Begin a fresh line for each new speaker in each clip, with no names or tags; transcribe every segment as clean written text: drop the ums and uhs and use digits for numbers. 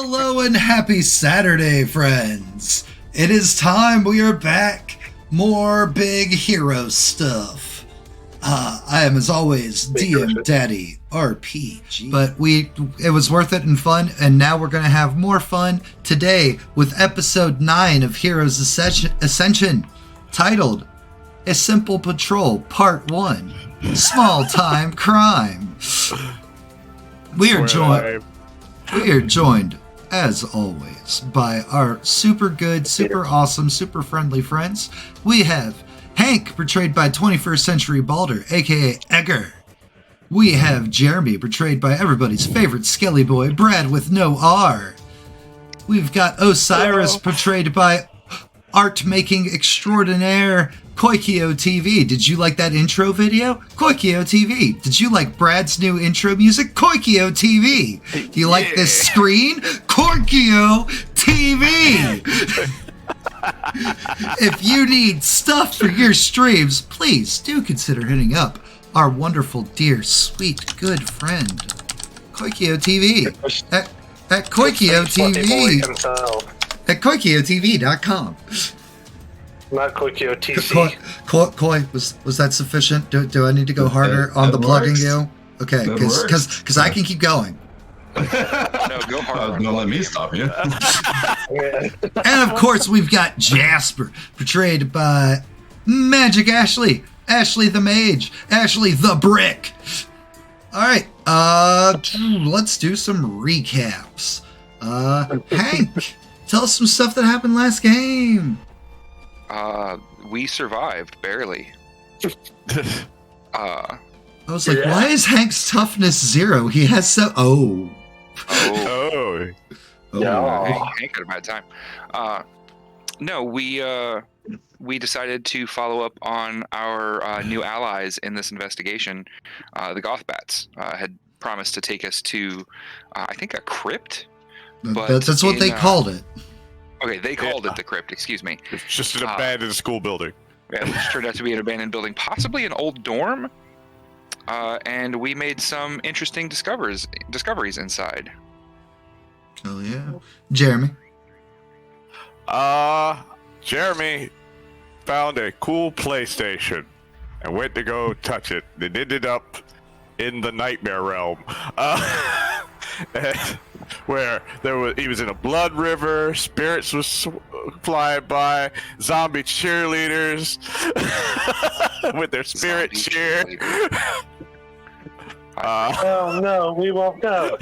Hello and happy Saturday, friends. It is time. We are back. More big hero stuff. I am, as always, DM Daddy RPG. But it was worth it and fun, and now we're going to have more fun today with episode 9 of Heroes Ascension, titled A Simple Patrol, Part 1, Small Time Crime. We are joined, as always, by our super good, super awesome, super friendly friends. We have Hank, portrayed by 21st Century Balder, aka Egger. We have Jeremy, portrayed by everybody's favorite Skelly Boy, Brad with no R. We've got Osiris, portrayed by art-making extraordinaire Koikyo TV. Did you like that intro video? Koikyo TV. Did you like Brad's new intro music? Koikyo TV. Do you like this screen? Koikyo TV. If you need stuff for your streams, please do consider hitting up our wonderful, dear, sweet, good friend, Koikyo TV at Koikyo TV at KoikyoTV.com.
Not Koikyo TC.
Koi, was that sufficient? Do I need to go harder on the plugging you? Okay, because I can keep going.
No, go harder. Don't let me stop you.
And of course, we've got Jasper, portrayed by Magic Ashley, Ashley the Mage, Ashley the Brick. All right, let's do some recaps. Hank, tell us some stuff that happened last game.
We survived, barely.
I was like, why is Hank's toughness 0? He has so...
Oh.
Yeah.
Hank had a bad time. No, we decided to follow up on our new allies in this investigation. The Gothbats had promised to take us to, I think, a crypt. But
that's what they called it.
Okay, they called it the crypt, excuse me.
It's just an abandoned school building.
Yeah, which turned out to be an abandoned building, possibly an old dorm. And we made some interesting discoveries inside.
Oh, yeah. Jeremy?
Jeremy found a cool PlayStation and went to go touch it. It ended up in the nightmare realm. Where he was in a blood river, spirits was flying by, zombie cheerleaders with their spirit cheer.
Oh no, we won't go.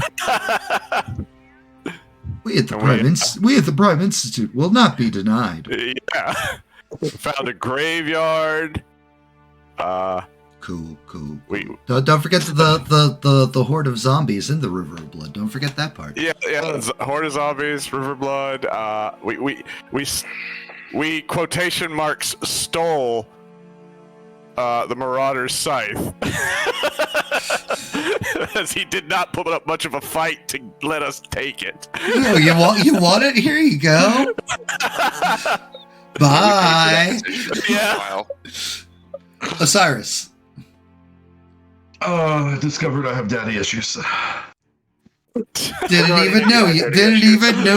We at the Prime Institute will not be denied.
Yeah. Found a graveyard.
Cool.
We
Don't forget the horde of zombies in the River of Blood. Don't forget that part.
Yeah, horde of zombies, river blood. We quotation marks stole the Marauder's scythe, as he did not put up much of a fight to let us take it.
Oh, you want it? Here you go. Bye.
Yeah.
Osiris.
I discovered I have daddy issues.
Didn't even know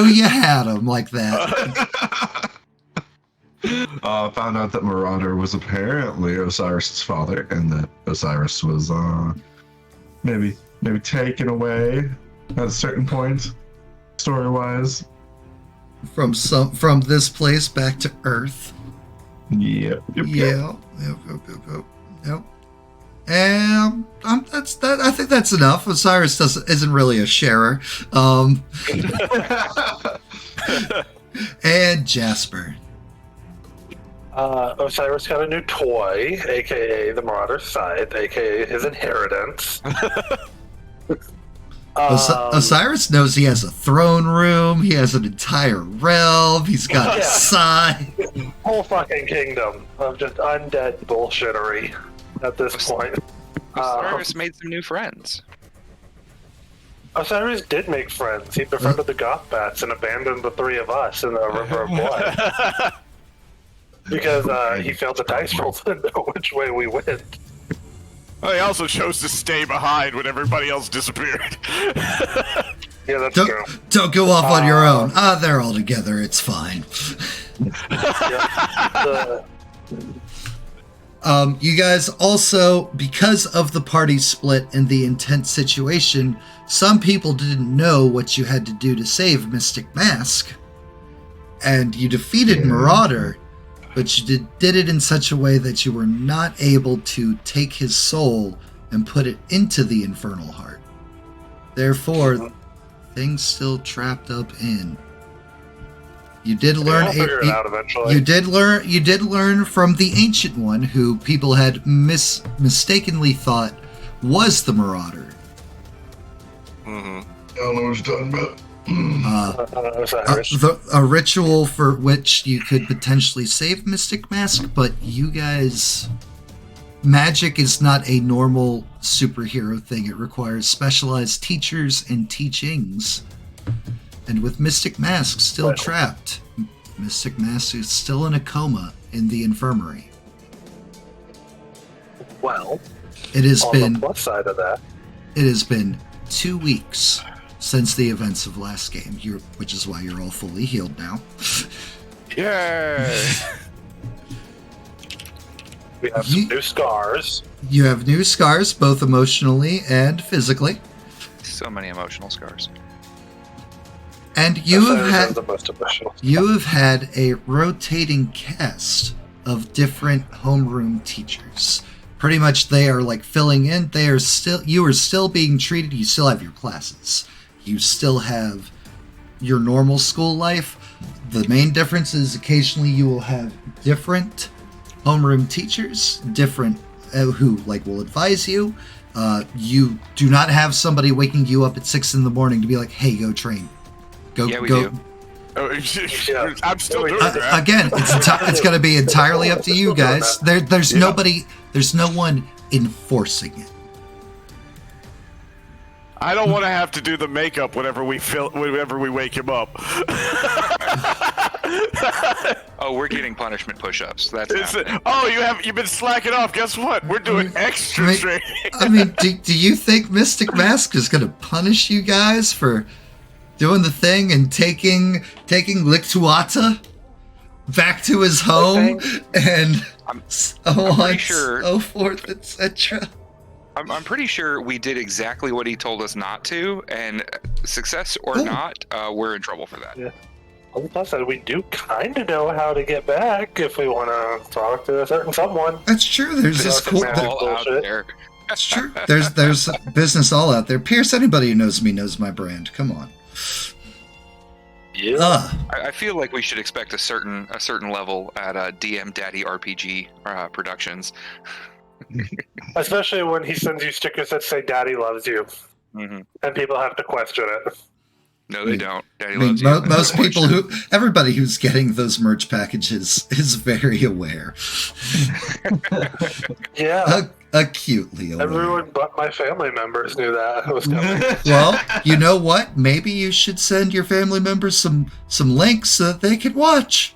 you had them like that.
Found out that Marauder was apparently Osiris's father, and that Osiris was maybe taken away at a certain point, story-wise.
From this place back to Earth.
Yep.
Yep. And I think that's enough. Osiris isn't really a sharer. And Jasper.
Osiris got a new toy, aka the Marauder's Scythe, aka his inheritance.
Osiris knows he has a throne room, he has an entire realm, he's got a side.
Whole fucking kingdom of just undead bullshittery at this point.
Osiris made some new friends.
Osiris did make friends. He befriended the Gothbats and abandoned the 3 of us in the River of Blood. Because he failed the dice roll to know which way we went.
Well, he also chose to stay behind when everybody else disappeared.
Yeah, that's true.
Don't go off on your own. They're all together. It's fine.
Yeah.
You guys also, because of the party split and the intense situation, some people didn't know what you had to do to save Mystic Mask. And you defeated Marauder, but you did it in such a way that you were not able to take his soul and put it into the Infernal Heart. Therefore, things still trapped up in. You did learn.
We'll figure it out eventually.
You did learn from the Ancient One, who people had mistakenly thought was the Marauder.
I don't know what you're talking about.
A ritual for which you could potentially save Mystic Mask, but you guys, magic is not a normal superhero thing. It requires specialized teachers and teachings. And with Mystic Mask still trapped, Mystic Mask is still in a coma in the infirmary.
Well,
it has
on the plus side of that,
it has been 2 weeks since the events of last game, which is why you're all fully healed now.
Yay!
We have some new scars.
You have new scars, both emotionally and physically.
So many emotional scars.
And you have had a rotating cast of different homeroom teachers. Pretty much they are like filling in. You are still being treated. You still have your classes. You still have your normal school life. The main difference is occasionally you will have different homeroom teachers, different who will advise you. You do not have somebody waking you up at 6 a.m. to be like, "Hey, go train." Go.
Do.
I'm still doing that.
Again, it's going to be entirely up to you guys. There's nobody. There's no one enforcing it.
I don't want to have to do the makeup whenever we wake him up.
Oh, we're getting punishment push-ups.
You've been slacking off. Guess what? We're doing extra training.
I mean, do you think Mystic Mask is going to punish you guys for doing the thing and taking Lictuata back to his home and so on, so forth, etc.?
I'm pretty sure we did exactly what he told us not to, and success or not, we're in trouble for that.
Yeah. On the plus side, we do kind of know how to get back if we want to talk to a certain someone.
That's true. There's this cool
all out there.
That's true. There's business all out there. Pierce, anybody who knows me knows my brand. Come on.
Yeah.
I feel like we should expect a certain level at DM Daddy RPG Productions.
Especially when he sends you stickers that say "Daddy loves you," and people have to question it.
No, they don't. Daddy loves you.
Most people everybody who's getting those merch packages is very aware.
Yeah.
Acutely aware.
Everyone but my family members knew that it was coming.
Well, you know what? Maybe you should send your family members some links so that they can watch.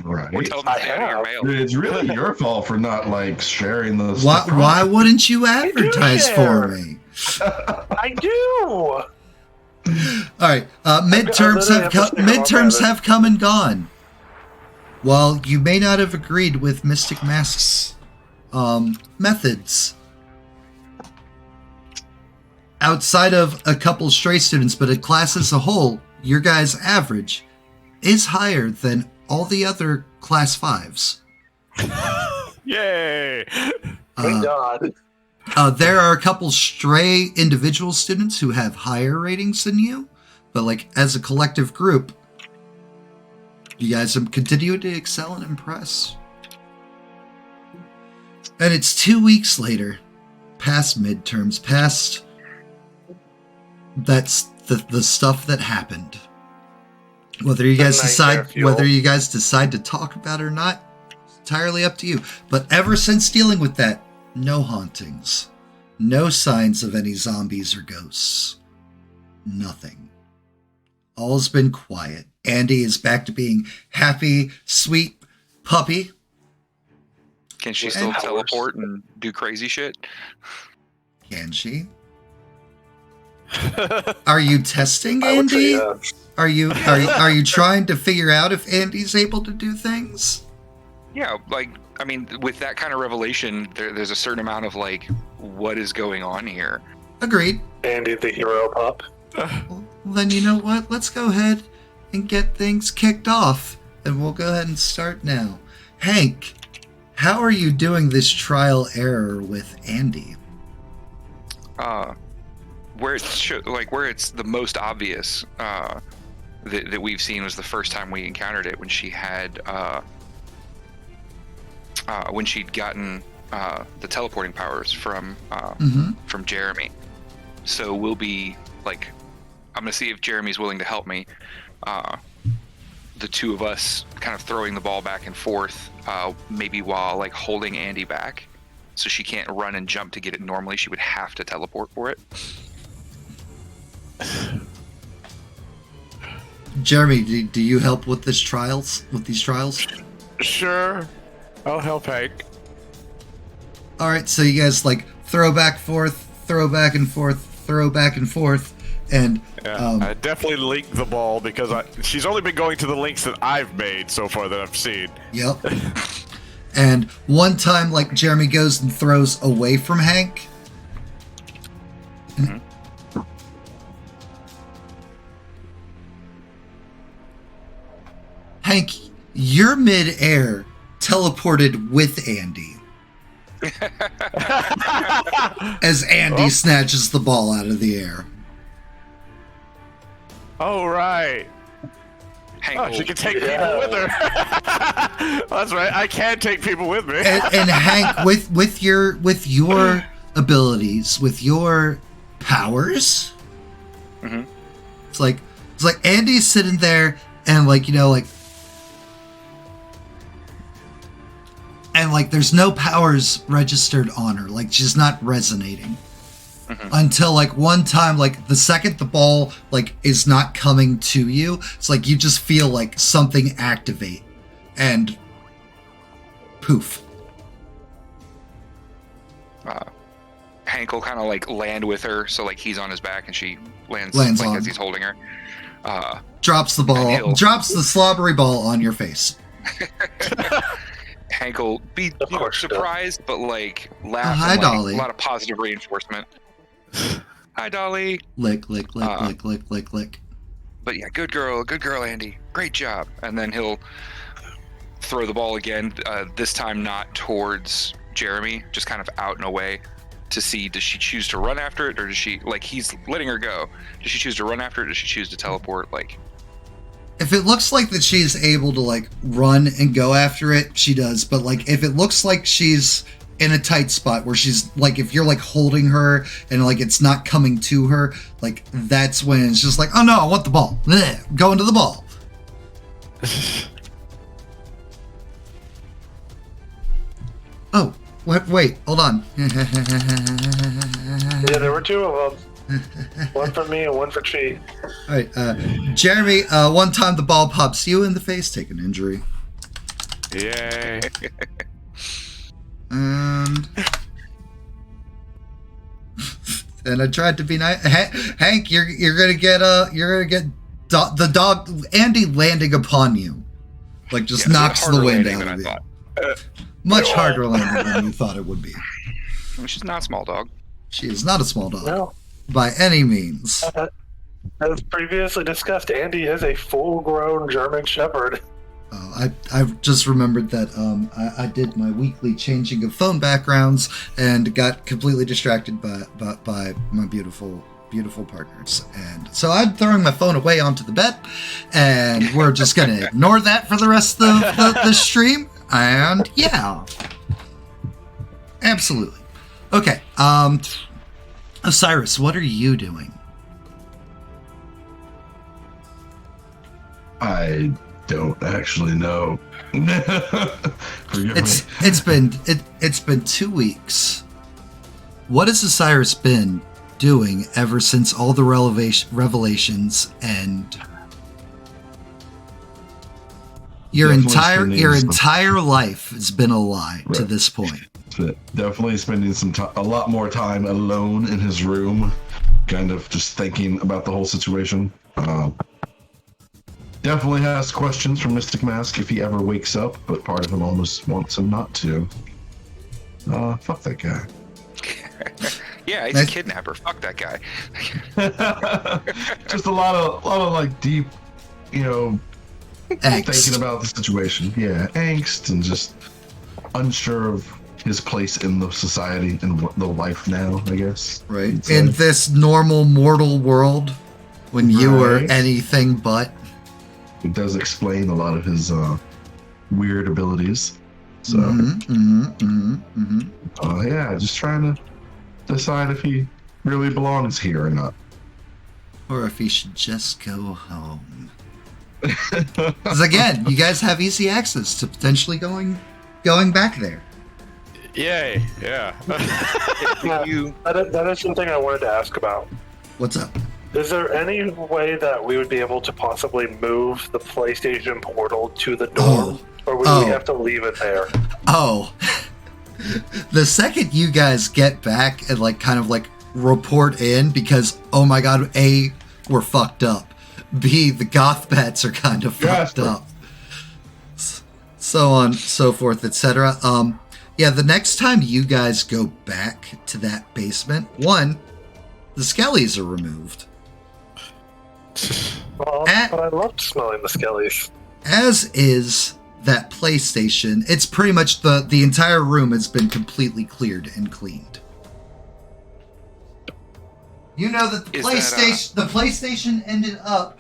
Right.
Or tell them to send your mail.
It's really your fault for not sharing those.
Why wouldn't you advertise for me?
I do.
All right. Midterms have come and gone. While you may not have agreed with Mystic Mask's methods, outside of a couple stray students, but a class as a whole, your guys' average is higher than all the other class 5s.
Yay!
Thank God.
There are a couple stray individual students who have higher ratings than you, but as a collective group, you guys have continued to excel and impress. And it's 2 weeks later, past midterms, past that's the stuff that happened. Whether you guys decide to talk about it or not, it's entirely up to you. But ever since dealing with that, no hauntings, no signs of any zombies or ghosts, nothing. All's been quiet. Andy is back to being happy, sweet puppy.
Can she still teleport and do crazy shit?
Can she? Are you testing
I would say
Andy?
yes.
Are you trying to figure out if Andy's able to do things?
Yeah, like, I mean, with that kind of revelation, there's a certain amount of, like, what is going on here?
Agreed.
Andy, the hero pup.
Well, then you know what? Let's go ahead and get things kicked off, and we'll go ahead and start now. Hank, how are you doing this trial error with Andy?
Where it's the most obvious that we've seen was the first time we encountered it when she had when she'd gotten the teleporting powers from Jeremy. So we'll be like, I'm gonna see if Jeremy's willing to help me. The two of us kind of throwing the ball back and forth, maybe while like holding Andy back, so she can't run and jump to get it normally. She would have to teleport for it.
Jeremy, do you help with these trials?
Sure. I'll help Hank.
All right, so you guys like throw back forth, throw back and forth, throw back and forth, and
Yeah, I definitely linked the ball because she's only been going to the links that I've made so far that I've seen.
Yep. And one time, like, Jeremy goes and throws away from Hank. Hank, you're mid-air, teleported with Andy. As Andy snatches the ball out of the air.
Oh, right.
Hank
She can take people with her. That's right. I can take people with me.
And Hank, with your abilities, with your powers, it's like Andy's sitting there and like, you know, like, and like there's no powers registered on her, like she's not resonating. Until like one time, like the second the ball like is not coming to you, it's like you just feel like something activate and poof.
Hank will kind of like land with her, so like he's on his back and she lands
on.
as he's holding her.
Drops the ball, drops the slobbery ball on your face.
Hank will be surprised, but like laugh.
Hi,
and, like,
Dolly.
A lot of positive reinforcement. Hi, Dolly.
Lick, lick, lick, lick, lick, lick, lick.
But yeah, good girl, Andy. Great job. And then he'll throw the ball again. This time not towards Jeremy, just kind of out and away to see, does she choose to run after it, or does she, like, he's letting her go. Does she choose to run after it, or does she choose to teleport? Like,
if it looks like that she's able to like run and go after it, she does. But like if it looks like she's in a tight spot where she's like, if you're like holding her and like it's not coming to her, like that's when it's just like, oh no, I want the ball. Blech, go into the ball. Oh, wait, hold on.
Yeah, there were two of them. One for me and one for Chi.
All right, Jeremy, one time the ball pops you in the face, take an injury.
Yay.
And I tried to be nice. Hank, you're gonna get the dog Andy landing upon you, like just knocks the wind out of you. Much harder landing than you thought it would be.
I mean, she's not a small dog.
She is not a small dog,
No.
by any means.
As previously discussed, Andy is a full-grown German Shepherd.
I've just remembered that I did my weekly changing of phone backgrounds and got completely distracted by my beautiful partners, and so I'm throwing my phone away onto the bed, and we're just gonna ignore that for the rest of the stream. And yeah, absolutely. Okay, Osiris, what are you doing?
I don't actually know. Forgive me.
It's been 2 weeks. What has Osiris been doing ever since all the revelations and your entire life has been a lie to this point?
Definitely spending a lot more time alone in his room, kind of just thinking about the whole situation. Definitely has questions for Mystic Mask if he ever wakes up, but part of him almost wants him not to. Fuck that guy.
Yeah, he's a kidnapper. Fuck that guy.
Just a lot of like deep,
Angst.
thinking about the situation. Yeah, angst and just unsure of his place in the society and the life now, I guess.
Right. In this normal mortal world, when you were anything but.
It does explain a lot of his weird abilities. So, yeah, just trying to decide if he really belongs here or not.
Or if he should just go home. Because again, you guys have easy access to potentially going back there.
Yay! Yeah.
That is something I wanted to ask about.
What's up?
Is there any way that we would be able to possibly move the PlayStation portal to the door? Or would we have to leave it there?
Oh. The second you guys get back and kind of report in, because, oh my god, A, we're fucked up. B, the goth bats are kind of fucked up. So on, so forth, etc. Yeah, the next time you guys go back to that basement, one, the skellies are removed.
But I loved smelling the skellies.
As is that PlayStation. It's pretty much the entire room has been completely cleared and cleaned. You know that the PlayStation ended up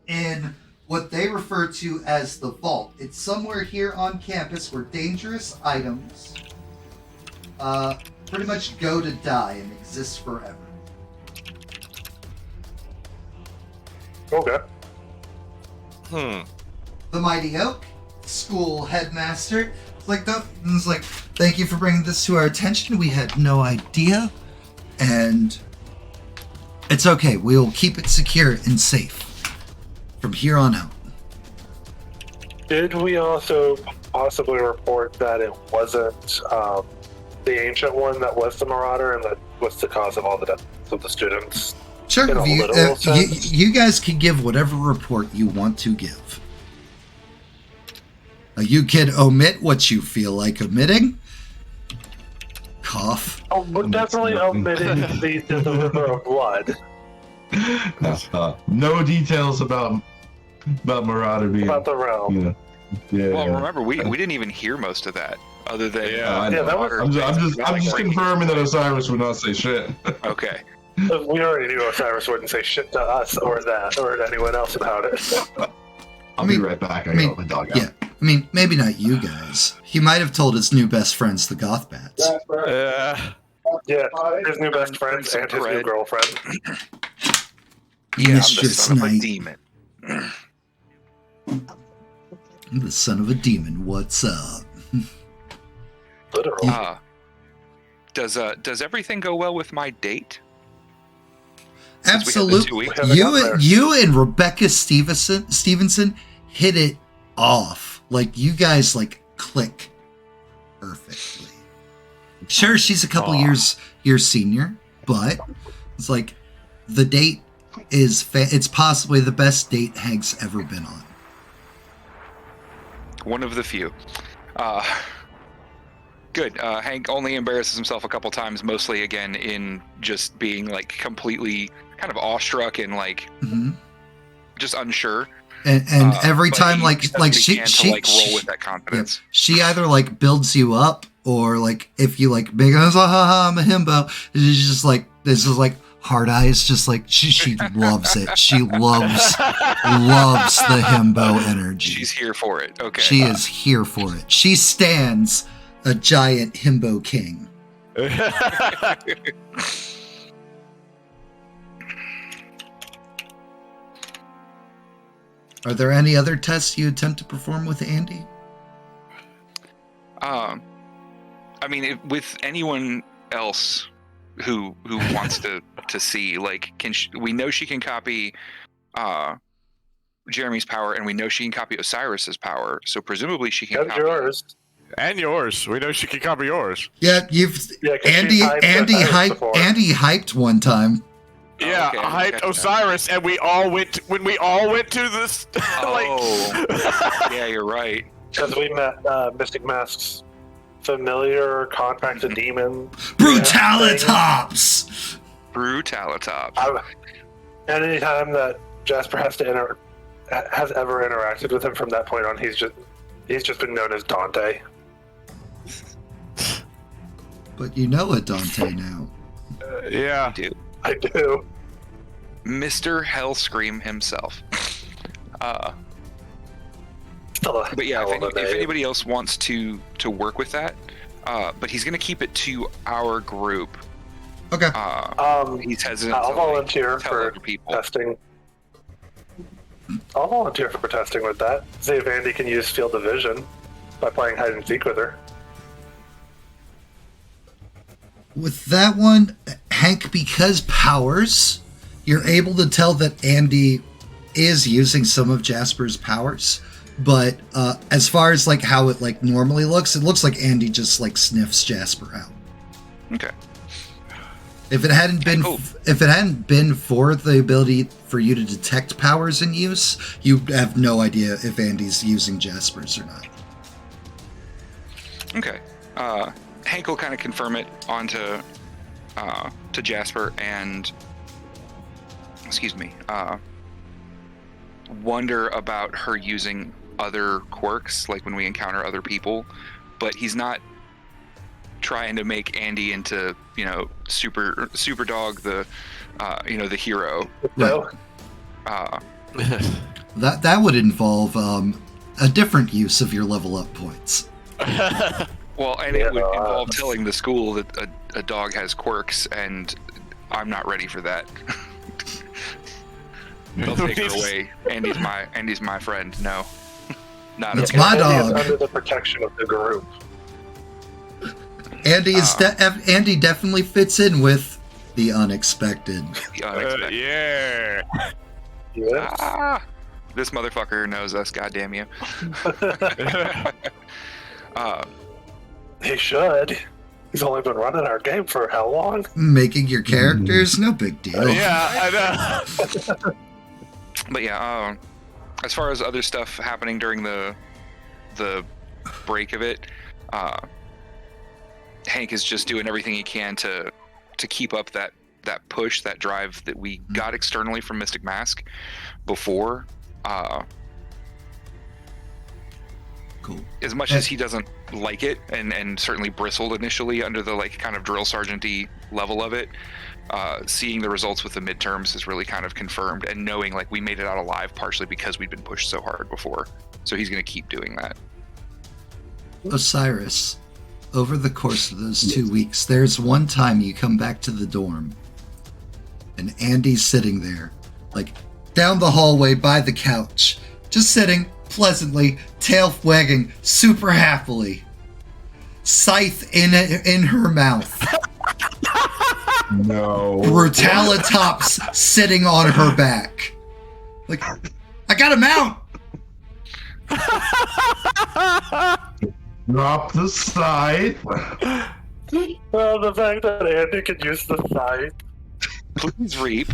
in what they refer to as the vault. It's somewhere here on campus where dangerous items pretty much go to die and exist forever.
Okay.
The Mighty Oak, school headmaster, it's like, thank you for bringing this to our attention. We had no idea, and it's okay. We will keep it secure and safe from here on out.
Did we also possibly report that it wasn't the ancient one that was the Marauder and that was the cause of all the deaths of the students?
Sure, you guys can give whatever report you want to give. You can omit what you feel like omitting. Cough.
Oh, we're definitely omitting the river of blood.
No details about Marauder being
About the realm.
Well, remember, we didn't even hear most of that, other than
I'm just confirming that Osiris would not say shit.
Okay.
We already knew Osiris wouldn't say shit to us or to anyone else about it.
I'll be right back. I got my dog out.
Yeah, I mean, maybe not you guys. He might have told his new best friends, the Goth Bats.
Yeah, his new best friends and his new girlfriend.
Yeah,
Mistress
I'm the son of a
Knight.
demon.
I'm the son of a demon. What's up?
Literally.
Does everything go well with my date?
Absolutely. You and Rebecca Stevenson hit it off. You guys click perfectly. Sure, she's a couple years senior, but it's the date is it's possibly the best date Hank's ever been on.
One of the few. Good. Hank only embarrasses himself a couple times, mostly again in just being completely kind of awestruck and just unsure.
And every time she
roll with that confidence.
Yeah, she either builds you up or if you make us I'm a himbo. She's just this is hard eyes, just she loves it. She loves the himbo energy.
She's here for it. Okay.
She is here for it. She stands a giant himbo king. Are there any other tests you attempt to perform with Andy?
I mean, with anyone else who wants to see, we know she can copy Jeremy's power, and we know she can copy Osiris's power. So presumably she can copy
yours.
And yours. We know she can cover yours.
Yeah,
'cause
Andy
she hyped before.
Andy hyped one time.
Yeah,
okay,
I hyped Osiris, and we all went to this.
Oh, yeah, you're right.
Because we met Mystic Mask's familiar contracted demon.
Brutalitops!
Brutalitops.
And anytime that Jasper has ever interacted with him from that point on, he's just been known as Dante.
But you know a Dante now.
Yeah.
I do.
Mr. Hellscream himself. But yeah, if anybody else wants to work with that, but he's going to keep it to our group.
Okay.
He's hesitant.
I'll
to,
volunteer
tell
for
other people.
testing. I'll volunteer for testing with that. See if Andy can use field of vision by playing hide and seek with her.
With that one, Hank, because powers, you're able to tell that Andy is using some of Jasper's powers. But as far as like how it like normally looks, it looks like Andy just like sniffs Jasper out.
Okay.
If it hadn't been for the ability for you to detect powers in use, you have no idea if Andy's using Jasper's or not.
Okay. Hank will kind of confirm it onto to Jasper and wonder about her using other quirks, like when we encounter other people, but he's not trying to make Andy into, super dog, the the hero.
No.
That would involve a different use of your level up points.
Well, and it would involve telling the school that a dog has quirks, and I'm not ready for that. They'll take her away. Andy's my friend. No, not
It's
okay.
my
Andy
dog.
is under the protection of the group.
Andy definitely fits in with the unexpected.
The unexpected.
Yeah.
Yes.
This motherfucker knows us. Goddamn you.
He should. He's only been running our game for how long?
Making your characters, no big deal.
Yeah, I know.
But yeah, as far as other stuff happening during the break of it, Hank is just doing everything he can to keep up that push, that drive that we got externally from Mystic Mask before.
Cool.
As much as he doesn't like it and certainly bristled initially under the like kind of drill sergeant-y level of it, seeing the results with the midterms is really kind of confirmed, and knowing like we made it out alive partially because we'd been pushed so hard before. So he's going to keep doing that.
Osiris, over the course of those 2 weeks, there's one time you come back to the dorm and Andy's sitting there, like down the hallway by the couch, just sitting pleasantly, tail wagging super happily, scythe in her mouth.
No.
Brutalitops sitting on her back. Like, I got a mount!
Drop the scythe.
Well, the fact that Andy can use the scythe.
Please reap.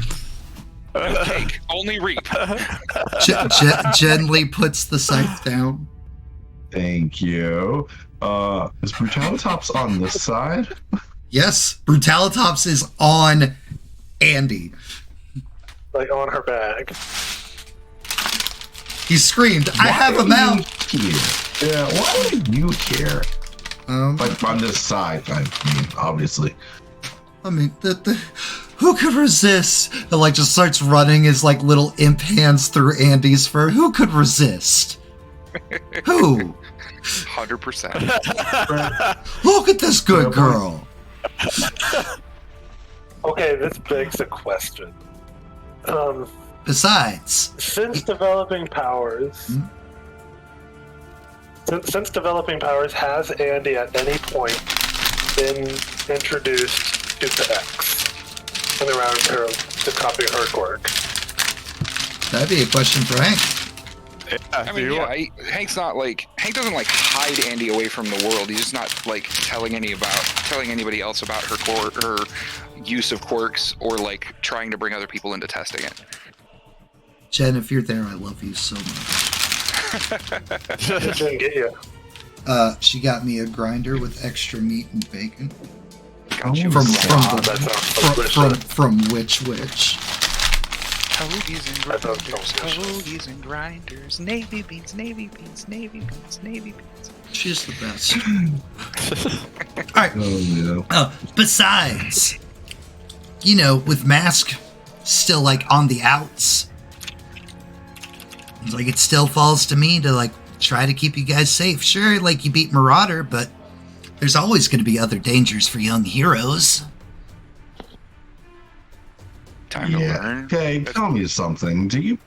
No take, only reap.
Gently puts the scythe down.
Thank you. Is Brutalitops on this side?
Yes, Brutalitops is on Andy.
Like on her back.
He screamed, I have a mount!
Yeah, why are you here?
Um,
Like on this side, I mean, obviously.
I mean, who could resist? And like just starts running his like little imp hands through Andy's fur. Who could resist? Who?
100%.
Look at this good girl.
Okay, this begs a question.
Besides,
Since developing powers, since developing powers, has Andy at any point been introduced to the X and around her to copy her quirk?
that'd be a question for Hank.
I mean, Hank doesn't like hide Andy away from the world. He's just not like telling anybody else about her use of quirks or like trying to bring other people into testing it.
Jen, if you're there, I love you so much.
She didn't get you.
She got me a grinder with extra meat and bacon.
Got you.
From
that sounds
from Witch.
Hoagies and
That sounds
grinders,
delicious.
hoagies and grinders, navy beans, navy beans, navy beans, navy beans.
She's the best. All right.
Oh, yeah.
Besides, with Mask still like on the outs, it's like it still falls to me to like try to keep you guys safe. Sure, like you beat Marauder, but there's always going to be other dangers for young heroes.
Time to learn.
Okay, tell me something. Did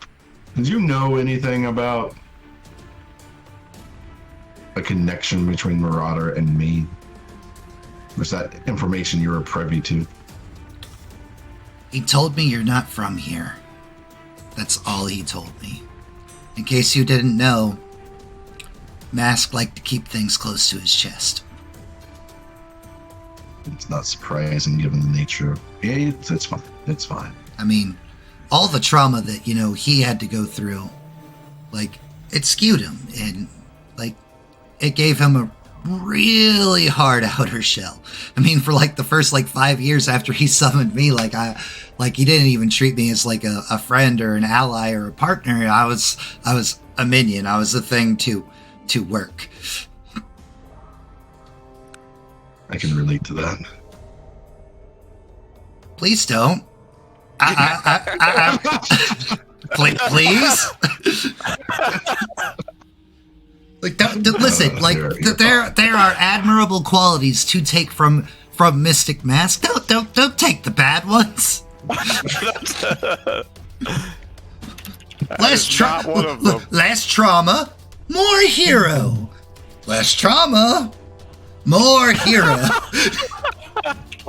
you know anything about a connection between Marauder and me? Was that information you were privy to?
He told me you're not from here. That's all he told me. In case you didn't know, Mask liked to keep things close to his chest.
It's not surprising given the nature of it's fine. It's fine.
I mean, all the trauma that, he had to go through, like, it skewed him, and, like, it gave him a really hard outer shell. I mean, for, like, the first, 5 years after he summoned me, he didn't even treat me as, like, a friend or an ally or a partner. I was a minion. I was a thing to work.
I can relate to that.
Please don't. Please. Listen. There are admirable qualities to take from Mystic Mask. Don't take the bad ones. Less trauma, more hero. Less trauma, more hero.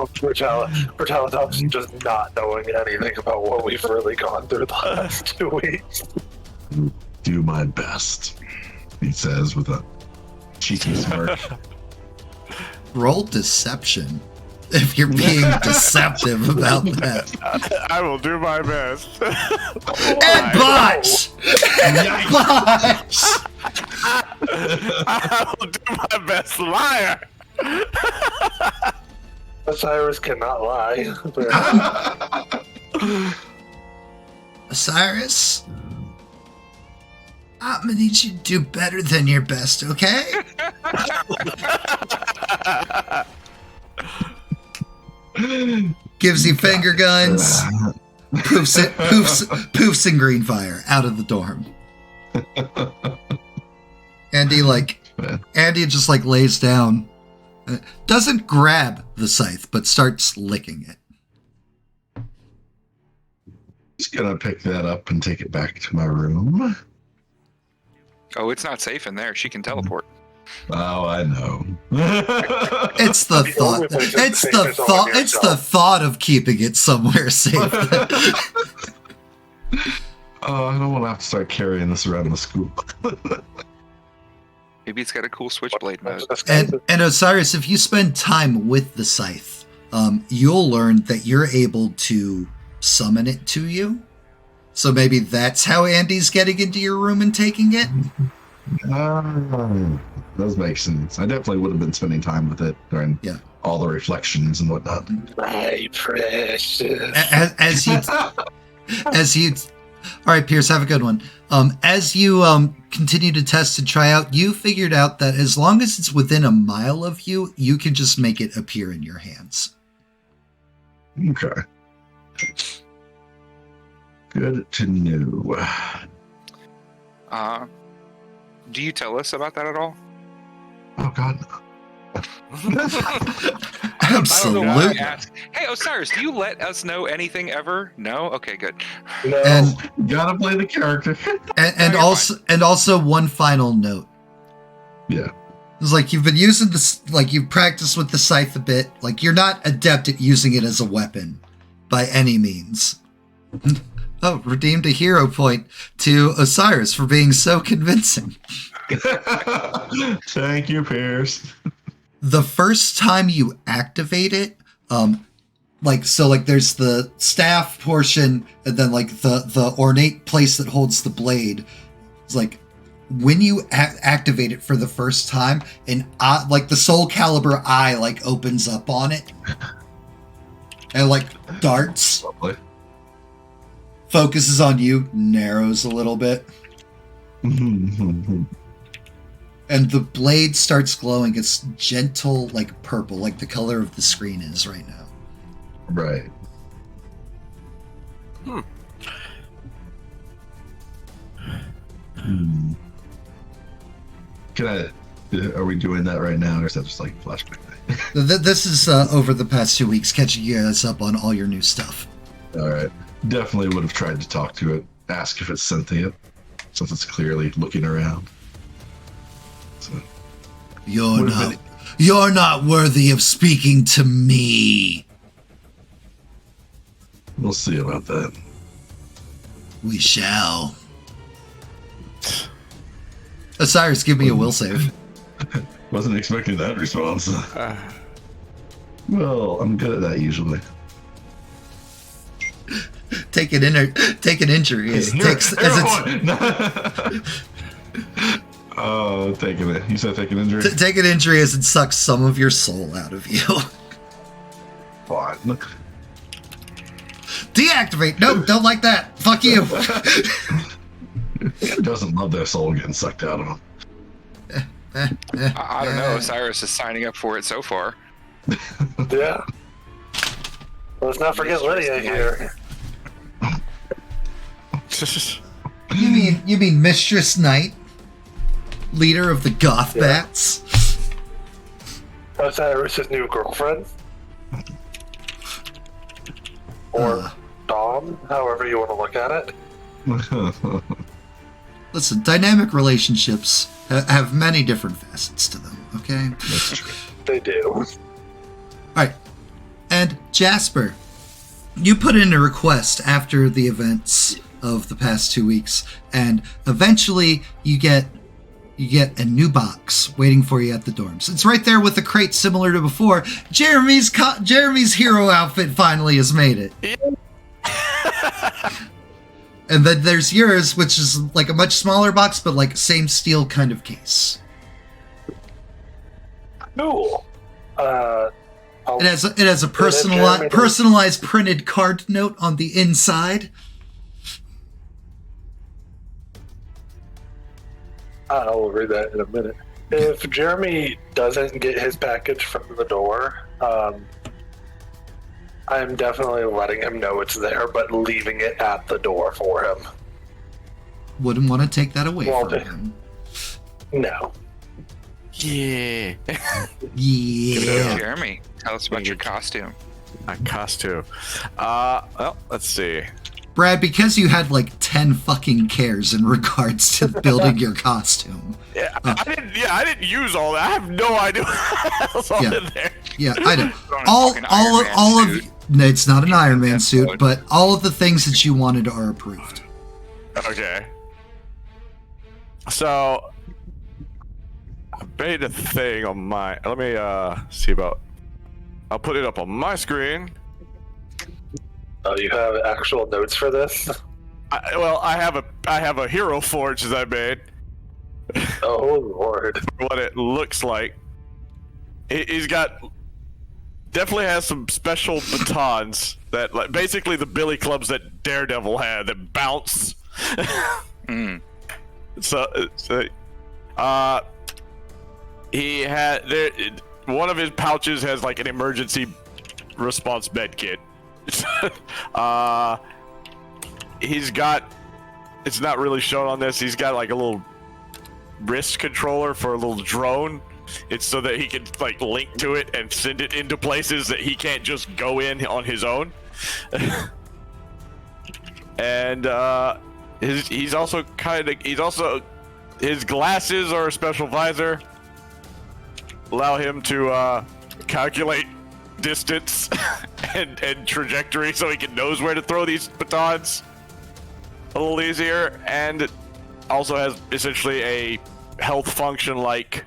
Brutalitops just not knowing anything about what we've really gone through the last 2 weeks.
Do my best, he says with a cheeky smirk.
Roll deception if you're being deceptive about that.
I will do my best.
And botch! Botch!
I will do my best, liar.
Osiris cannot lie.
Osiris, I'm gonna need you to do better than your best, okay? Gives you finger guns, poofs and green fire out of the dorm. Andy just lays down, doesn't grab the scythe, but starts licking it.
Just gonna pick that up and take it back to my room.
Oh, it's not safe in there. She can teleport.
Oh, I know.
It's the thought. It's the thought of keeping it somewhere safe.
Oh, I don't want to have to start carrying this around the school.
Maybe it's got a cool switchblade mode.
And Osiris, if you spend time with the scythe, you'll learn that you're able to summon it to you. So maybe that's how Andy's getting into your room and taking it?
Does make sense. I definitely would have been spending time with it during all the reflections and whatnot.
My precious.
As you all right, Pierce, have a good one. As you continue to test and try out, you figured out that as long as it's within a mile of you, you can just make it appear in your hands.
Okay. Good to know.
Do you tell us about that at all?
Oh, God, no.
Absolutely.
Hey, Osiris, do you let us know anything ever? No? Okay, good.
No.
And
Gotta play the character.
and also one final note.
Yeah.
It's like you've been using this, you've practiced with the scythe a bit. You're not adept at using it as a weapon by any means. Oh, redeemed a hero point to Osiris for being so convincing.
Thank you, Pierce.
The first time you activate it, there's the staff portion and then like the ornate place that holds the blade. It's like when you activate it for the first time, and like the Soul Calibur eye like opens up on it and like darts.
Lovely.
Focuses on you, narrows a little bit.
Mm-hmm.
And the blade starts glowing. It's gentle, like purple, like the color of the screen is right now.
Right. Are we doing that right now, or is that just like flashback thing?
This is over the past 2 weeks, catching you guys up on all your new stuff.
All right. Definitely would have tried to talk to it, ask if it's sentient, since it's clearly looking around. So,
You're not worthy of speaking to me.
we'll see about that.
We shall. Osiris, give me a will save.
Wasn't expecting that response. Well, I'm good at that usually.
Take an injury.
Oh, taking it. You said take an injury?
Take an injury as it sucks some of your soul out of you.
Fine.
Deactivate. Nope, don't like that. Fuck you.
Who doesn't love their soul getting sucked out of them?
I don't know. Osiris is signing up for it so far.
Yeah. Let's not forget Lydia here.
You mean Mistress Knight, leader of the Goth Bats?
Osiris's new girlfriend, or Dom, however you want to look at it.
Listen, dynamic relationships have many different facets to them. Okay.
That's true.
They do.
All right, and Jasper, you put in a request after the events of the past 2 weeks, and eventually you get a new box waiting for you at the dorms. It's right there with a crate similar to before. Jeremy's hero outfit finally has made it. And then there's yours, which is like a much smaller box, but like same steel kind of case.
Cool.
It has a personalized printed card note on the inside.
I'll read that in a minute. If Jeremy doesn't get his package from the door, I'm definitely letting him know it's there, but leaving it at the door for him.
Wouldn't want to take that away from him.
No.
Yeah.
Yeah.
Jeremy, tell us about your costume.
My costume. Well, let's see.
Brad, because you had like 10 fucking cares in regards to building your costume.
Yeah, I didn't use all that. I have no idea what else all in there.
Yeah, I know. All of no, it's not an Iron Man suit, but all of the things that you wanted are approved.
Okay. So I made a thing on my. Let me see about. I'll put it up on my screen.
Oh, you have actual notes for this?
I have a hero forge that I made.
Oh Lord!
What it looks like. He's got. Definitely has some special batons that, like, basically the billy clubs that Daredevil had that bounce. So, he had one of his pouches has like an emergency response med kit. He's got. It's not really shown on this. He's got like a little wrist controller for a little drone. It's so that he can like link to it and send it into places that he can't just go in on his own. And he's also his glasses are a special visor. Allow him to calculate distance and trajectory so he knows where to throw these batons. a little easier, and it also has essentially a health function like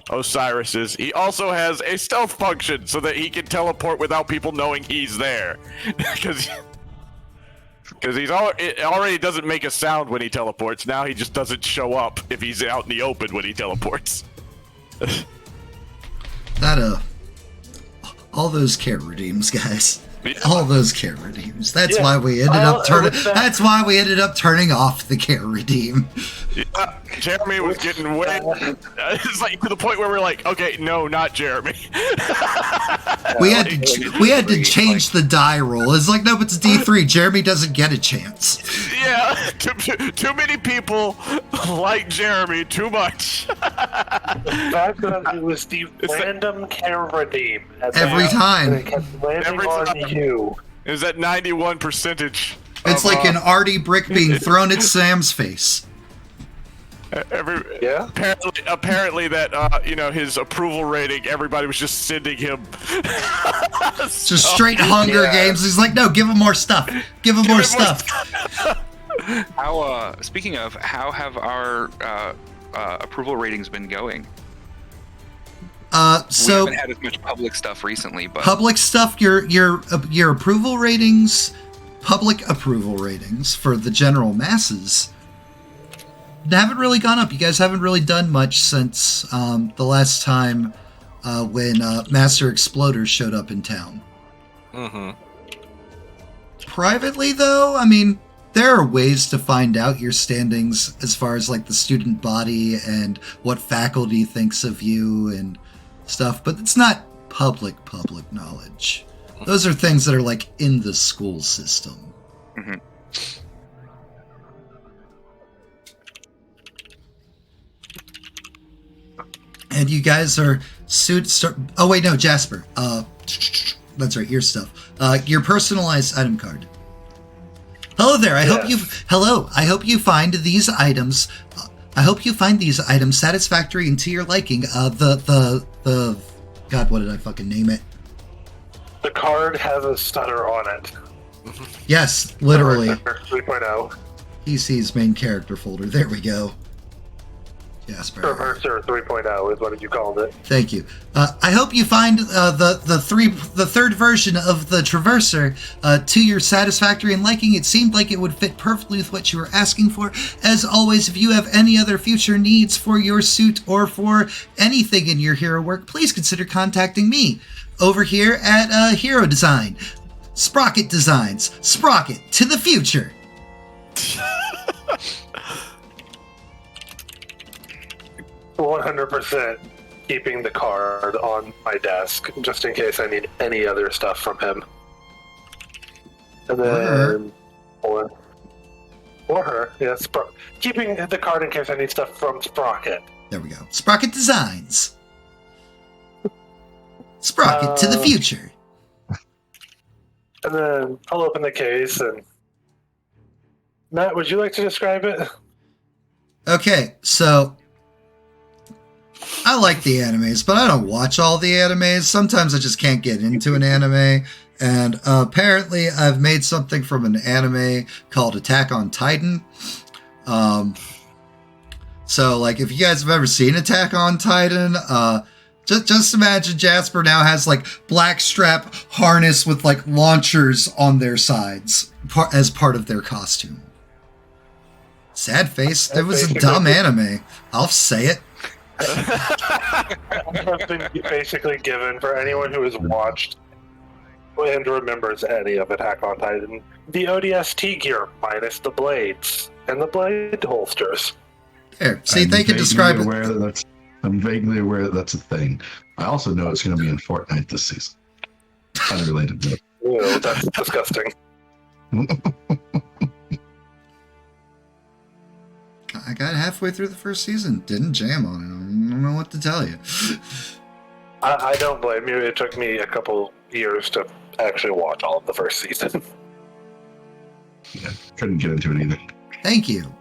Osiris's. He also has a stealth function so that he can teleport without people knowing he's there. Because it already doesn't make a sound when he teleports. Now he just doesn't show up if he's out in the open when he teleports.
All those care redeems, guys.
Yeah.
All those care redeems. That's why we ended up turning. That's why we ended up turning off the care redeem.
Yeah, Jeremy was getting way. It's like to the point where we're like, okay, no, not Jeremy.
We had to change the die roll. It's like, no, it's D3. Jeremy doesn't get a chance.
Yeah, too many people like Jeremy too much.
Back then, it was the random care redeem.
Every time.
And it kept landing on you.
It was that 91%.
It's like an arty brick being thrown at Sam's face.
Apparently that his approval rating, everybody was just sending him
Just straight Hunger Games. He's like, no, give him more stuff. Give him more stuff.
How? Speaking of, how have our approval ratings been going?
So
we haven't had as much public stuff recently, but
public stuff, your approval ratings, public approval ratings for the general masses haven't really gone up. You guys haven't really done much since the last time when Master Exploders showed up in town.
Mm-hmm.
Privately, though, I mean, there are ways to find out your standings as far as like the student body and what faculty thinks of you and stuff, but it's not public knowledge. Those are things that are like in the school system.
Mm-hmm.
And you guys are oh wait, no, Jasper. That's right, your stuff. Your personalized item card. Hello there. I hope you find these items. I hope you find these items satisfactory and to your liking. The God, what did I fucking name it?
The card has a stutter on it.
Yes, literally.
3.0.
PC's main character folder. There we go. Jasper.
Traverser 3.0 is what you called it.
Thank you. I hope you find the third version of the Traverser to your satisfactory and liking. It seemed like it would fit perfectly with what you were asking for. As always, if you have any other future needs for your suit or for anything in your hero work, please consider contacting me over here at Hero Design. Sprocket Designs. Sprocket to the future.
100% keeping the card on my desk just in case I need any other stuff from him. And then or her, yeah, keeping the card in case I need stuff from Sprocket.
There we go. Sprocket Designs. Sprocket to the future.
And then I'll open the case and Matt, would you like to describe it?
Okay, so I like the animes, but I don't watch all the animes. Sometimes I just can't get into an anime. And apparently I've made something from an anime called Attack on Titan. So, like, if you guys have ever seen Attack on Titan, just imagine Jasper now has, like, blackstrap harness with, like, launchers on their sides as part of their costume. Sad face. It was a dumb anime. I'll say it.
I've been basically given, for anyone who has watched and remembers any of Attack on Titan, the ODST gear minus the blades and the blade holsters.
There, see, they can describe it.
I'm vaguely aware that that's a thing. I also know it's going to be in Fortnite this season. Unrelated to it.
Ew, that's disgusting.
I got halfway through the first season. Didn't jam on it. I don't know what to tell you.
I don't blame you. It took me a couple years to actually watch all of the first season.
Yeah, couldn't get into it either.
Thank you.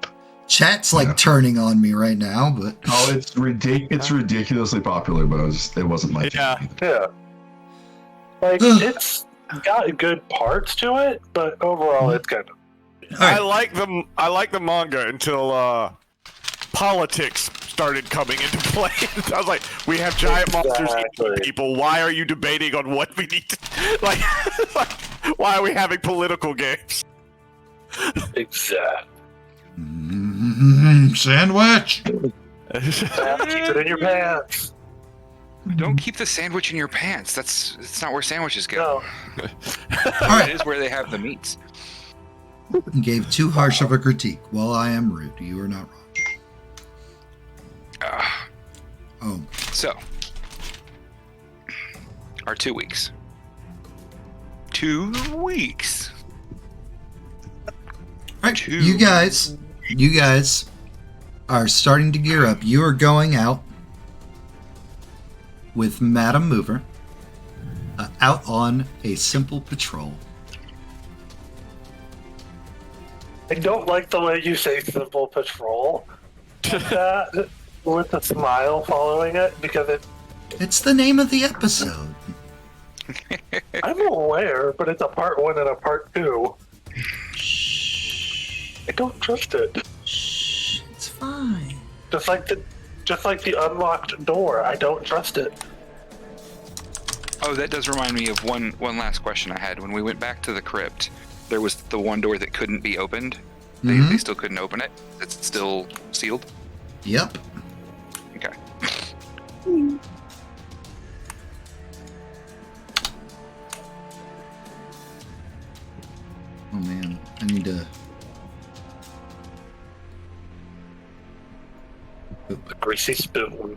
Chat's like turning on me right now, but
it's ridiculously popular, but it wasn't my thing either.
Yeah. Like it's got good parts to it, but overall it's kind of
I like the manga until politics started coming into play. I was like, we have giant monsters eating people. Why are you debating on what we need to like? Why are we having political games?
Exactly.
Sandwich.
Keep it in your pants.
Don't keep the sandwich in your pants. That's not where sandwiches go.
No.
All right.
It is where they have the meats.
Gave too harsh of a critique. Well, I am rude. You are not wrong. Oh.
So, our 2 weeks. 2 weeks.
All right. You guys are starting to gear up. You are going out with Madam Mover out on a simple patrol.
I don't like the way you say simple patrol. That with a smile following it because
It's the name of the episode.
I'm aware, but it's a part 1 and a part 2. I don't trust it.
Shh, it's fine.
Just like the unlocked door, I don't trust it.
Oh, that does remind me of one last question I had. When we went back to the crypt, there was the one door that couldn't be opened. They still couldn't open it. It's still sealed.
Yep.
Okay.
Oh man, I need to.
The greasy spoon.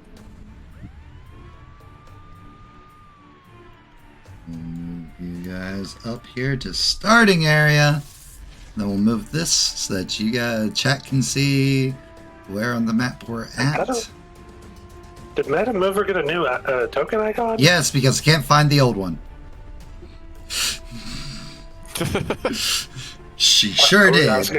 Move you guys up here to starting area. Then we'll move this so that you guys chat can see where on the map we're at.
Did Madam Mover get a new token icon?
Yes, because I can't find the old one. She sure did.
I was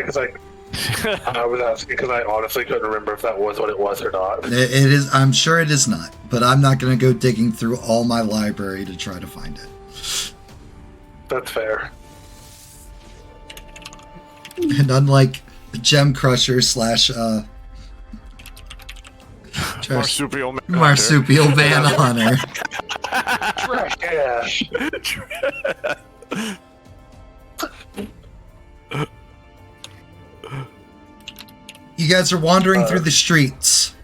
asking because I honestly couldn't remember if that was what it was or not.
It is. I'm sure it is not, but I'm not going to go digging through all my library to try to find it.
That's fair.
And unlike Gem Crusher /
Marsupial
Van Hunter.
Trash.
You guys are wandering through the streets,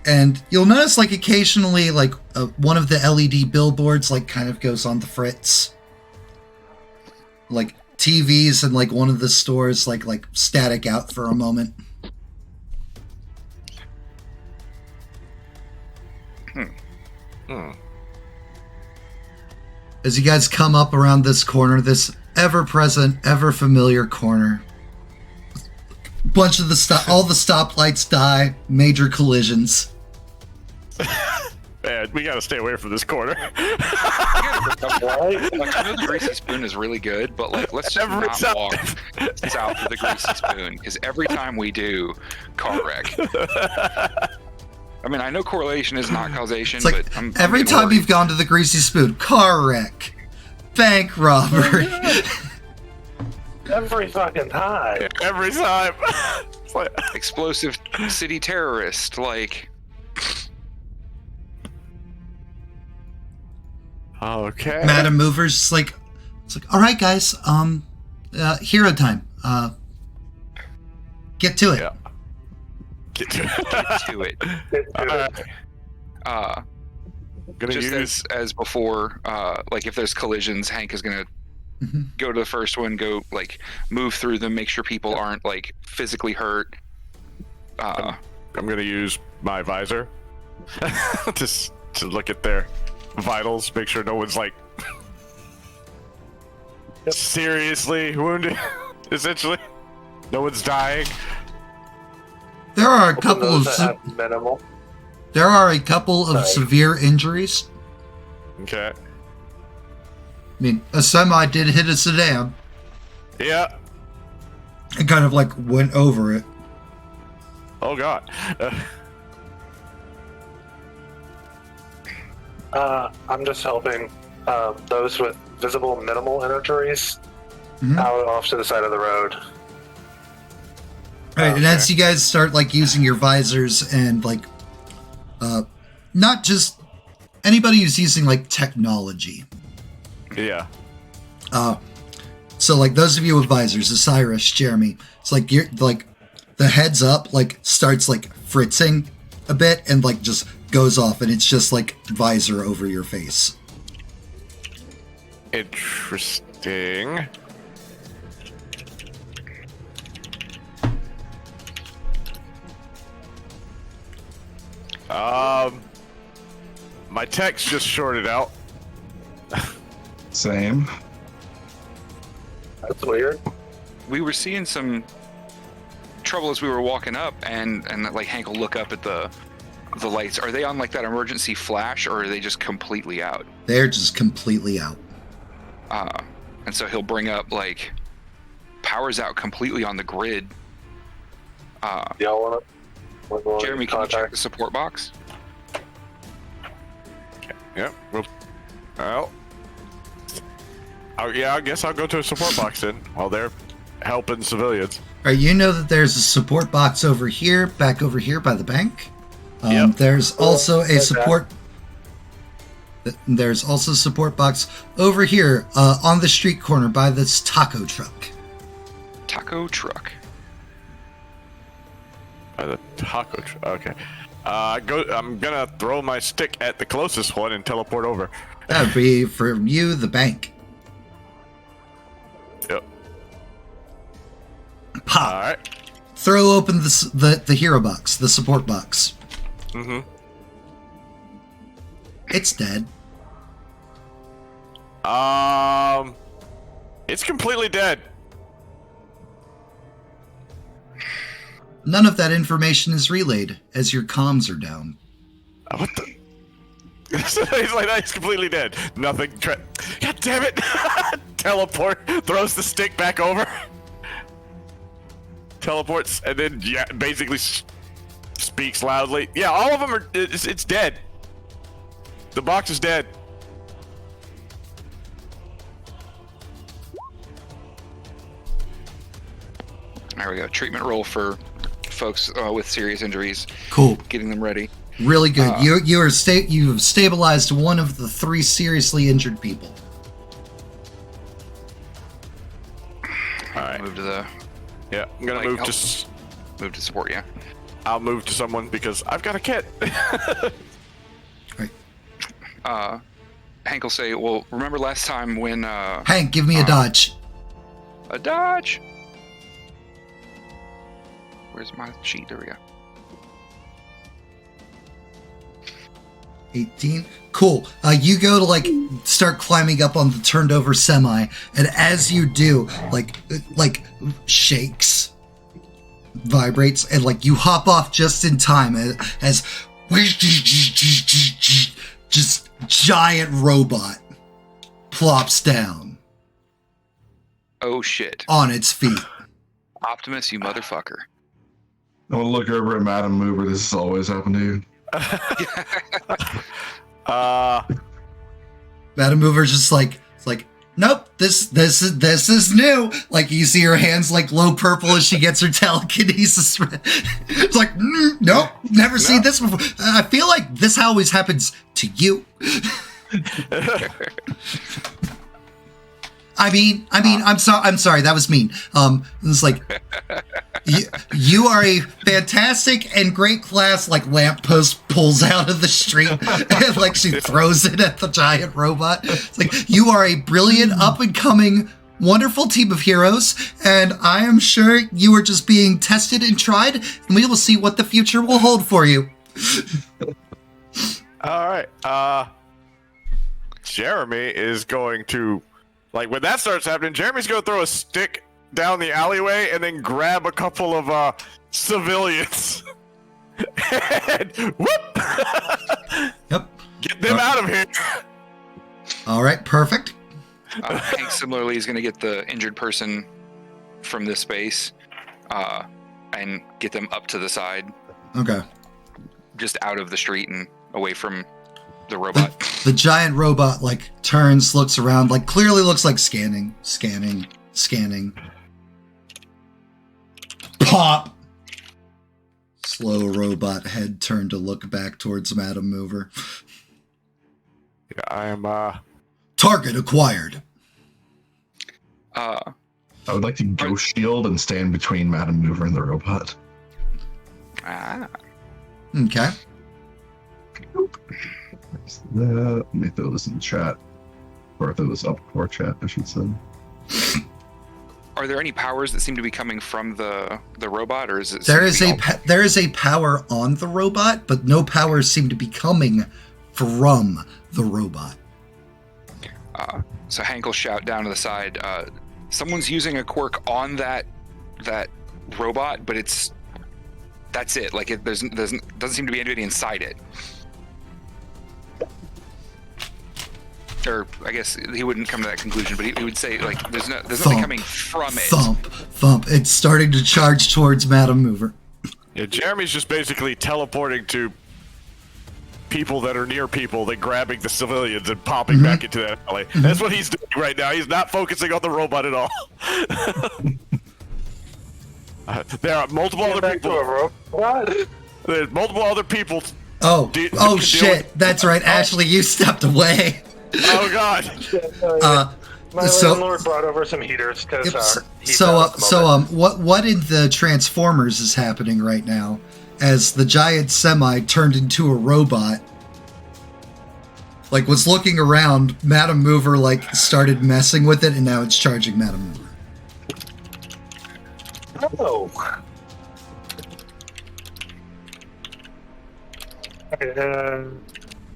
and you'll notice, like, occasionally, like, one of the LED billboards, like, kind of goes on the fritz. Like, TVs and, like, one of the stores, like static out for a moment. As you guys come up around this corner, this ever-present, ever-familiar corner, bunch of all the stoplights die, major collisions.
Man, we gotta stay away from this corner.
Like, I know the greasy spoon is really good, but like, let's just not walk south of the greasy spoon, because every time we do, car wreck. I mean, I know correlation is not causation,
It's like,
but I'm
every
getting
time
worried.
you've gone to the greasy spoon, car wreck, bank robbery.
Every fucking time.
Every time.
Explosive city terrorist, like.
Okay.
Madam Mover's just like, it's like, all right, guys, hero time. Get to it.
Yeah. Get to it.
To it.
Gonna
Just
use
as before, like if there's collisions, Hank is gonna go to the first one, go like move through them, make sure people aren't like physically hurt.
I'm gonna use my visor just to look at their vitals, make sure no one's like seriously wounded. Essentially, no one's dying.
There are a
Open
couple
those
of
that have minimal.
there are a couple of severe injuries.
Okay.
I mean, a semi did hit a sedan
Yeah.
and kind of like went over it.
Oh god.
I'm just helping those with visible minimal injuries out off to the side of the road.
All right, and as you guys start like using your visors and like, not just anybody who's using like technology.
Yeah.
So like those of you with visors, Osiris, Jeremy, it's like you're like the heads up like starts like fritzing a bit and like just goes off, and it's just like visor over your face.
Interesting. My text just shorted out.
Same.
That's weird.
We were seeing some trouble as we were walking up, and like Hank will look up at the lights. Are they on like that emergency flash, or are they just completely out?
They're just completely out.
And so he'll bring up like power's out completely on the grid.
Y'all want to
Jeremy, can you check the support box?
Yep. Well. Yeah, I guess I'll go to a support box then while they're helping civilians.
All right, you know that there's a support box over here, back over here by the bank.
Yep.
There's also a support. There's also a support box over here on the street corner by this taco truck.
Taco truck.
By the taco truck. Okay. I'm gonna throw my stick at the closest one and teleport over.
That would be for you, the bank.
Yep.
Pop.
All right.
Throw open the hero box, the support box.
Mm-hmm.
It's dead.
It's completely dead.
None of that information is relayed as your comms are down.
What the? He's like, he's completely dead. Nothing. God damn it! Teleport. Throws the stick back over. Teleports and then basically speaks loudly. Yeah, all of them are. It's dead. The box is dead.
There we go. Treatment roll for folks with serious injuries.
Cool.
Getting them ready.
Really good. You've stabilized one of the 3 seriously injured people.
All right.
Move to the.
Yeah, I'm gonna move
to support. Yeah.
I'll move to someone because I've got a kit.
Right.
Hank will say, "Well, remember last time when?"
Hank, give me a dodge.
A dodge. Where's my sheet? There we go.
18. Cool. You go to like start climbing up on the turned over semi, and as you do, like shakes, vibrates, and like you hop off just in time as just giant robot plops down
Oh shit!
on its feet.
Optimus, you motherfucker!
I want to look over at Madam Mover. This has always happened to you.
Madam Mover's just like, it's like, nope, this is new. Like you see her hands like glow purple as she gets her telekinesis. It's like, nope, never seen this before. I feel like this always happens to you. I mean, I'm sorry, that was mean. It's like, you are a fantastic and great class, like lamppost pulls out of the street and like she throws it at the giant robot. It's like, you are a brilliant, up and coming, wonderful team of heroes, and I am sure you are just being tested and tried, and we will see what the future will hold for you.
All right. Jeremy is going to, like, when that starts happening, Jeremy's going to throw a stick down the alleyway and then grab a couple of civilians. And whoop!
Yep.
Get them out of here.
All right, perfect.
Hank similarly is going to get the injured person from this space and get them up to the side,
Okay.
just out of the street and away from the robot.
The giant robot like turns, looks around, like clearly looks like scanning. Pop. slow robot head turn to look back towards Madam Mover.
Yeah, I am.
Target acquired.
I would like to ghost shield and stand between Madam Mover and the robot.
Okay.
Let me throw this in the chat. Or throw this up for chat, I should say.
Are there any powers that seem to be coming from the robot, or is it?
There is a power on the robot, but no powers seem to be coming from the robot.
So Hank will shout down to the side. Someone's using a quirk on that robot, but that's it. Like it doesn't seem to be anybody inside it. Or I guess he wouldn't come to that conclusion, but he would say like there's nothing coming from it.
Thump. It's starting to charge towards Madam Mover.
Yeah, Jeremy's just basically teleporting to people that are near people, then grabbing the civilians and popping back into that alley. That's what he's doing right now. He's not focusing on the robot at all. There are multiple other people. There's multiple other people.
Oh shit! That's right. Ashley, you stepped away.
Oh god.
My landlord brought over some heaters because
what in the Transformers is happening right now? As the giant semi turned into a robot, like was looking around, Madam Mover like started messing with it, and now it's charging Madam Mover.
Oh. Okay,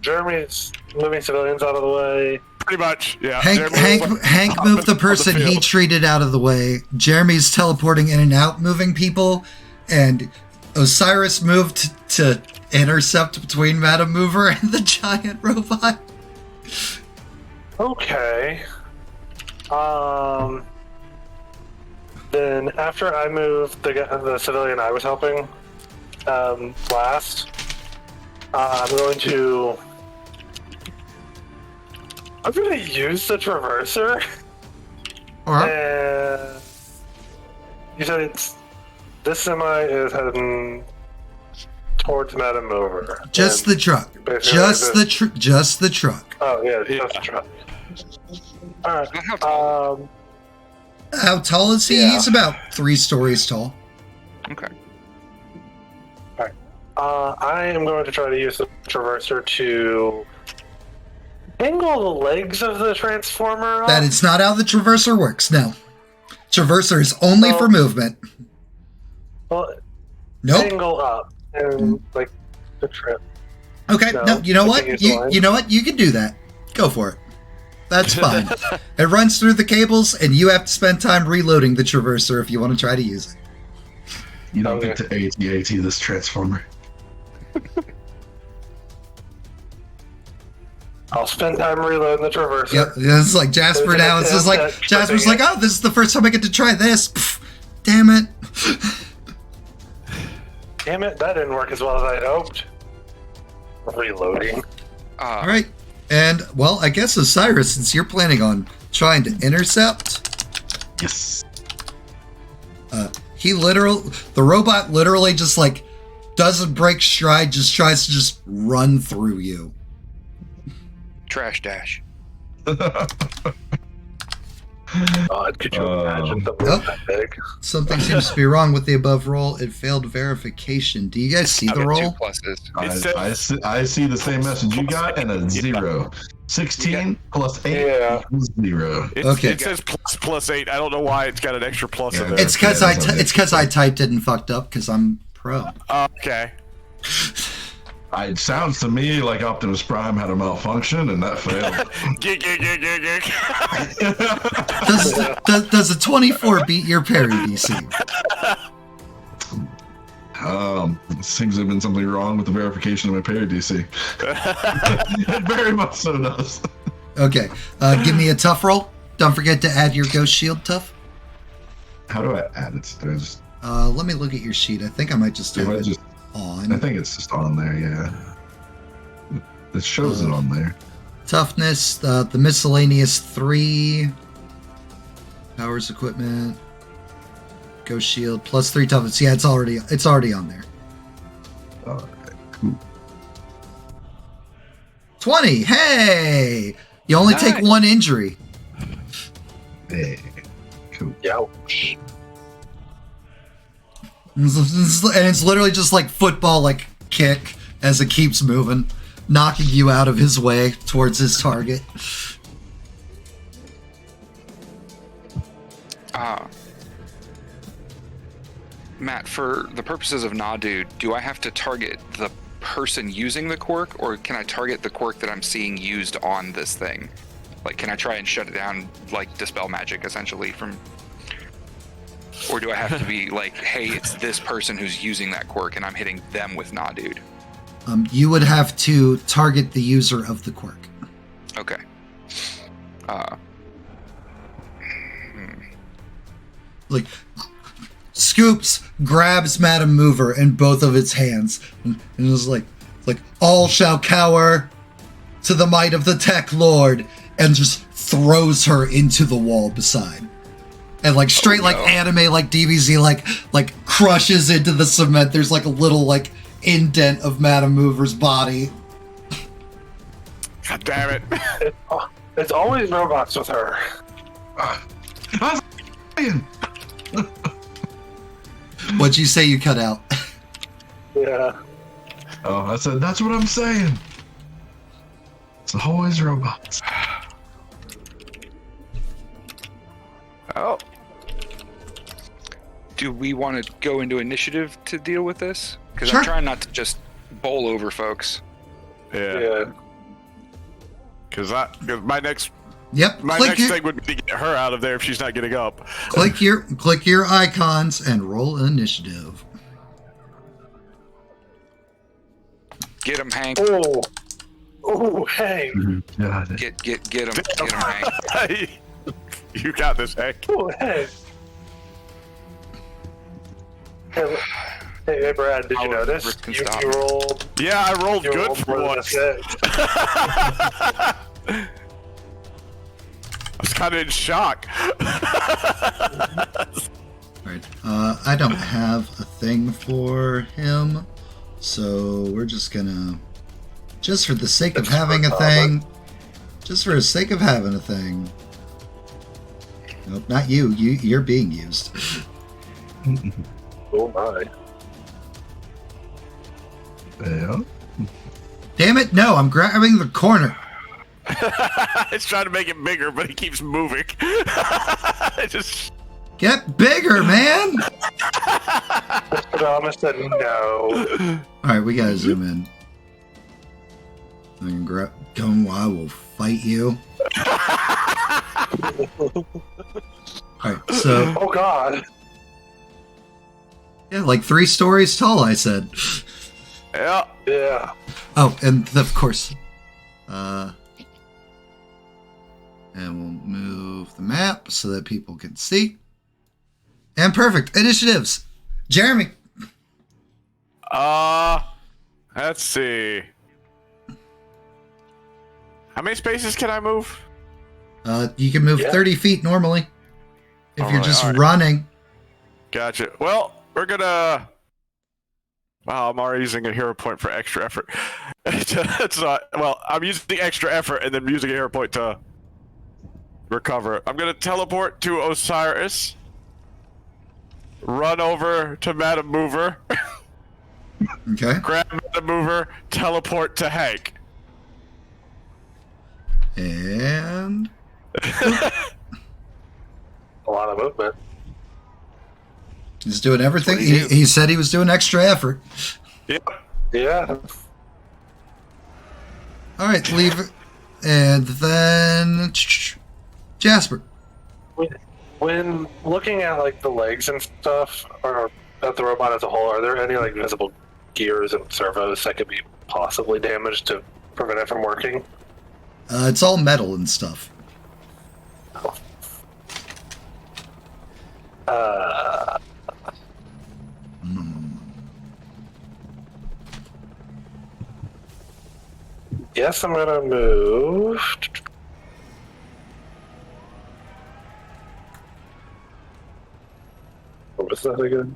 Jeremy's moving civilians out of the way.
Pretty much, yeah.
Hank moved the person he treated out of the way. Jeremy's teleporting in and out, moving people, and Osiris moved to intercept between Madam Mover and the giant robot.
Okay. Then after I moved the civilian I was helping last, I'm going to use the traverser. And you said this semi is heading towards Madam Mover.
Just the truck. Just the truck.
Oh yeah, just the truck. All right.
How tall is he? Yeah. He's about 3 stories tall.
Okay.
All right. I am going to try to use the traverser to angle the legs of the transformer up.
That is not how the traverser works. No. Traverser is only for movement.
Well,
nope.
Angle up and like the trip.
Okay. No, you know what? You know what? You can do that. Go for it. That's fine. It runs through the cables, and you have to spend time reloading the traverser if you want to try to use it.
You don't get to AT this transformer.
I'll spend time reloading the traverser.
Yep, it's like Jasper now. It's just like Jasper's like, oh, this is the first time I get to try this. Pff, damn it.
Damn it, that didn't work as well as I had hoped. Reloading.
All right. And, well, I guess Osiris, since you're planning on trying to intercept.
Yes.
The robot literally just, like, doesn't break stride, just tries to just run through you.
Trash dash.
God, could you imagine something that big?
Something seems to be wrong with the above roll. It failed verification. Do you guys see the roll?
2 pluses.
I see the same message you got and a 0. 16 plus 8 equals 0.
Okay.
It says plus 8. I don't know why it's got an extra plus in there.
It's because I typed it and fucked up because I'm pro.
Okay.
It sounds to me like Optimus Prime had a malfunction and that failed.
Does a 24 beat your parry DC?
Seems to have been something wrong with the verification of my parry DC. It very much so does.
Okay, give me a tough roll. Don't forget to add your ghost shield tough.
How do I add it? Do I just...
let me look at your sheet. I think I might just have it on.
I think it's just on there, yeah. It shows it on there.
Toughness, the miscellaneous 3. Powers equipment. Ghost shield plus 3 toughness. Yeah, it's already on there.
Alright, cool.
20. Hey! You only take
Nice.
1 injury.
Hey, cool.
Ouch.
And it's literally just like football, like kick as it keeps moving, knocking you out of his way towards his target.
Matt, for the purposes of Nadu, do I have to target the person using the quirk, or can I target the quirk that I'm seeing used on this thing? Like, can I try and shut it down, like dispel magic, essentially, from... Or do I have to be like, hey, it's this person who's using that quirk and I'm hitting them with Nadu?
You would have to target the user of the quirk.
Okay.
Like, scoops, grabs Madam Mover in both of its hands, and is like, all shall cower to the might of the Tech Lord, and just throws her into the wall beside. And like straight like anime, like DBZ, like crushes into the cement. There's like a little like indent of Madam Mover's body.
God damn it.
It's always robots with her.
I was saying.
What'd you say you cut out?
Yeah.
Oh, I said, that's what I'm saying. It's always robots.
Oh.
Do we want to go into initiative to deal with this? Because
Sure.
I'm trying not to just bowl over folks.
Yeah. Because my next
Yep.
thing would be to get her out of there if she's not getting up.
Click your icons and roll initiative.
Get him, Hank.
Oh, hey.
Got it.
Get him, Hank.
You got this, Hank.
Oh, hey. Hey, Brad, did you notice?
Rick can
You
stop.
rolled.
Yeah, I rolled
You
good
rolled
for
more than a
once.
6.
I was kind of in shock.
Alright. I don't have a thing for him, so we're just gonna, just for the sake of
That's
having a
for
thing, just for the sake of having a thing. Nope, not you. You're being used.
Oh my.
Yeah.
Damn it! No, I'm grabbing the corner.
It's trying to make it bigger, but he keeps moving. Just
Get bigger, man!
Mr. Thomas said no.
Alright, we gotta zoom in. I can grab. Come, I will fight you. Alright, so.
Oh god.
Yeah, like 3 stories tall, I said.
yeah.
Yeah.
Oh, and of course. And we'll move the map so that people can see. And perfect. Initiatives. Jeremy.
Let's see. How many spaces can I move?
You can move
Yeah.
30 feet normally. If you're
Alright,
just
alright.
running.
Gotcha. Well, we're gonna. Wow, I'm already using a hero point for extra effort. It's not. Well, I'm using the extra effort and then using a hero point to recover. I'm gonna teleport to Osiris. Run over to Madam Mover.
Okay.
Grab Madam Mover. Teleport to Hank.
And
A lot of movement.
he's doing everything.
That's what he do.
He said he was doing extra effort.
Yep.
Yeah.
All right, leave it. And then Jasper.
When looking at like the legs and stuff, or at the robot as a whole, are there any like visible gears and servos that could be possibly damaged to prevent it from working?
It's all metal and stuff.
Yes, I'm gonna move. What was that again?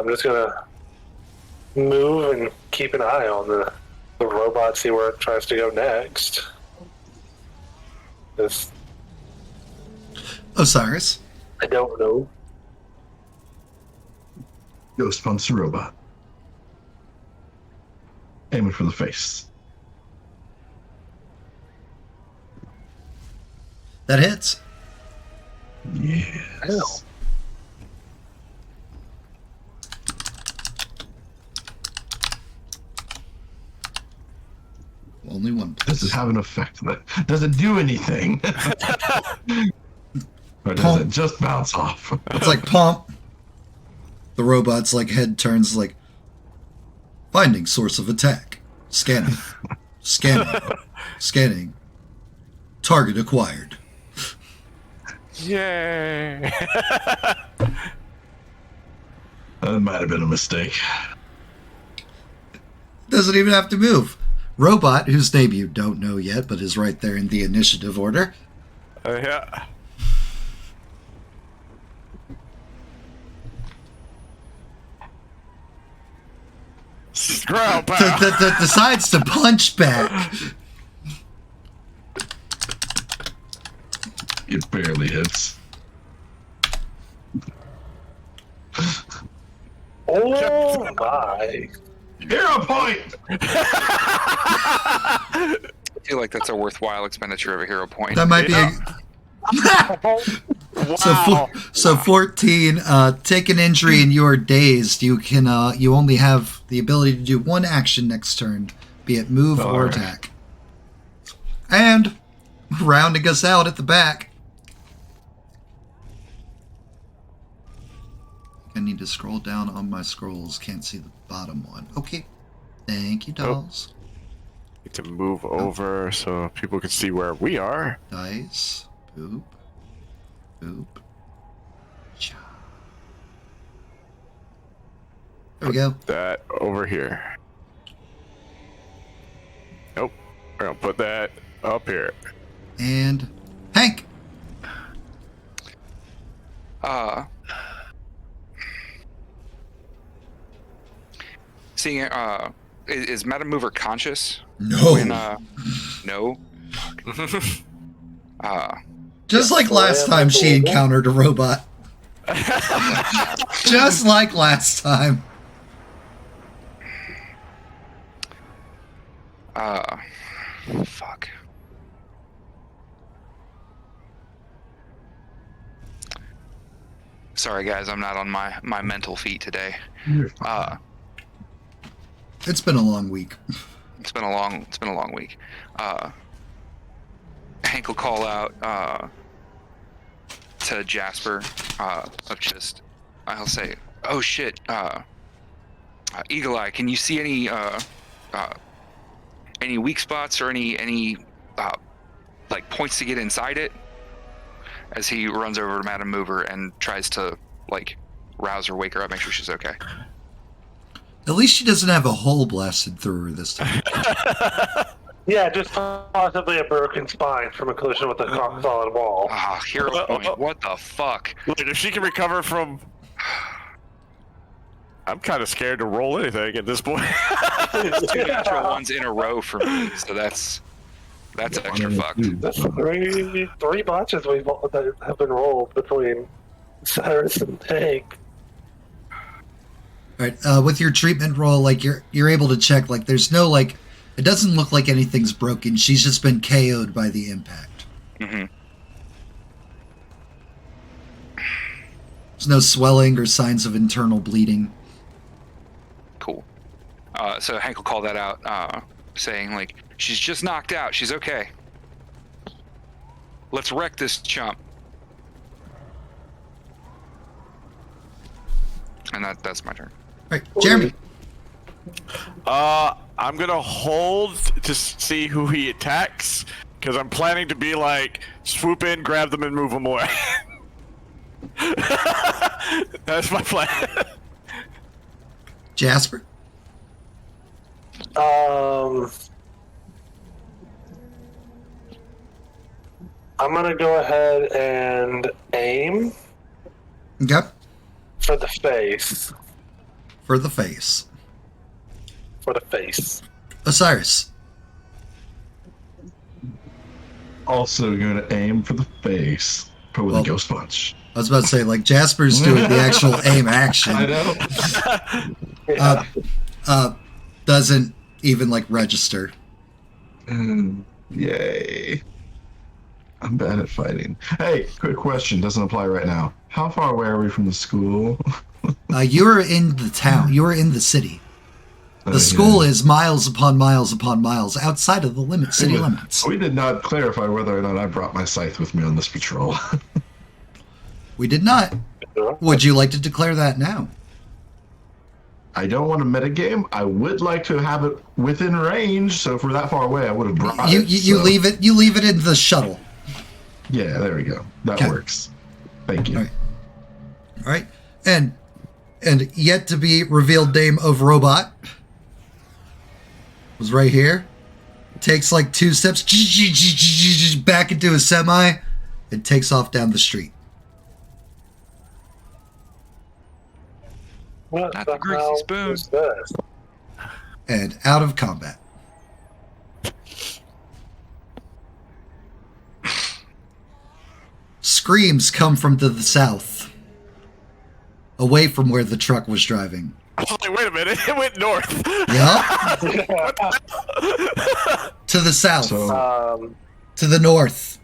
I'm just gonna move and keep an eye on the robot, see where it tries to go next. This,
Osiris.
I don't know.
Ghost punch the robot. Aiming for the face.
That hits.
Yes.
Ow.
Only one.
Does it have an effect? Does it do anything? Or does it just bounce off?
It's like pump. The robot's like head turns like finding source of attack. Scanning. Scanning. Scanning. Target acquired.
Yay!
That might have been a mistake.
Doesn't even have to move. Robot, whose name you don't know yet, but is right there in the initiative order.
Yeah. Growl pow.
Decides to punch back.
It barely hits.
Oh my.
Hero point!
I feel like that's a worthwhile expenditure of a hero point.
That might be
Wow.
So 14. Take an injury and you are dazed. You can you only have the ability to do one action next turn, be it move or
Alright.
attack. And rounding us out at the back. I need to scroll down on my scrolls. Can't see the bottom one. Okay. Thank you, dolls.
Need to move over so people can see where we are.
Dice. Boop. Boop. Cha. There we go.
That over here. Nope. We're gonna put that up here.
And Hank.
Seeing, is Madam Mover conscious?
No.
When, no.
Just like last time she encountered a robot. Just like last time.
Fuck. Sorry guys, I'm not on my mental feet today.
It's been a long week.
It's been a long week. Hank will call out to Jasper of just I'll say, "Oh shit, Eagle Eye, can you see any weak spots or any like points to get inside it?" As he runs over to Madam Mover and tries to like rouse her, wake her up, make sure she's okay.
At least she doesn't have a hole blasted through her this time.
Yeah, just possibly a broken spine from a collision with a solid wall.
Ah, hero point. What the fuck?
Look, if she can recover from... I'm kind of scared to roll anything at this point.
It's 2 natural ones in a row for me, so that's extra fucked.
That's three botches that have been rolled between Cyrus and Hank.
All right, with your treatment roll, like you're able to check, like there's no like, it doesn't look like anything's broken. She's just been KO'd by the impact.
Mm-hmm.
There's no swelling or signs of internal bleeding.
Cool. So Hank will call that out, saying like, she's just knocked out. She's okay. Let's wreck this chump. And that's my turn.
All right, Jeremy.
I'm gonna hold to see who he attacks, because I'm planning to be like, swoop in, grab them, and move them away. That's my plan.
Jasper.
I'm gonna go ahead and aim
Okay.
for the face.
for the face.
For the face.
Osiris.
Also going to aim for the face, but with a ghost punch.
I was about to say, like, Jasper's doing the actual aim action.
I know.
Doesn't even, like, register.
Yay. I'm bad at fighting. Hey, quick question. Doesn't apply right now. How far away are we from the school?
You are in the town. You are in the city. The school is miles upon miles upon miles outside of the city limits.
We did not clarify whether or not I brought my scythe with me on this patrol.
We did not. Would you like to declare that now?
I don't want a metagame. I would like to have it within range, so if we're that far away, I would have brought it.
You leave it. You leave it in the shuttle.
Yeah, there we go. That works. Thank you.
All right. And yet to be revealed name of robot was right here. Takes like 2 steps back into a semi and takes off down the street.
What
Not the greasy spoon.
is this?
And out of combat. Screams come from to the south, away from where the truck was driving.
Like, wait a minute, it went north.
Yep. To the south. To the north.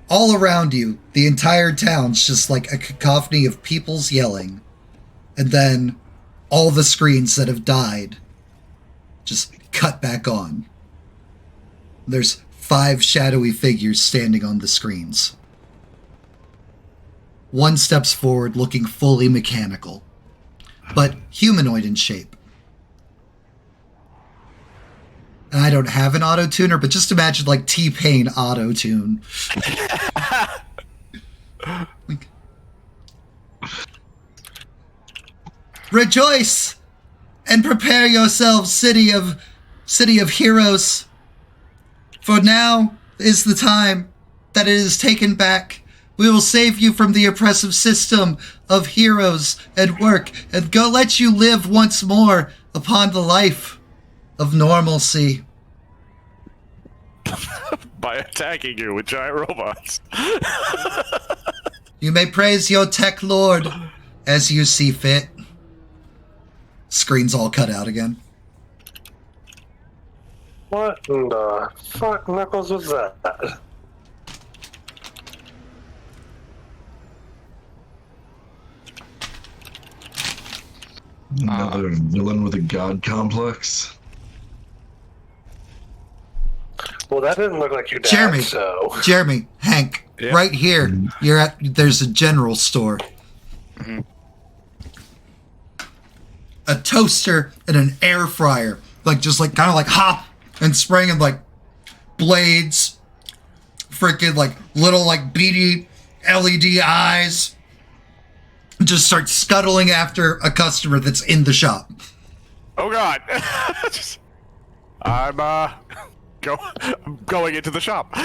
All around you, the entire town's just like a cacophony of people's yelling. And then all the screens that have died just cut back on. There's 5 shadowy figures standing on the screens. One steps forward looking fully mechanical, but humanoid in shape. And I don't have an auto-tuner, but just imagine like T-Pain auto-tune. Like, rejoice and prepare yourselves, city of heroes. For now is the time that it is taken back. We will save you from the oppressive system of heroes and work, and go let you live once more upon the life of normalcy.
By attacking you with giant robots.
You may praise your tech lord as you see fit. Screen's all cut out again.
What in the fuck knuckles was that?
Another villain with a god complex.
Well, that didn't look like your dad,
Jeremy,
so...
Jeremy, Hank,
Yeah.
right here. There's a general store.
Mhm.
A toaster and an air fryer, like just like kind of like hop and spraying of like blades, freaking like little like beady LED eyes. Just start scuttling after a customer that's in the shop.
Oh god. I'm going into the shop.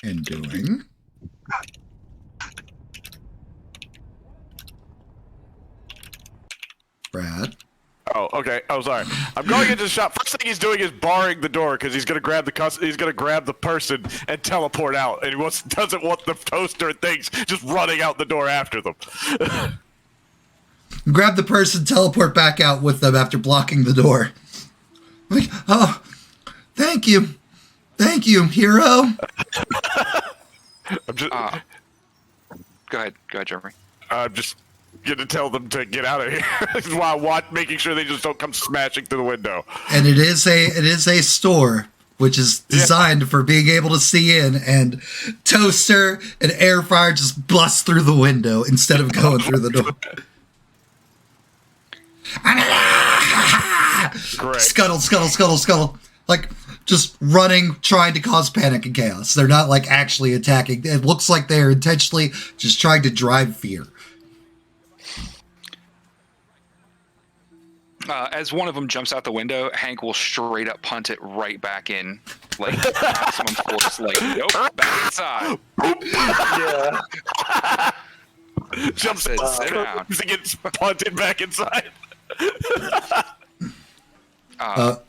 And doing. Brad.
Oh, okay. Oh, sorry. I'm going into the shop. First thing he's doing is barring the door because he's gonna grab the person and teleport out, and he doesn't want the toaster and things just running out the door after them.
Grab the person, teleport back out with them after blocking the door. Like, oh, thank you, hero.
I'm just,
Go ahead, Jeremy.
I'm just gonna tell them to get out of here. This is why I want making sure they just don't come smashing through the window.
And it is a store which is designed for being able to see in, and toaster and air fryer just bust through the window instead of going through the door.
Great.
Scuttle. Like, just running, trying to cause panic and chaos. They're not, like, actually attacking. It looks like they're intentionally just trying to drive fear.
As one of them jumps out the window, Hank will straight up punt it right back in, like maximum force. Like, nope, back inside.
Yeah.
Jumps
Sit down.
He gets punted back inside.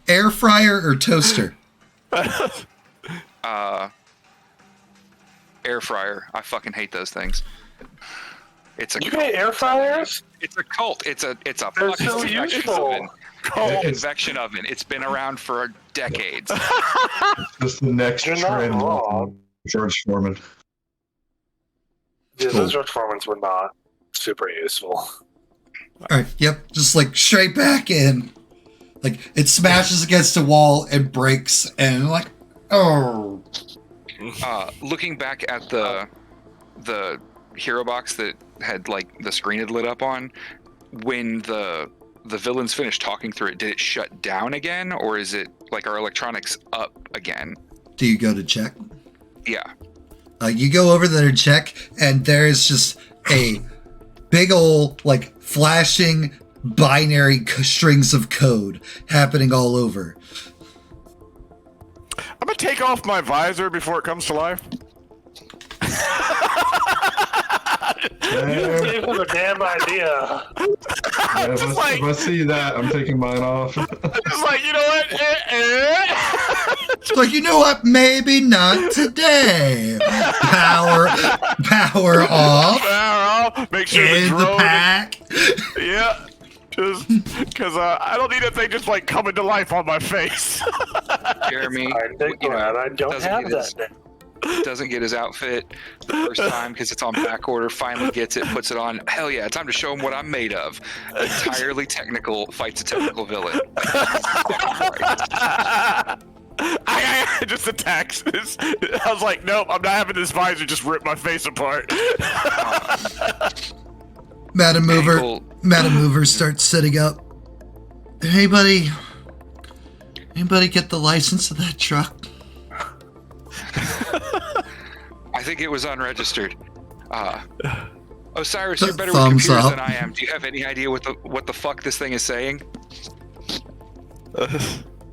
Air fryer or toaster?
Air fryer. I fucking hate those things. It's a
You
cult.
hate air fryers?
It's a cult. It's a
They're
fucking
so
convection
useful.
oven. Convection oven. It's been around for decades.
Just the next
You're not
trend.
wrong.
George Foreman.
Yeah, those George Foremans were not super useful.
All right, yep, just like straight back in. Like it smashes against a wall and breaks, and like, oh.
Looking back at the hero box that had like the screen had lit up on, when the villains finished talking through it, did it shut down again, or is it like our electronics up again?
Do you go to check?
Yeah.
You go over there to check, and there's just a big ol' like flashing binary strings of code happening all over.
I'm gonna take off my visor before it comes to life.
You have a damn idea.
If I see that, I'm taking mine off.
Just like, you know what?
It's like, you know what? Maybe not today. Power off.
Power off. Make sure the
In the
drone.
pack.
Yeah. Just because I don't need a thing just like coming to life on my face.
Jeremy,
I'm glad I don't
doesn't
have
get
that
his-
now.
doesn't get his outfit the first time because it's on back order, finally gets it, puts it on. Hell yeah, time to show him what I'm made of. Entirely technical, fights a technical villain.
I just attacks. I was like, nope, I'm not having this visor just rip my face apart.
Madam Mover.
Ankle-
Madam Mover starts sitting up. Anybody get the license of that truck?
I think it was unregistered. Osiris, you're better with
Thumbs
computers
up.
than I am. Do you have any idea what the fuck this thing is saying?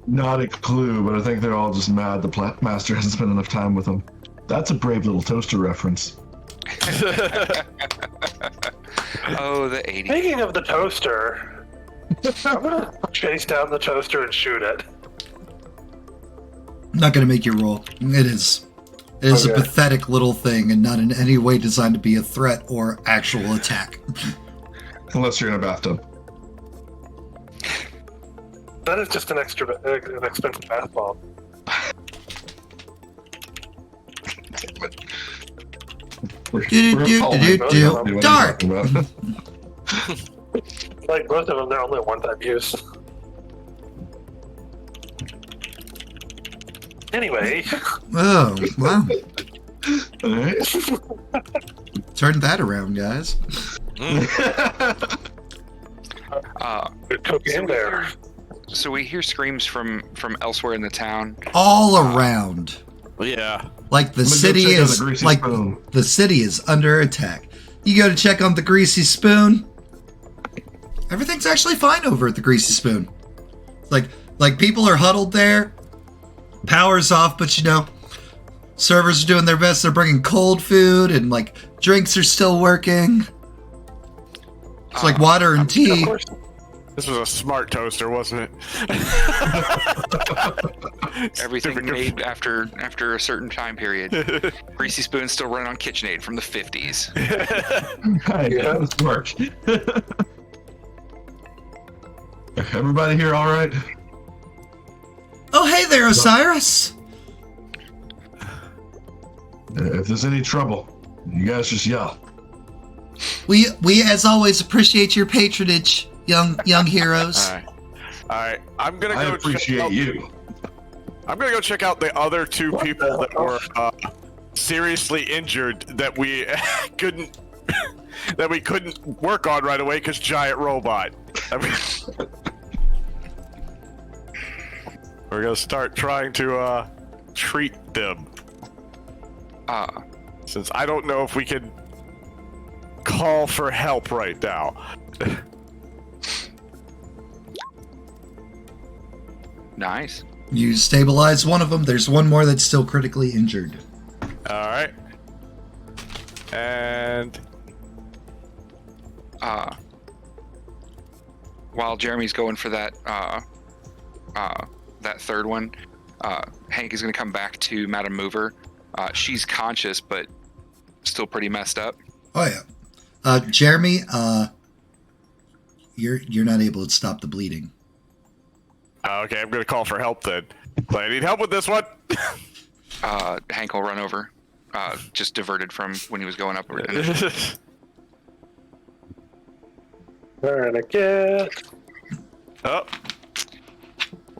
Not a clue, but I think they're all just mad the master hasn't spent enough time with them. That's a brave little toaster reference.
Oh, the 80s.
Speaking of the toaster, I'm gonna chase down the toaster and shoot it.
I'm not gonna make you roll. It is a
Okay.
pathetic little thing and not in any way designed to be a threat or actual attack.
Unless you're in a bathtub.
That is just an expensive bath bomb.
Dark.
Like both of them, they're only one-time use. Anyway,
Oh, wow.
Alright.
Turn that around, guys.
good cocaine there.
So we hear screams from elsewhere in the town.
All around.
Yeah.
Like the
I'm gonna go
city
check on
is
the greasy
like
spoon.
the city is under attack. You go to check on the greasy spoon. Everything's actually fine over at the greasy spoon. Like people are huddled there. Power's off, but you know, servers are doing their best. They're bringing cold food and like drinks are still working. It's like water and
Of
tea.
course,
This was a smart toaster, wasn't it?
Everything
Stupid
made after a certain time period. Greasy Spoon's still running on KitchenAid from the 50s.
Hi,
Yeah.
this work. Everybody here all right?
Oh, hey there, Osiris.
If there's any trouble, you guys just yell.
We as always appreciate your patronage, young heroes.
All right. I'm gonna
I
go.
appreciate you.
I'm gonna go check out the other two people that were seriously injured that we couldn't work on right away because giant robot. I mean, we're gonna start trying to treat them. Since I don't know if we can call for help right now.
Nice.
You stabilize one of them. There's one more that's still critically injured.
All right. And
while Jeremy's going for that that third one, Hank is going to come back to Madam Mover. She's conscious, but still pretty messed up.
Oh yeah, Jeremy, you're not able to stop the bleeding.
okay, I'm gonna call for help then. I need help with this one.
Hank will run over. Just diverted from when he was going up.
Tourniquet.
Oh,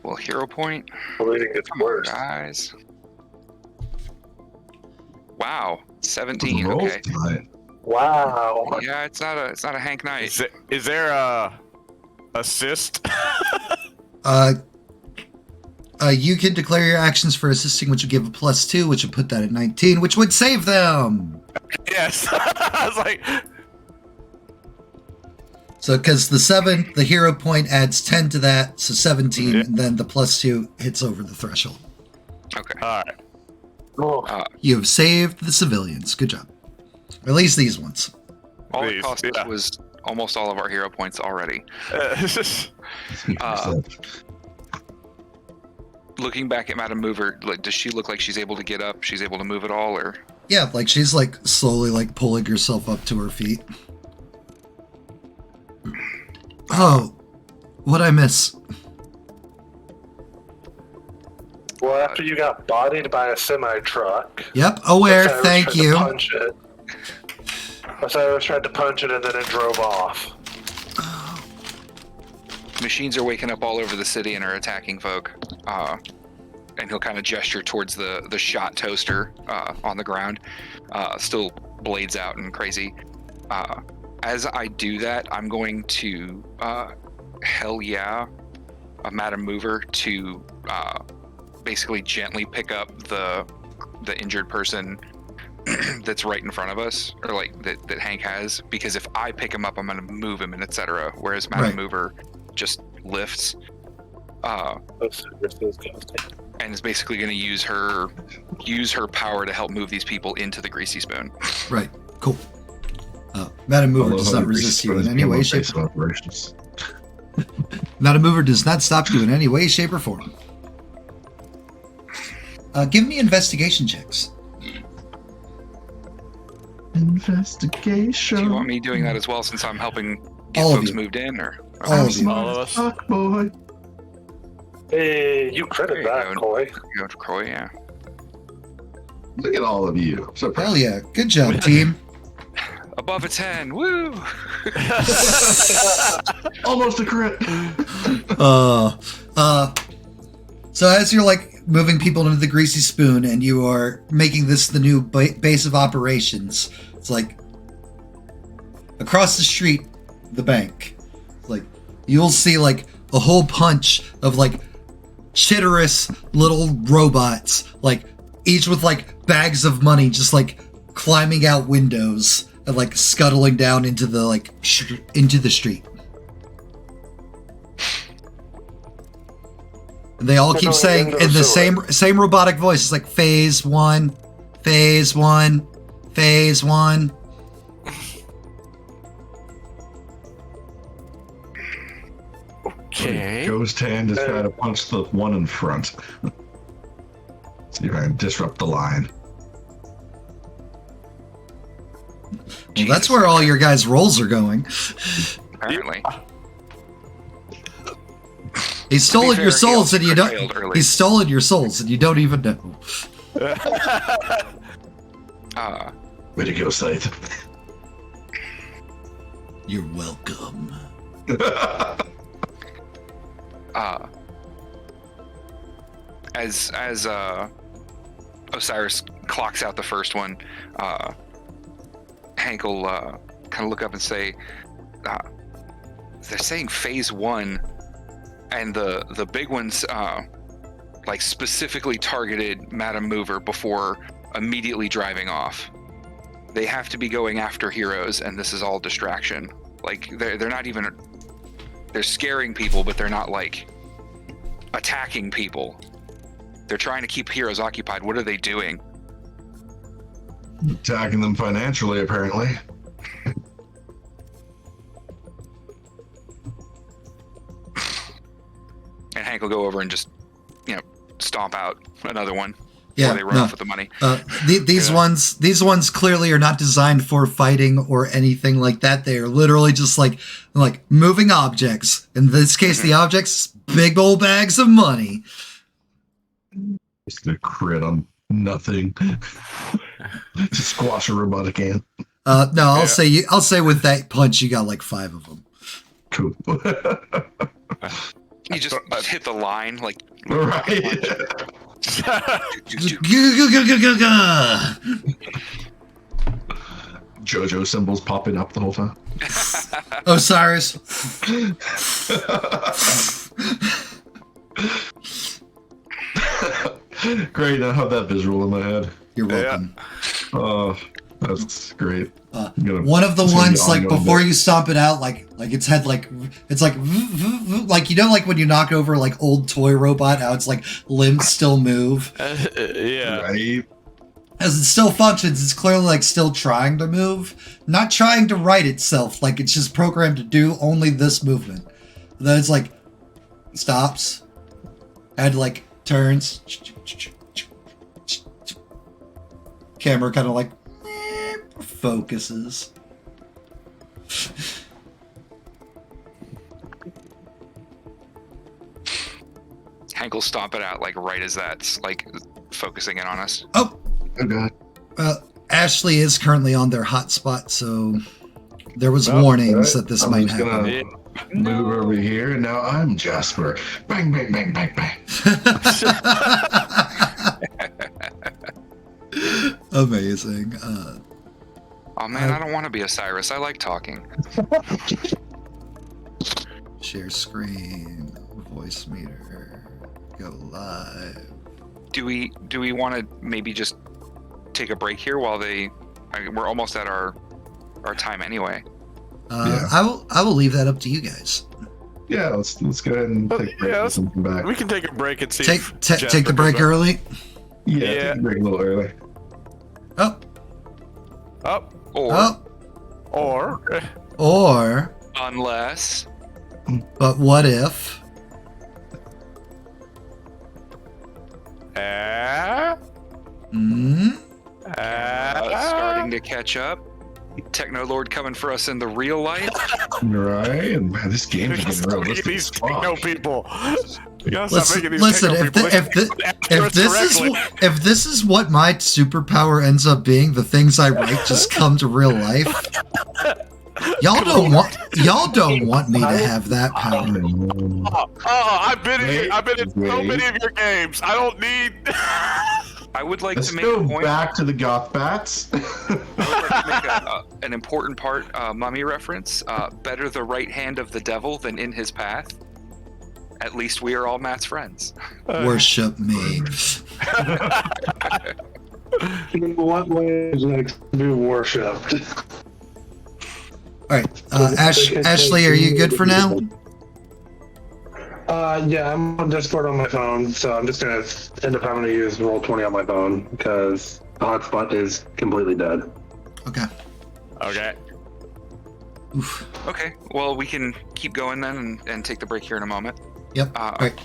Well, hero point.
Bleeding gets worse.
Guys. Wow, 17.
Roll
Okay.
tonight.
Wow.
Yeah, it's not a Hank night.
is there a assist?
You can declare your actions for assisting, which would give a +2, which would put that at 19, which would save them.
Yes. I was like,
So, because the hero point adds 10 to that, so 17,
Yeah.
and then the +2 hits over the threshold.
Okay.
all right.
Oh,
You have saved the civilians. Good job. At least these ones.
All it
Please,
cost us
yeah.
was almost all of our hero points already.
Speak for yourself.
Looking back at Madam Mover, like, does she look like she's able to get up? She's able to move at all, or?
Yeah, like she's like slowly like pulling herself up to her feet. Oh, what'd I miss?
well, after you got bodied by a semi-truck.
Yep, aware,
Osiris
thank
tried to
you.
Punch it. Osiris tried to punch it and then it drove off.
Machines are waking up all over the city and are attacking folk. And he'll kind of gesture towards the shot toaster on the ground. Still blades out and crazy. As I do that, I'm going to hell yeah a Madam Mover to basically gently pick up the injured person that's right in front of us, or like that Hank has, because if I pick him up, I'm gonna move him and etc. Whereas Madam
Right.
Mover just lifts,
Osiris is ghosting.
and is basically gonna use her power to help move these people into the greasy spoon.
Right, cool. Madam Mover
Although
does not
Hungry
resist you in
Spoon's
any way,
become a
shape,
base of operations.
Madam Mover does not stop you in any way, shape, or form. Give me investigation checks.
Investigation.
Do you want me doing that as well, since I'm helping get
All of
folks
you.
moved in, or?
All of you.
All of us.
Fuck boy.
Hey, you critted
There
that,
you go.
Coy.
Go to Croy, yeah.
Look at all of you. I'm so proud.
Hell yeah, good job, team.
Above a 10, woo!
Almost a crit.
So as you're like moving people into the greasy spoon and you are making this the new base of operations, it's like across the street, the bank. It's like you'll see like a whole bunch of like chitterous little robots, like each with like bags of money, just like climbing out windows and like scuttling down into the like into the street. And they all keep
Going
saying
into the
in the
sewer.
same robotic voice. It's like phase 1, phase 1, phase 1.
Okay.
Ghost hand is trying to punch the one in front. See if I can disrupt the line.
Well, that's where all your guys' rolls are going.
Apparently.
He's stolen
fair,
your souls
he
and you
also
don't.
failed early.
He's stolen your souls and you don't even know.
Way to go, Scythe.
You're welcome.
As Osiris clocks out the first one, Hank will kind of look up and say, they're saying phase 1, and the big ones like specifically targeted Madam Mover before immediately driving off. They have to be going after heroes, and this is all distraction. Like they're not even, they're scaring people, but they're not like attacking people. They're trying to keep heroes occupied. What are they doing?
Attacking them financially, apparently.
And Hank will go over and just, stomp out another one.
Yeah,
Before they run off with the money.
These ones clearly are not designed for fighting or anything like that. They are literally just like moving objects. In this case, the objects, big old bags of money.
Just a crit on nothing. Just squash a robotic ant.
No, I'll say with that punch, you got like 5 of them.
Cool.
You just hit the line, like...
Right. JoJo symbols popping up the whole time.
Osiris.
Great, I have that visual in my head.
You're welcome.
Oh, that's great.
One of the ones like before you stomp it out, like its head, it's like like when you knock over like old toy robot, how it's like limbs still move.
Yeah.
Right.
As it still functions, it's clearly like still trying to move, not trying to right itself. Like it's just programmed to do only this movement. And then it's like stops, and like turns. Camera kind of like focuses.
Hank will stomp it out like right as that's like focusing in on us.
Oh
god.
Ashley is currently on their hotspot, so there was warnings that this might happen.
Move over here, and now I'm Jasper. Bang, bang, bang, bang, bang.
Amazing.
Oh man, I don't want to be Osiris. I like talking.
Share screen, voice meter, go live.
Do we want to maybe just take a break here while we're almost at our time anyway.
Yeah.
I will leave that up to you guys.
Yeah, let's go ahead and take a break and come back.
We can take a break and see.
Take the break early.
Yeah, take a break a little early.
Or
unless.
But what if?
Starting to catch up. Techno Lord coming for us in the real life.
Right, man, this game is getting realistic.
These techno people.
Listen, if this is what my superpower ends up being, the things I write just come to real life. Y'all don't want me to have that power.
I've been in so many of your games. I don't need.
I would like
Let's
to make a
go
point.
back to the goth bats.
I would like to make an important part, mummy reference. Better the right hand of the devil than in his path. At least we are all Matt's friends.
Worship me.
In what way is next to be worshipped?
All right, Ashley, are you good for now?
Yeah, I'm on Discord on my phone, so I'm just gonna end up having to use Roll20 on my phone because the hotspot is completely dead.
Okay.
Okay.
Oof.
Okay, well, we can keep going then and take the break here in a moment.
Yep. All right.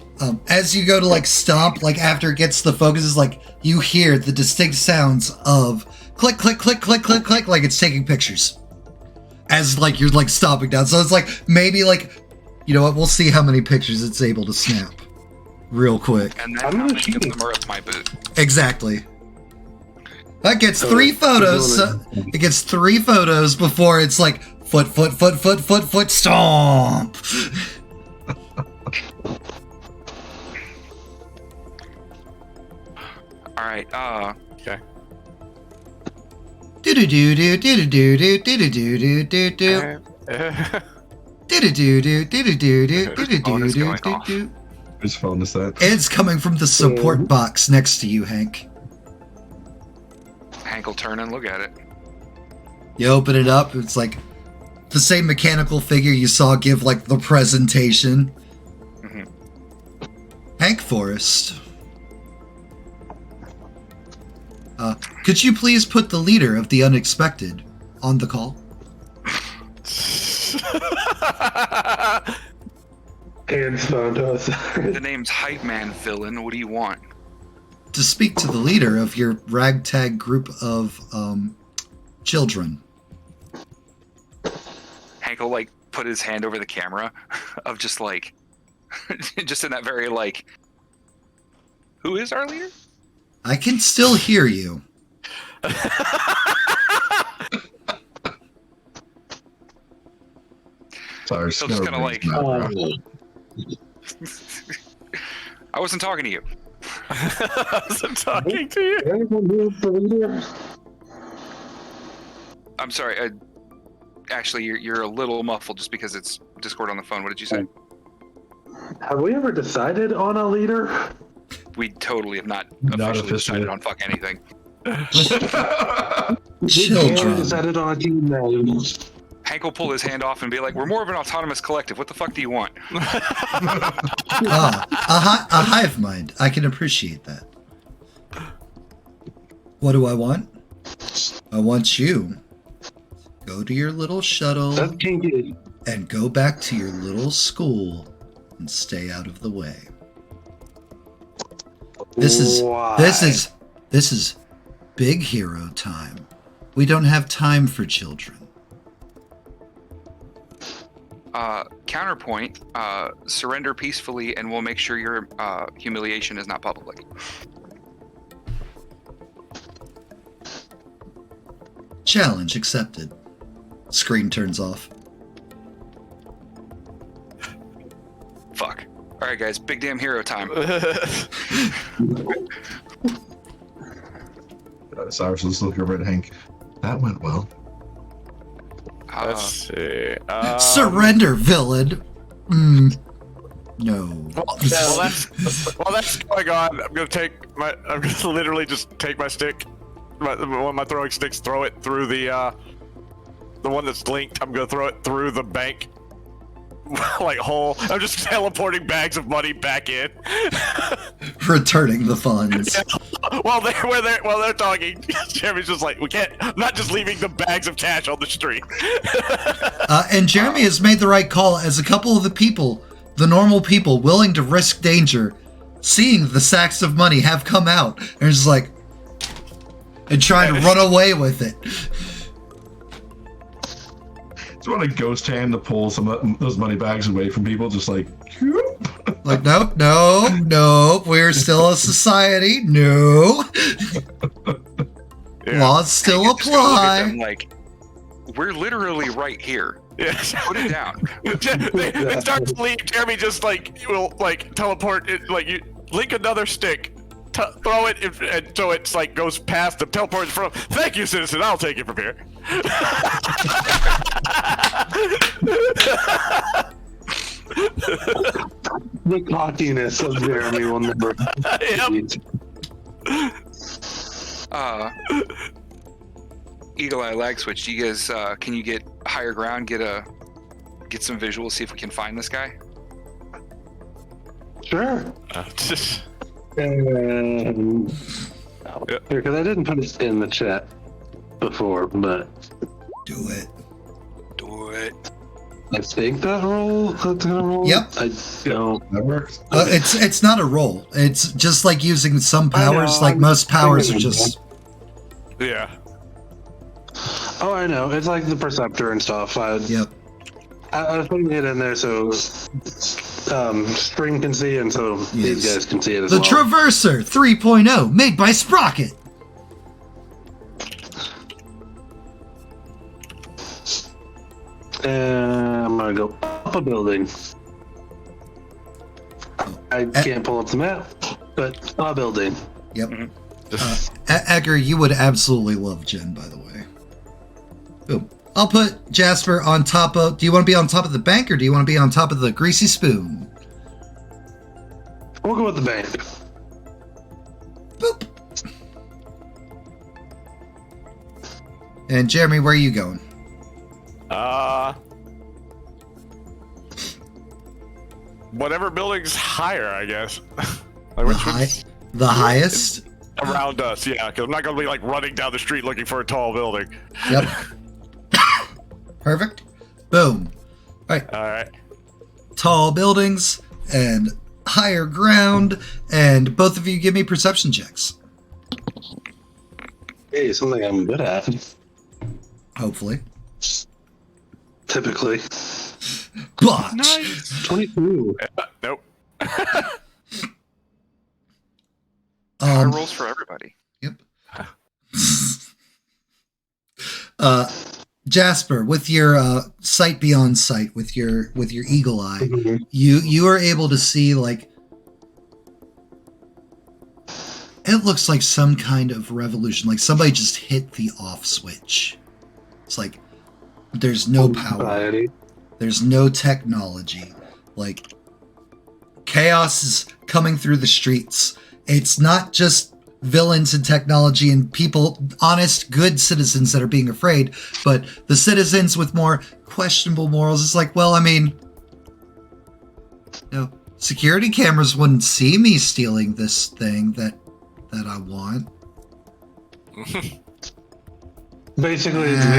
As you go to like stomp, like after it gets the focus, is like you hear the distinct sounds of click, click, click, click, click, click, like it's taking pictures. As like you're like stomping down, so it's like maybe like, you know what? We'll see how many pictures it's able to snap, real quick.
And then how many of them are up my boot?
Exactly. That gets 3 photos. It gets 3 photos before it's like foot, stomp.
All right.
Okay.
Do do do do do do do do do do do do.
Whose phone is that?
It's coming from the support box next to you, Hank.
Hank will turn and look at it.
You open it up, it's like the same mechanical figure you saw give like the presentation.
Mm-hmm.
Hank Forrest. Could you please put the leader of the unexpected on the call?
Hands found us.
The name's Hype Man Villain. What do you want?
To speak to the leader of your ragtag group of children.
Hank will like put his hand over the camera of just like just in that very like, who is our leader?
I can still hear you.
Sorry,
So just kinda like- I wasn't talking to you.
I wasn't talking to you.
I'm sorry. Actually, you're a little muffled just because it's Discord on the phone. What did you say?
Have we ever decided on a leader?
We totally have not
Not
officially
officially.
decided on fuck anything.
We
Children.
decided on a team name.
Hank will pull his hand off and be like, "We're more of an autonomous collective. What the fuck do you want?"
A hive mind. I can appreciate that. What do I want? I want you. Go to your little shuttle
That's kinky.
and go back to your little school and stay out of the way. This is big hero time. We don't have time for children.
Counterpoint, surrender peacefully and we'll make sure your humiliation is not public.
Challenge accepted. Screen turns off.
Fuck. Alright guys, big damn hero time.
Cyrus was looking over at Hank. That went well.
Let's see.
Surrender, villain. No.
Well, that's going on. I'm gonna literally just take my stick, one of my throwing sticks, throw it through the one that's linked. I'm gonna throw it through the bank, like hole. I'm just teleporting bags of money back in.
Returning the funds.
Yeah. While they're talking, Jeremy's just like, I'm not just leaving the bags of cash on the street.
And Jeremy has made the right call as a couple of the people, the normal people willing to risk danger, seeing the sacks of money have come out, and just like, and trying to run away with it.
Do you want a ghost hand to pull some of those money bags away from people? Just like,
Like, no, we're still a society. No.
Yeah.
Laws still
Hank is just gonna look at
apply.
them like, we're literally right here.
Yes.
Put it down.
It starts to leave. Jeremy just will teleport it, you link another stick, throw it, and so it's goes past the teleport from. Thank you, citizen. I'll take it from here.
The cockiness of Jeremy will never.
Yep.
Eagle Eye Lag Switch. You guys, can you get higher ground? Get some visuals. See if we can find this guy.
Sure.
Just
Here, because I didn't put it in the chat before, but
Do it.
Do it.
I think that's gonna roll.
Yep.
I don't.
that works.
It's not a roll. It's just like using some
I know,
powers. Like
I'm
most powers are
thinking
just.
yeah.
Oh, I know. It's like the Perceptor and stuff.
Yep.
I was putting it in there so Stream can see and so these
Yes.
guys can see it as
The
well.
Traverser 3.0, made by Sprocket.
I'm gonna go up a building. I can't pull up the map, but a building.
Yep. Edgar, you would absolutely love Jen, by the way. Boom. I'll put Jasper on top of. Do you want to be on top of the bank or do you want to be on top of the greasy spoon?
We'll go with the bank.
Boop. And Jeremy, where are you going?
whatever building's higher, I guess. Like, which one's
The highest?
around us? Yeah, because I'm not gonna be like running down the street looking for a tall building.
Yep. Perfect. Boom.
All right.
Tall buildings and higher ground, and both of you give me perception checks.
Hey, something I'm good at.
Hopefully.
Typically.
Botch.
Nice.
22.
Nope.
High rolls for everybody.
Yep. Jasper, with your sight beyond sight, with your eagle eye,
Mhm.
you are able to see, like, it looks like some kind of revolution, like somebody just hit the off switch. It's like there's no power,
Society.
there's no technology, like chaos is coming through the streets. It's not just villains and technology and people, honest, good citizens that are being afraid, but the citizens with more questionable morals. It's like, well, I mean, you know, security cameras wouldn't see me stealing this thing that I want.
Basically, it's a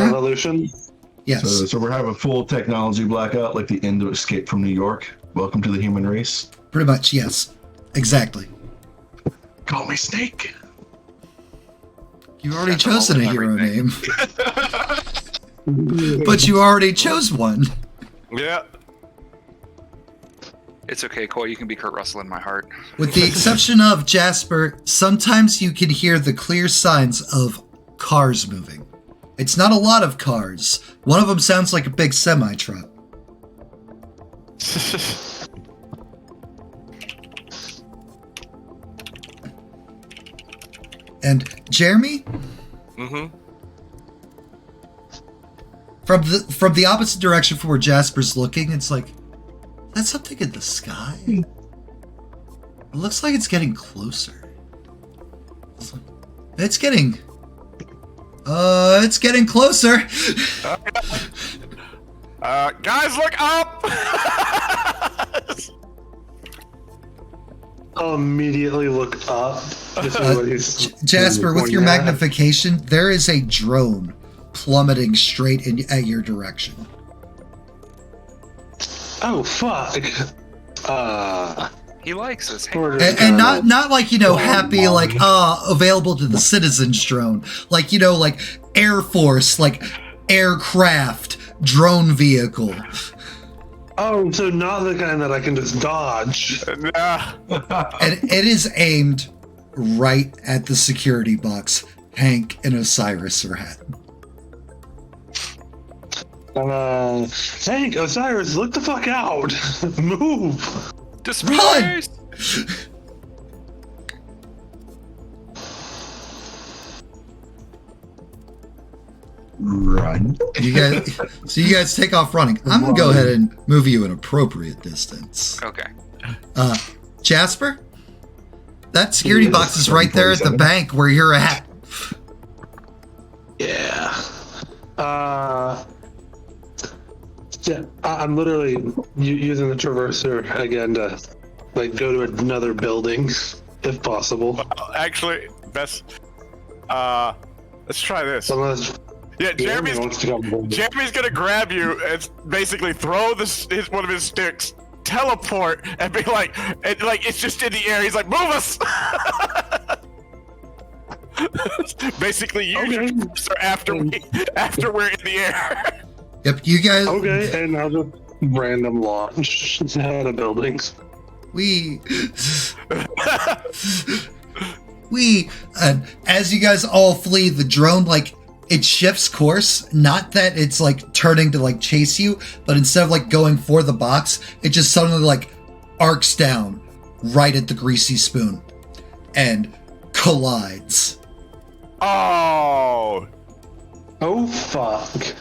revolution.
Yes.
So we're having a full technology blackout, like the end of Escape from New York. Welcome to the human race.
Pretty much, yes. Exactly.
Call me Snake.
You've already
Got them all
chosen a
in
hero
everything.
name. But you already chose one.
Yeah.
It's okay, Cole. You can be Kurt Russell in my heart.
With the exception of Jasper, sometimes you can hear the clear signs of cars moving. It's not a lot of cars. One of them sounds like a big semi-truck. And Jeremy,
Mm-hmm.
from the opposite direction from where Jasper's looking, it's like, that's something in the sky. It looks like it's getting closer. It's getting closer.
Guys, look up!
I'll immediately look up to see what he's
Jasper, with your
pointing at.
magnification, there is a drone plummeting straight at your direction.
Oh, fuck.
He likes us. Hey,
We're
And,
just
and
gonna-
not like, happy, like, available to the citizens drone. Like, like Air Force, like aircraft, drone vehicle.
Oh, so not the kind that I can just dodge.
Nah.
And it is aimed right at the security box Hank and Osiris are at.
Hank, Osiris, look the fuck out. Move.
disperse!
Run.
You guys take off running. I'm gonna go ahead and move you an appropriate distance.
Okay.
Jasper, that security box is right there at the bank where you're at.
Yeah. Yeah, I'm literally using the traverser again to, like, go to another building, if possible.
Actually, best. Let's try this.
Unless
Yeah,
Jeremy wants to come.
Jeremy's gonna grab you and basically throw one of his sticks, teleport, and be like, it's just in the air. He's like, move us! Basically, use your
Okay.
cursor after we're in the air.
Yep, you guys.
Okay, and I'll just random launch out of buildings.
And as you guys all flee, the drone, like, it shifts course. Not that it's like turning to like chase you, but instead of like going for the box, it just suddenly like arcs down right at the greasy spoon and collides.
Oh,
Oh fuck!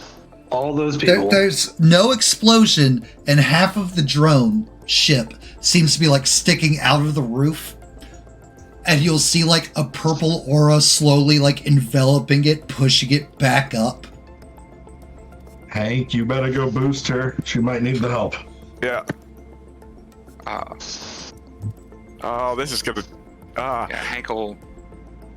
All those people.
There's no explosion, and half of the drone ship seems to be like sticking out of the roof. And you'll see like a purple aura slowly like enveloping it, pushing it back up.
Hank, you better go boost her. She might need the help.
yeah. Oh, this is gonna.
Yeah, Hank will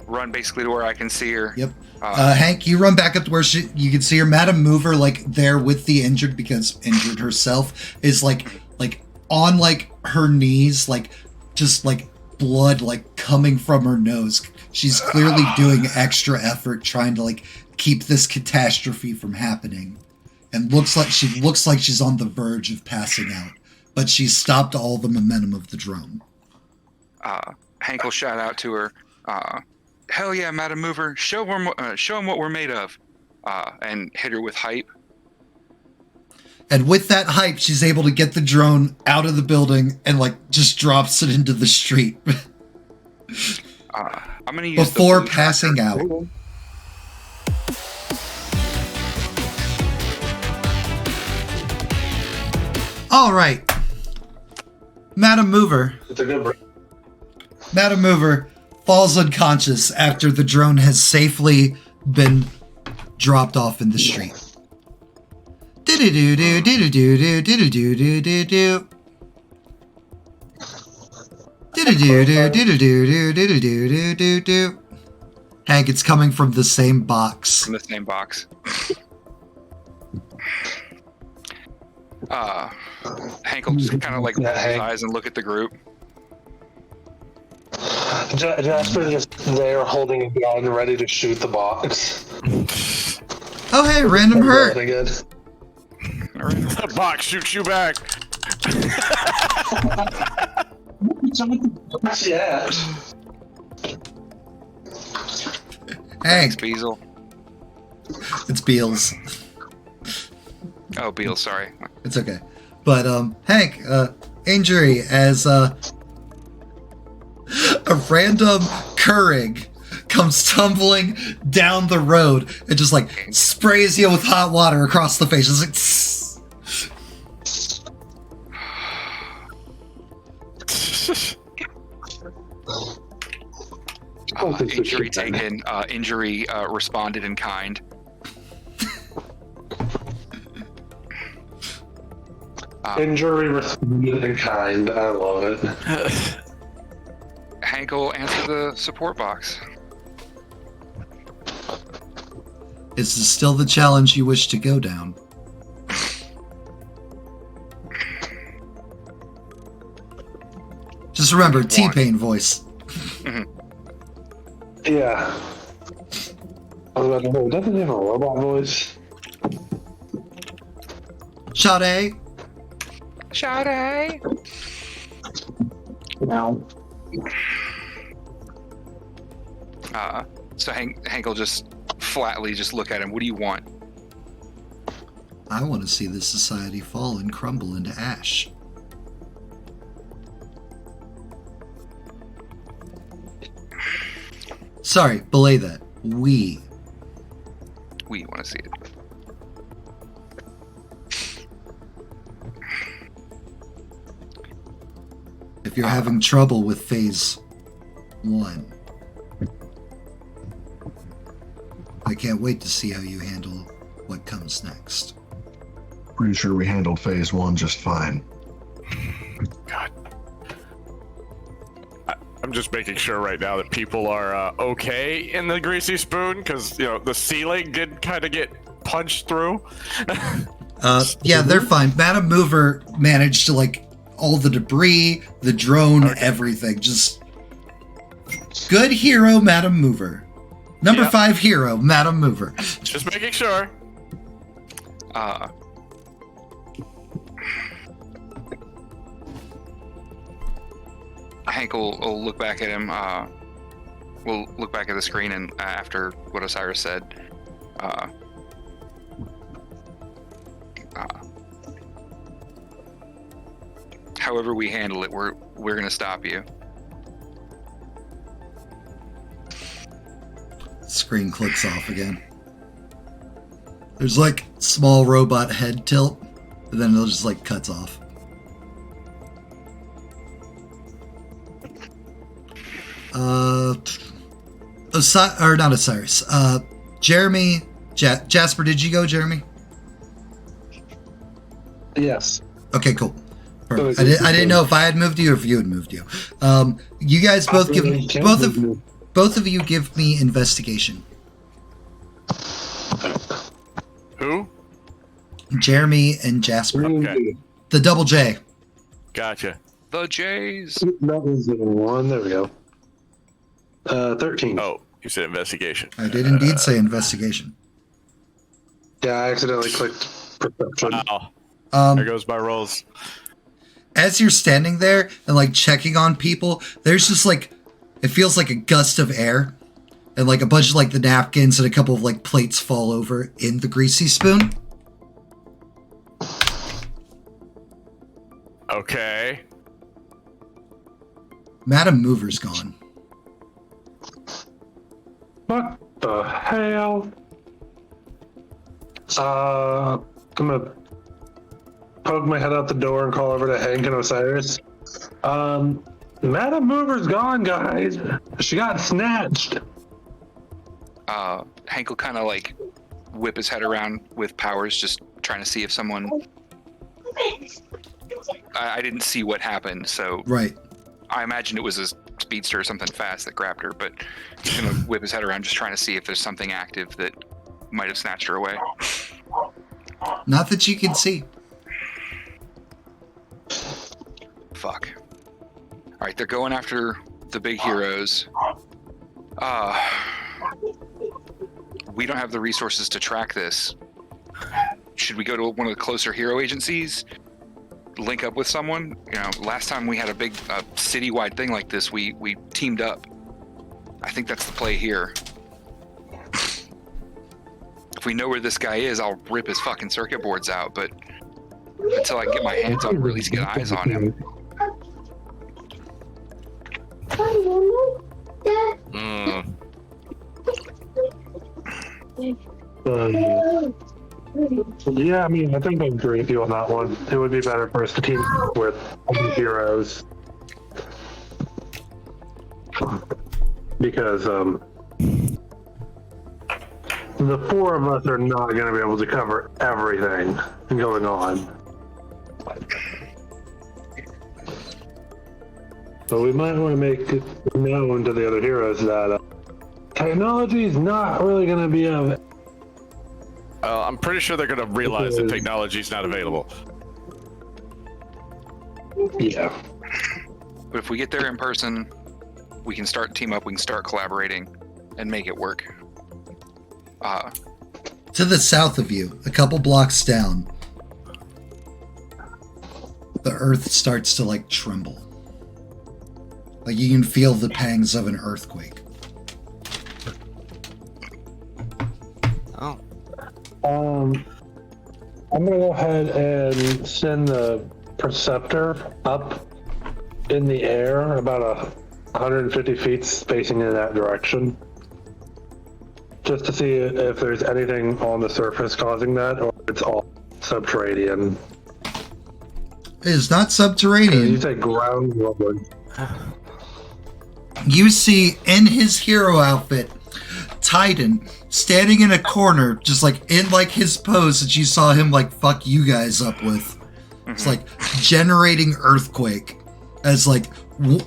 run basically to where I can see her.
Yep. Hank, you run back up to where you can see her. Madam Mover, like there with the injured, because injured herself, is like on like her knees, like just like blood like coming from her nose. She's clearly doing extra effort trying to like keep this catastrophe from happening, and looks like she's on the verge of passing out, but she's stopped all the momentum of the drone.
Hank will shout out to her. Hell yeah, Madam Mover! Show him what we're made of, and hit her with hype.
And with that hype, she's able to get the drone out of the building and like just drops it into the street.
I'm gonna use
before passing out. All right, Madam Mover.
It's a good break.
Madam Mover falls unconscious after the drone has safely been dropped off in the street. Do-do-do-do, do-do-do-do, do-do-do-do-do-do. Do-do-do-do, do-do-do-do, do-do-do-do-do-do. Hank, it's coming from the same box.
From the same box. Hank will just kind of like roll his eyes and look at the group.
Jasper's just there holding a gun, ready to shoot the box.
Oh, hey, random hurt.
Good.
The box shoots you back.
Yeah.
Hank,
Beazle.
it's Beals.
Oh, Beal, sorry.
It's okay. But, Hank, injury as, a random Keurig comes tumbling down the road and just, like, sprays you with hot water across the face. It's like, tss.
Injury taken, injury responded in kind.
Injury responded in kind. I love it.
Hank will answer the support box.
Is this still the challenge you wish to go down? Just remember, T-Pain voice.
Yeah. I was about to say, doesn't he have a robot voice?
Sade.
Sade.
No.
So Hank will just flatly just look at him. What do you want?
I want to see this society fall and crumble into ash. Sorry, belay that. We
want to see it.
If you're having trouble with phase 1, I can't wait to see how you handle what comes next.
Pretty sure we handled phase 1 just fine.
God. I'm just making sure right now that people are okay in the greasy spoon, because, you know, the ceiling did kind of get punched through.
Yeah, they're fine. Madam Mover managed to, like, all the debris, the drone, everything. Just good hero, Madam Mover. Number 5 hero, Madam Mover.
Just making sure.
Hank will look back at him. We'll look back at the screen, and after what Osiris said, however we handle it, we're gonna stop you.
Screen clicks off again. There's like small robot head tilt, and then it'll just like cuts off. Not Osiris. Jeremy, Jasper, did you go, Jeremy?
Yes.
Okay, cool. Perfect. I didn't know if I had moved you or if you had moved you. You guys both both of you give me investigation.
Who?
Jeremy and Jasper.
Okay.
The double J.
Gotcha.
The Jays.
That was the one. There we go. 13.
Oh, you said investigation.
I did indeed say investigation.
Yeah, I accidentally clicked perception.
Wow. There goes my rolls.
As you're standing there and like checking on people, there's just like, it feels like a gust of air, and like a bunch of like the napkins and a couple of like plates fall over in the greasy spoon.
Okay.
Madam Mover's gone.
What the hell? I'm gonna poke my head out the door and call over to Hank and Osiris. Madam Mover's gone, guys. She got snatched.
Hank will kind of like whip his head around with powers, just trying to see if someone. I didn't see what happened, so
Right.
I imagine it was a speedster or something fast that grabbed her, but he's gonna whip his head around, just trying to see if there's something active that might have snatched her away.
Not that you can see.
Fuck. All right, they're going after the big heroes. We don't have the resources to track this. Should we go to one of the closer hero agencies? Link up with someone? You know, last time we had a big citywide thing like this, we teamed up. I think that's the play here. If we know where this guy is, I'll rip his fucking circuit boards out, but until I can get my hands on him, or at least get eyes on him.
Yeah, I mean, I think I agree with you on that one. It would be better for us to team up with other heroes. Because, the four of us are not going to be able to cover everything going on. But we might want to make it known to the other heroes that technology is not really going to be of.
I'm pretty sure they're going to realize that technology is not available.
Yeah.
But if we get there in person, we can start team up, we can start collaborating, and make it work.
To the south of you, a couple blocks down, the earth starts to like tremble. Like you can feel the pangs of an earthquake.
Oh.
I'm gonna go ahead and send the Perceptor up in the air about 150 feet, spacing in that direction, just to see if there's anything on the surface causing that, or if it's all subterranean.
It is not
You
subterranean.
say ground level.
You see in his hero outfit, Titan standing in a corner, just like in like his pose that you saw him like fuck you guys up with. It's like generating earthquake as like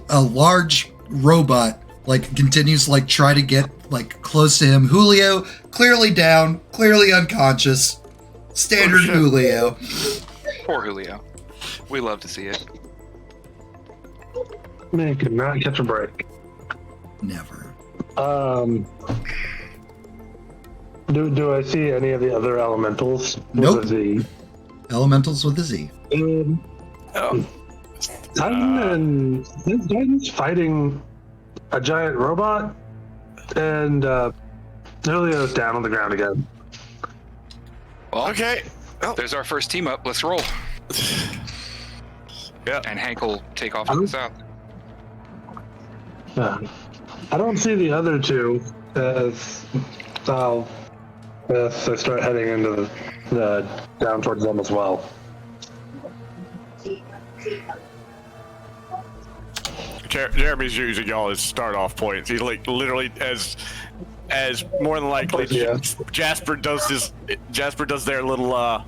a large robot like continues to like try to get like close to him. Julio clearly down, clearly unconscious. Standard Julio.
Poor Julio. We love to see it.
Man could not catch a break.
Never.
Do I see any of the other elementals?
Nope.
With a Z?
Elementals with a Z.
Titan's fighting a giant robot, and Julio's down on the ground again.
Well,
Okay. Oh.
there's our first team up. Let's roll.
Yeah.
And Hank will take off to the south.
I don't see the other two as I start heading into the down towards them as well.
Jeremy's using y'all as start off points. He like literally as more than likely
Yeah.
Jasper does their little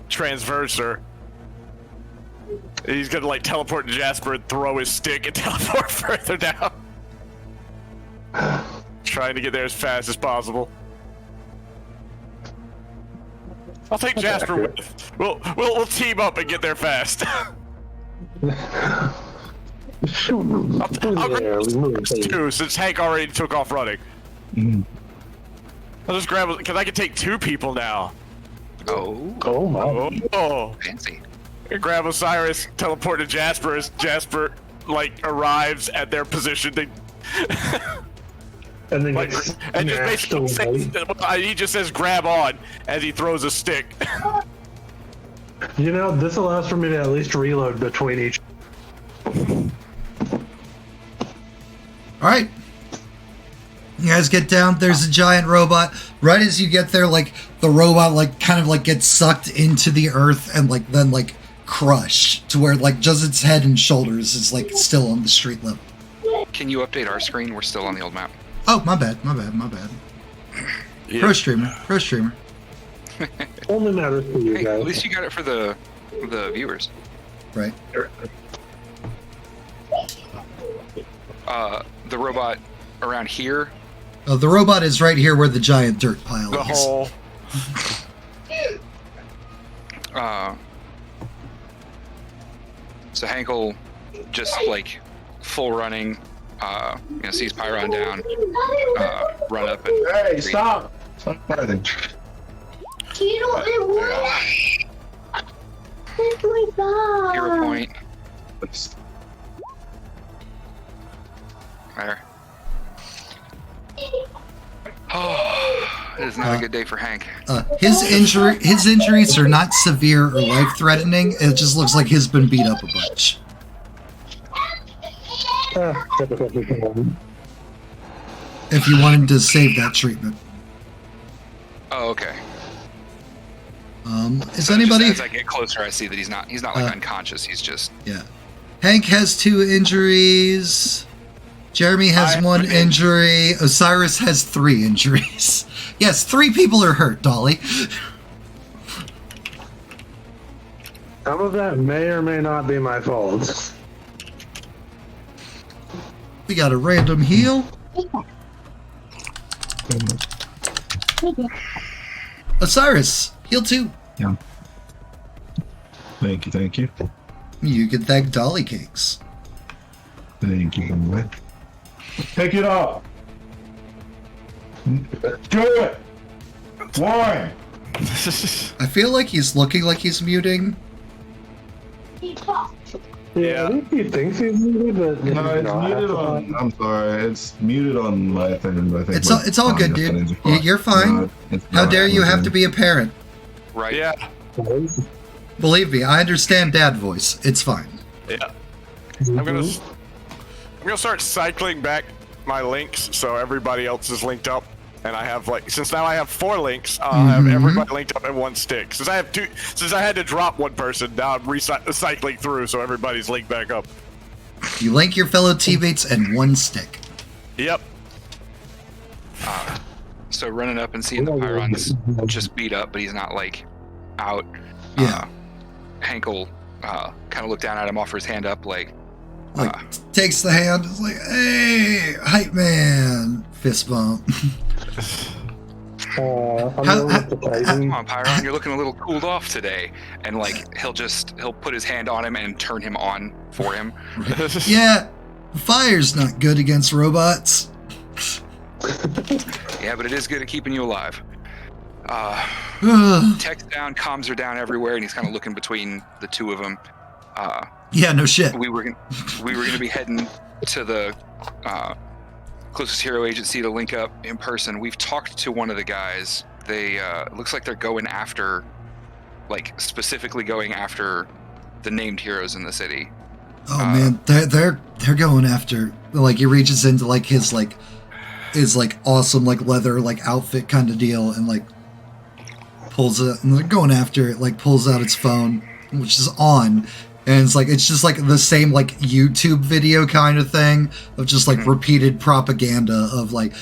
transverser. He's gonna like teleport to Jasper and throw his stick and teleport further down. Trying to get there as fast as possible. I'll take Jasper with. We'll team up and get there fast. I'll grab two since Hank already took off running. I'll just grab because I can take 2 people now.
Oh my.
Oh.
Fancy.
Grab Osiris, teleport to Jasper as Jasper like arrives at their position.
And then
Like,
gets
and just basically says, he just says grab on as he throws a stick.
You know, this allows for me to at least reload between each.
Alright. You guys get down, there's a giant robot. Right as you get there, like, the robot, like, kind of, like, gets sucked into the earth and, like, then, like, crushed to where, like, just its head and shoulders is, like, still on the street level.
Can you update our screen? We're still on the old map.
Oh, my bad.
Yeah.
Pro streamer.
Only matters for you
Hey,
guys.
at least you got it for the viewers.
Right.
The robot around here.
The robot is right here where the giant dirt pile
The
is.
whole.
So Hankel just like full running, sees Pyron down, run up and
Hey, stop! Stop fighting.
hero point. There. Oh, it is not a good day for Hank.
His injuries are not severe or life-threatening. It just looks like he's been beat up a bunch. If you wanted to save that treatment.
Oh, okay.
Is
So
anybody?
just as I get closer, I see that he's not like unconscious. He's just
Yeah. Hank has 2 injuries. Jeremy has 1 injury. Osiris has 3 injuries. Yes, 3 people are hurt, Dolly.
Some of that may or may not be my fault.
We got a random heal. Osiris, heal 2.
Yeah. Thank you.
You can thank Dolly Cakes.
Thank you, boy. Pick it up! Do it! Why?
I feel like he's looking like he's muting.
Yeah, I think he thinks he's muted, but
No, it's muted on. I'm sorry, it's muted on my thing. I think
It's all good, dude. You're fine.
No, it's
How
not.
dare you have to be a parent?
right.
Yeah.
Believe me, I understand dad voice. It's fine.
Yeah. I'm gonna start cycling back my links so everybody else is linked up, and I have since now I have 4 links, I'll have everybody linked up in 1 stick. Since I had to drop 1 person, now I'm cycling through so everybody's linked back up.
You link your fellow teammates in 1 stick.
Yep.
So running up and seeing the Pyron's just beat up, but he's not like out.
Yeah.
Hank will kind of look down at him, offer his hand up, like,
Takes the hand, is like, hey, hype man. Fist bump.
I'm
How-
come on, Pyron, you're looking a little cooled off today. And like, he'll put his hand on him and turn him on for him.
Yeah, fire's not good against robots.
Yeah, but it is good at keeping you alive. Tech's down, comms are down everywhere, and he's kind of looking between the 2 of them.
Yeah, no shit.
We were gonna be heading to the closest hero agency to link up in person. We've talked to one of the guys. They looks like they're going after, like specifically going after the named heroes in the city.
Oh man, they're going after, like, he reaches into like his awesome like leather like outfit kind of deal and like pulls it, and they're going after it, like pulls out its phone, which is on, And it's just like the same like YouTube video kind of thing of just like repeated propaganda of like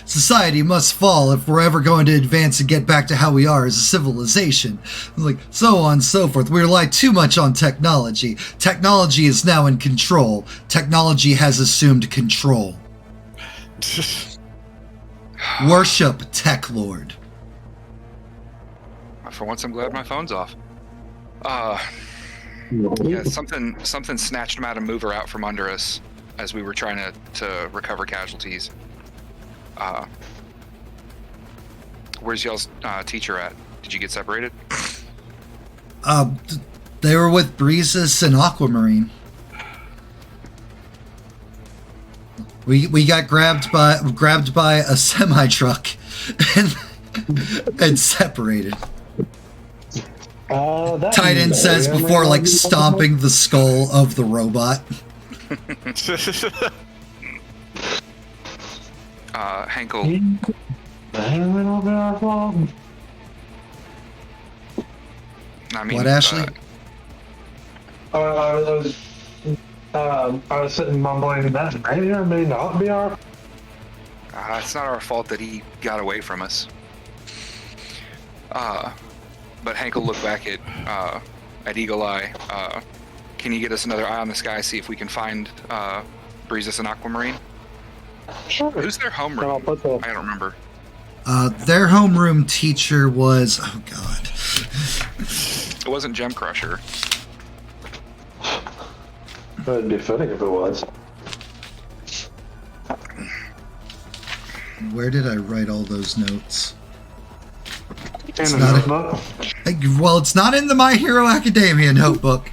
society must fall if we're ever going to advance and get back to how we are as a civilization. Like so on and so forth. We rely too much on technology. Technology is now in control. Technology has assumed control. Worship Tech Lord.
For once, I'm glad my phone's off. Yeah, something snatched Madam Mover out from under us as we were trying to recover casualties. Where's y'all's teacher at? Did you get separated?
They were with Breezes and Aquamarine. We got grabbed by a semi truck and separated. Titan says before like stomping the skull of the robot.
Henkel. I mean,
What, Ashley?
I was sitting mumbling that may or may not be our.
It's not our fault that he got away from us. But Hank will look back at Eagle Eye. Can you get us another eye on the sky, see if we can find Breezes and Aquamarine?
Sure.
Who's their homeroom? I don't remember.
Their homeroom teacher was, oh god.
It wasn't Gem Crusher.
That'd be fitting if it was.
Where did I write all those notes?
In a
not
notebook.
Well, it's not in the My Hero Academia notebook.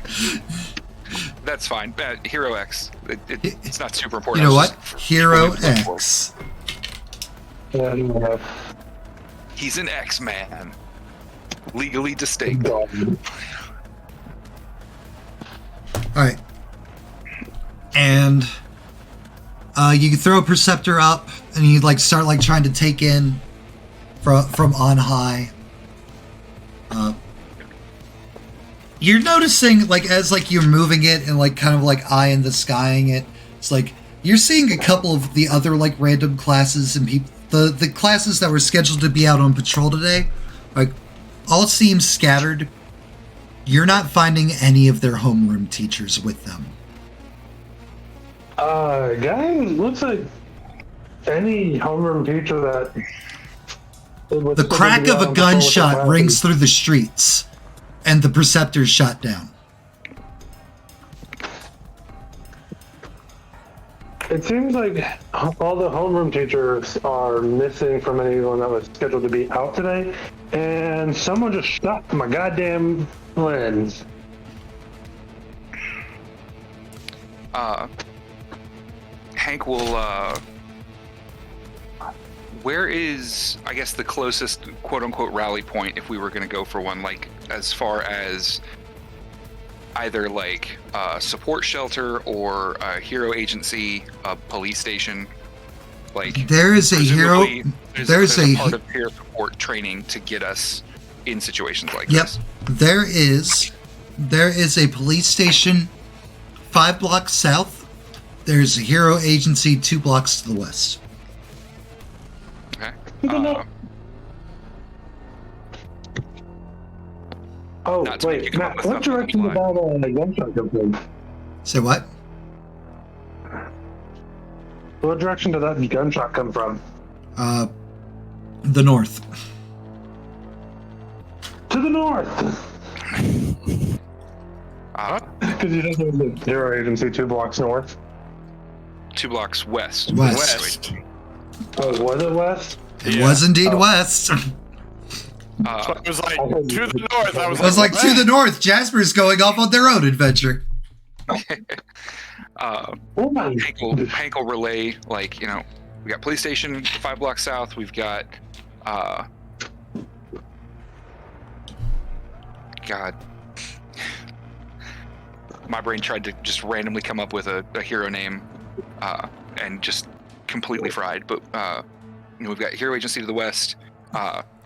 That's fine. Hero X. It's not super important.
You know what? Hero X.
Yeah.
He's an X-Man. Legally distinct.
Alright. And you can throw a Perceptor up and you like start like trying to take in from on high. You're noticing like as like you're moving it and like kind of like eye in the skying it, it's like you're seeing a couple of the other like random classes and people, the classes that were scheduled to be out on patrol today, like all seem scattered. You're not finding any of their homeroom teachers with them.
Gang, looks like any homeroom teacher that.
The crack of a gunshot rings through the streets, and the Perceptor's shot down.
It seems like all the homeroom teachers are missing from anyone that was scheduled to be out today, and someone just shot my goddamn lens.
Hank will, where is, I guess, the closest quote-unquote rally point if we were going to go for one, like, as far as either, like, a support shelter or a hero agency, a police station? Like,
there is a hero.
There's a part of peer support training to get us in situations like this.
There is a police station 5 blocks south. There's a hero agency 2 blocks to the west.
Okay.
Oh, wait, Matt, what direction did that gunshot come from?
Say what?
What direction did that gunshot come from?
The north.
To the north! Because you know there's a hero agency 2 blocks north.
2 blocks west.
West.
Oh, was it west?
It was indeed west.
So it was like, to the north. I
was like, to the north. Jasper's going off on their own adventure.
Hank will relay, like, you know, we got police station 5 blocks south. We've got, God. My brain tried to just randomly come up with a hero name, and just completely fried. But you know, we've got hero agency to the west,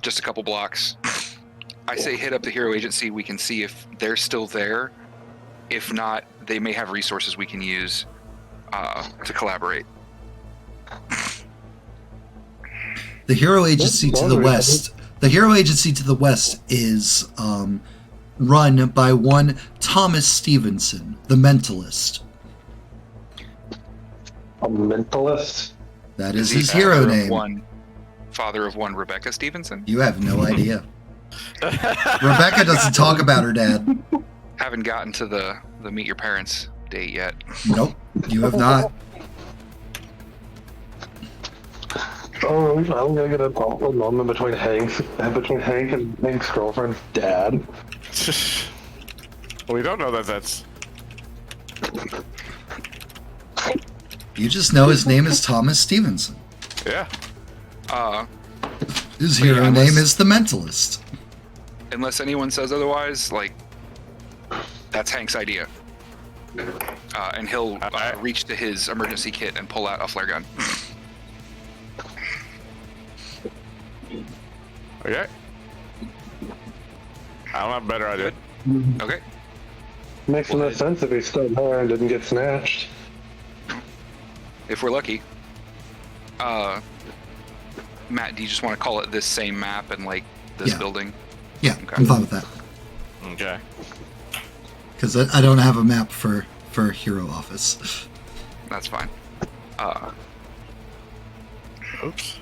just a couple blocks. I say hit up the hero agency. We can see if they're still there, If not, they may have resources we can use to collaborate.
The Hero Agency to the west. The Hero Agency to the west is run by one Thomas Stevenson, the Mentalist.
A mentalist?
That is his hero name.
Father of one Rebecca Stevenson?
You have no idea. Rebecca doesn't talk about her dad.
Haven't gotten to the meet your parents date yet.
Nope, you have not.
Oh, I'm gonna get a moment between Hank and Hank's girlfriend's dad.
We don't know that that's...
You just know his name is Thomas Stevenson.
Yeah.
His hero name is the Mentalist.
Unless anyone says otherwise, like, that's Hank's idea. And he'll reach to his emergency kit and pull out a flare gun.
Okay. I don't have a better idea.
Okay.
Makes no sense if he stood there and didn't get snatched.
If we're lucky. Matt, do you just want to call it this same map and like this building?
Yeah,
okay.
I'm fine with that.
Okay.
Because I don't have a map for Hero Office.
That's fine.
Oops.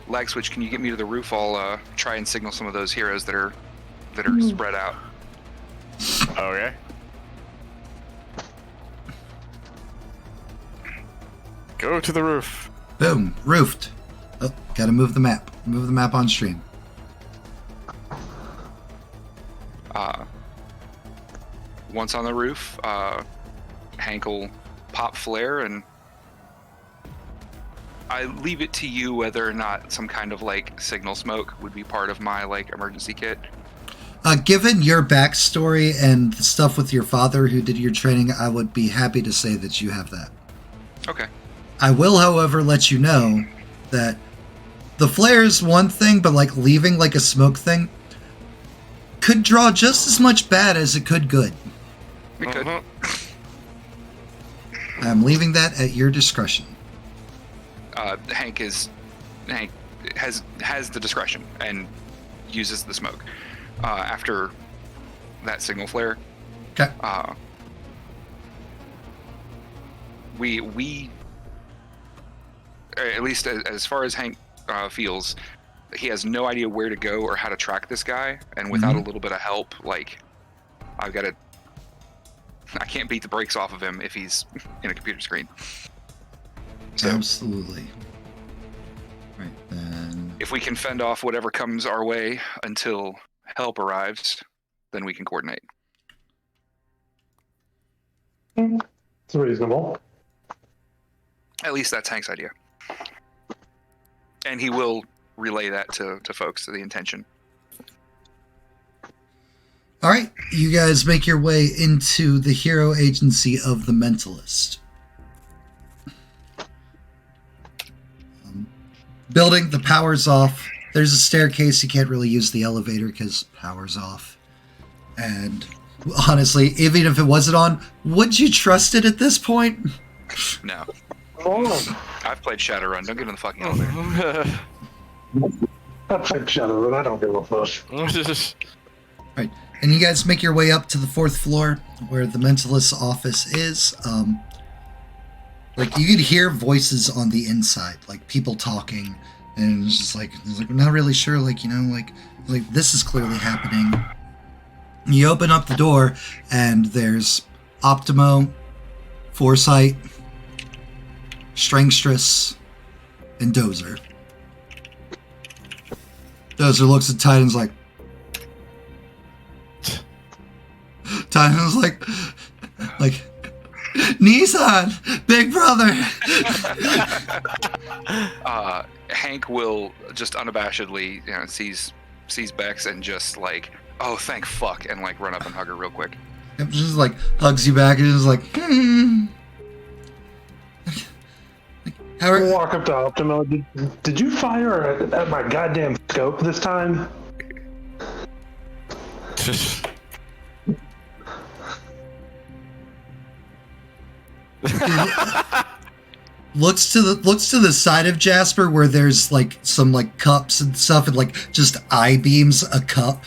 Lag switch, can you get me to the roof? I'll try and signal some of those heroes that are spread out.
Okay. Go to the roof.
Boom, roofed. Oh, gotta move the map. Move the map on stream.
Once on the roof, Hank will pop flare, and I leave it to you whether or not some kind of like signal smoke would be part of my like emergency kit.
Given your backstory and the stuff with your father who did your training, I would be happy to say that you have that.
Okay.
I will, however, let you know that the flare is one thing, but like leaving like a smoke thing could draw just as much bad as it could good.
It could.
I'm leaving that at your discretion.
Hank has the discretion and uses the smoke after that signal flare.
Okay.
We at least as far as Hank feels, he has no idea where to go or how to track this guy, and without a little bit of help, like I can't beat the brakes off of him if he's in a computer screen. So,
absolutely. Right then.
If we can fend off whatever comes our way until help arrives, then we can coordinate.
It's reasonable.
At least that's Hank's idea. And he will relay that to folks, to the intention.
All right, you guys make your way into the Hero Agency of the Mentalist. Building, the power's off. There's a staircase. You can't really use the elevator because power's off. And honestly, even if it wasn't on, would you trust it at this point?
No.
Oh.
I've played Shadowrun. Don't get in the fucking elevator.
I played Shadowrun. I don't give a fuck.
Right. And you guys make your way up to the 4th floor where the Mentalist's office is. Like, you could hear voices on the inside, like people talking, and it's just like we're not really sure, like, you know, like this is clearly happening. You open up the door, and there's Optimo, Foresight, Strangstress, and Dozer. Dozer looks at Titan's like... Titan's like... Nissan, big brother.
Hank will just unabashedly, sees Bex and just like, oh, thank fuck, and like run up and hug her real quick.
Yep, just like hugs you back and just like, How are...
Walk up to Optimo. Did you fire at my goddamn scope this time?
looks to the side of Jasper where there's like some like cups and stuff, and like just eye beams a cup.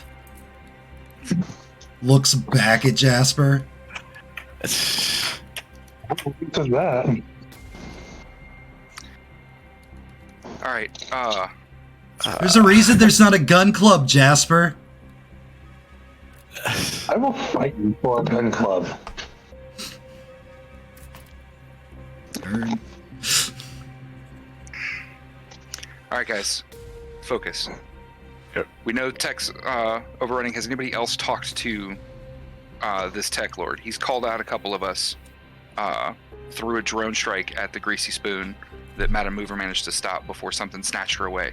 Looks back at Jasper.
Who does that?
All right.
There's a reason there's not a gun club, Jasper.
I will fight you for a gun club.
Turn.
All right, guys. Focus.
Yep.
We know tech's overrunning. Has anybody else talked to this tech lord? He's called out a couple of us through a drone strike at the Greasy Spoon that Madam Mover managed to stop before something snatched her away.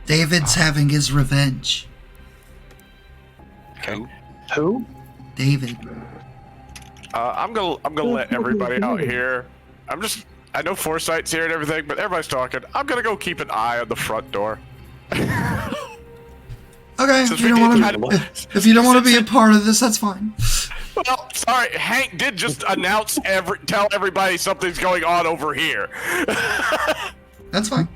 David's having his revenge.
Okay.
Who?
David.
I'm gonna let everybody out here. I know Foresight's here and everything, but everybody's talking. I'm gonna go keep an eye on the front door.
Okay,
Since
if you
we
don't
did
want
kind
to,
of-
if you don't want to be a part of this, that's fine.
Well, sorry, Hank did just tell everybody something's going on over here.
That's fine.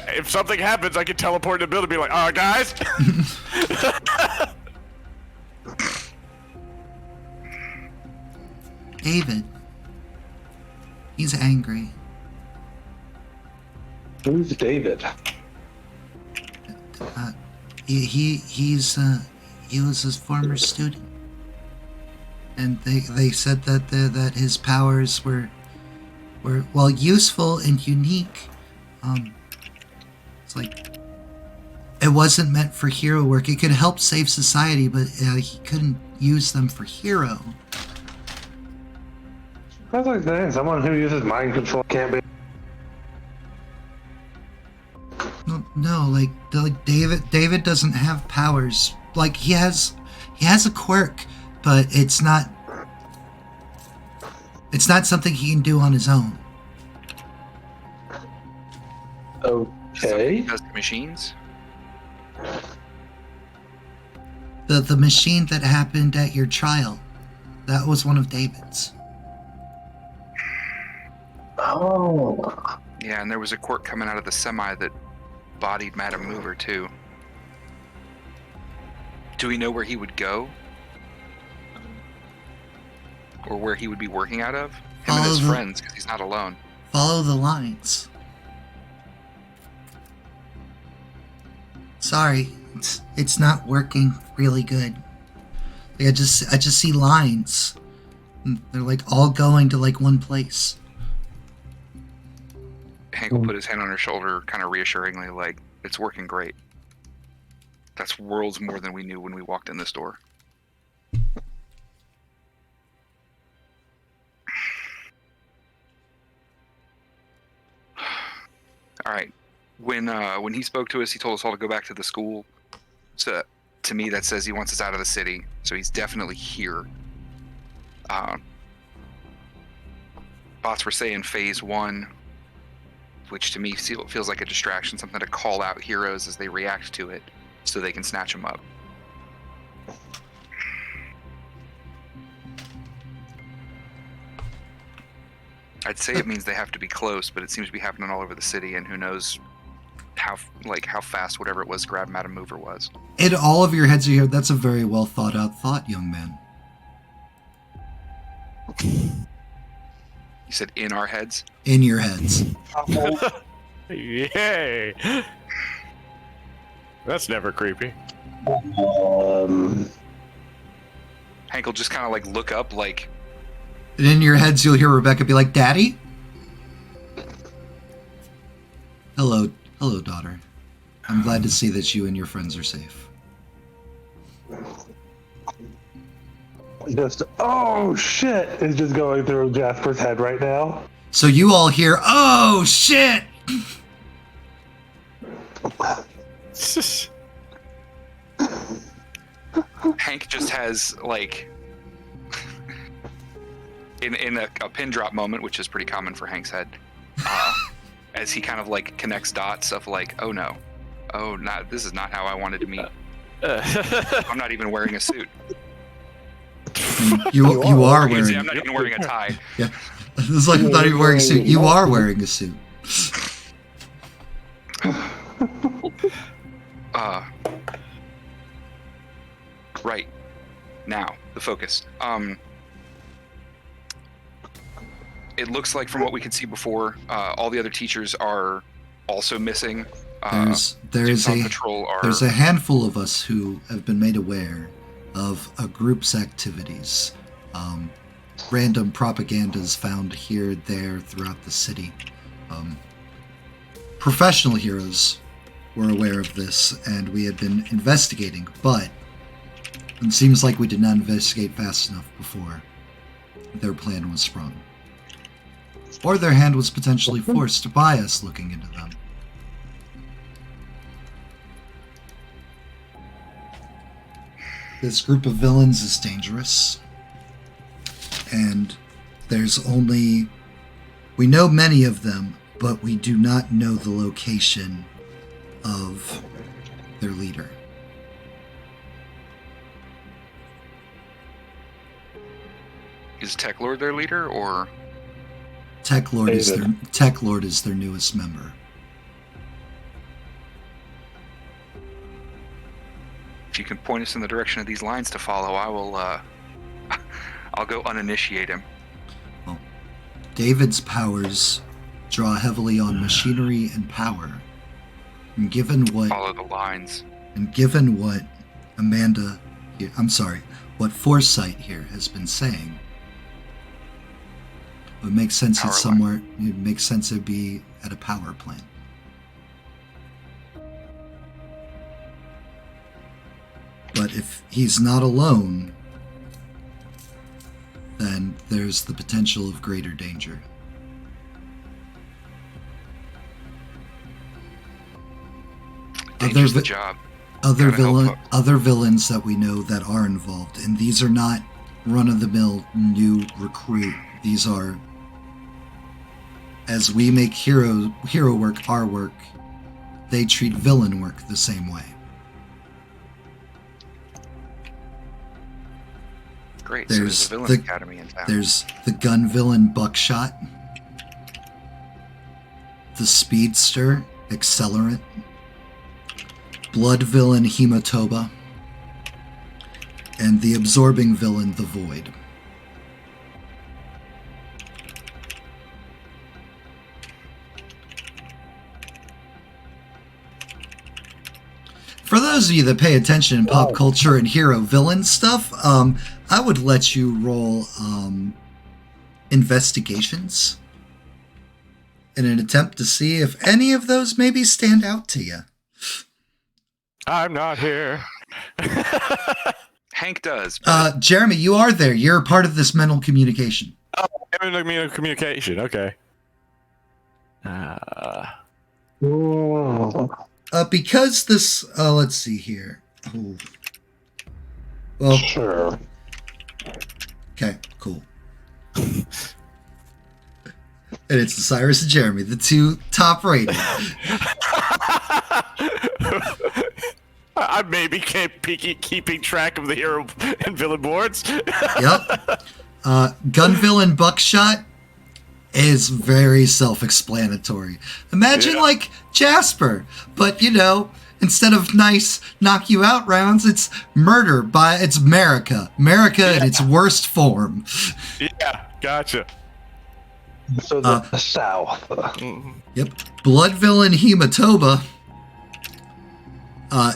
If something happens, I can teleport to the building and be like, guys.
David. He's angry.
Who's David?
He was his former student, and they said that his powers were well useful and unique. It's like it wasn't meant for hero work. It could help save society, but he couldn't use them for hero.
That's like saying someone who uses mind control can't be.
No, like David doesn't have powers. Like he has a quirk, but it's not something he can do on his own.
Okay.
Does the machines?
The machine that happened at your trial, that was one of David's.
Oh.
Yeah, and there was a quirk coming out of the semi that bodied Madam Mover too. Do we know where he would go? Or where he would be working out of? Him and his friends, because he's not alone.
Follow the lines. Sorry, it's not working really good. Like I just see lines. They're like all going to like one place.
Hank will put his hand on her shoulder, kind of reassuringly, like, it's working great. That's worlds more than we knew when we walked in this door. All right. When he spoke to us, he told us all to go back to the school. So to me, that says he wants us out of the city. So he's definitely here. Bots were saying phase 1, which to me feels like a distraction, something to call out heroes as they react to it, so they can snatch them up. I'd say it means they have to be close, but it seems to be happening all over the city, and who knows how fast whatever it was grabbed Madam Mover was.
In all of your heads are here. That's a very well thought out thought, young man.
You said in our heads?
In your heads.
Yay! That's never creepy.
Hank will just kind of like look up, like,
And in your heads, you'll hear Rebecca be like, "Daddy?" Hello, daughter. I'm glad to see that you and your friends are safe.
Just, oh shit, is just going through Jasper's head right now.
So you all hear, "Oh shit!"
Hank just has like in a pin drop moment, which is pretty common for Hank's head, as he kind of like connects dots of like, oh no, this is not how I wanted to meet. I'm not even wearing a suit.
You are
You can see I'm
wearing.
not even wearing a tie.
Yeah, it's like I thought you were wearing a suit. You are wearing a suit.
Right. Now, the focus. It looks like from what we could see before, all the other teachers are also missing.
There's
on patrol are...
a handful of us who have been made aware of a group's activities. Random propagandas found here, there, throughout the city. Professional heroes were aware of this, and we had been investigating, but it seems like we did not investigate fast enough before their plan was sprung. Or their hand was potentially forced by us looking into them. This group of villains is dangerous, and we know many of them, but we do not know the location of their leader.
Is Tech Lord their leader, or...?
Tech Lord is their newest member.
If you can point us in the direction of these lines to follow, I will, I'll go uninitiate him.
Well, David's powers draw heavily on machinery and power. And given what...
Follow the lines.
And given what what Foresight here has been saying, it would make sense it's somewhere... It makes sense it'd be at a power plant. But if he's not alone, then there's the potential of greater danger.
Danger's the job.
Other villains that we know that are involved, and these are not run-of-the-mill new recruit. These are, as we make hero work our work, they treat villain work the same way.
Great. There's a villain academy in town.
There's the gun villain Buckshot, the speedster Accelerant, blood villain Hematoba, and the absorbing villain the Void. For those of you that pay attention in pop culture and hero villain stuff, I would let you roll investigations in an attempt to see if any of those maybe stand out to you.
I'm not here.
Hank does.
Jeremy, you are there. You're part of this mental communication.
Oh, I'm in mental communication. Okay.
Because this, let's see here. Ooh. Well,
Sure.
Okay, cool. And it's Cyrus and Jeremy, the two top rated.
I maybe can't keeping track of the hero and villain boards.
Yep. Gun villain Buckshot is very self-explanatory. Imagine like Jasper, but instead of nice knock you out rounds, it's murder it's America in its worst form.
Yeah, gotcha.
So the South.
Yep. Blood villain Hematoba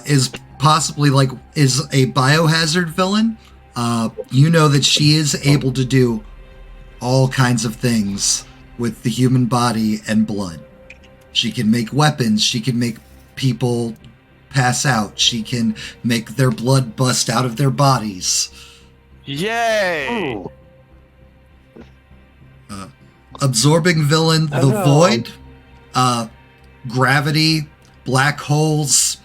is possibly is a biohazard villain. You know that she is able to do all kinds of things with the human body and blood. She can make weapons. She can make people pass out. She can make their blood bust out of their bodies.
Yay!
Ooh.
Absorbing villain, the Void. Gravity, black holes,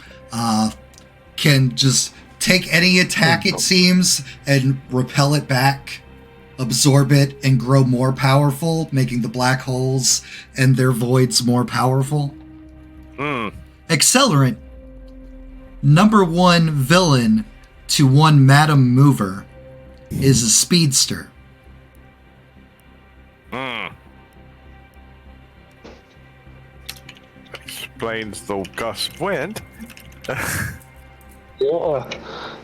can just take any attack it seems and repel it back, absorb it, and grow more powerful, making the black holes and their voids more powerful. Accelerant, number one villain to one Madam Mover, is a speedster.
Explains the gust of wind.
Yeah,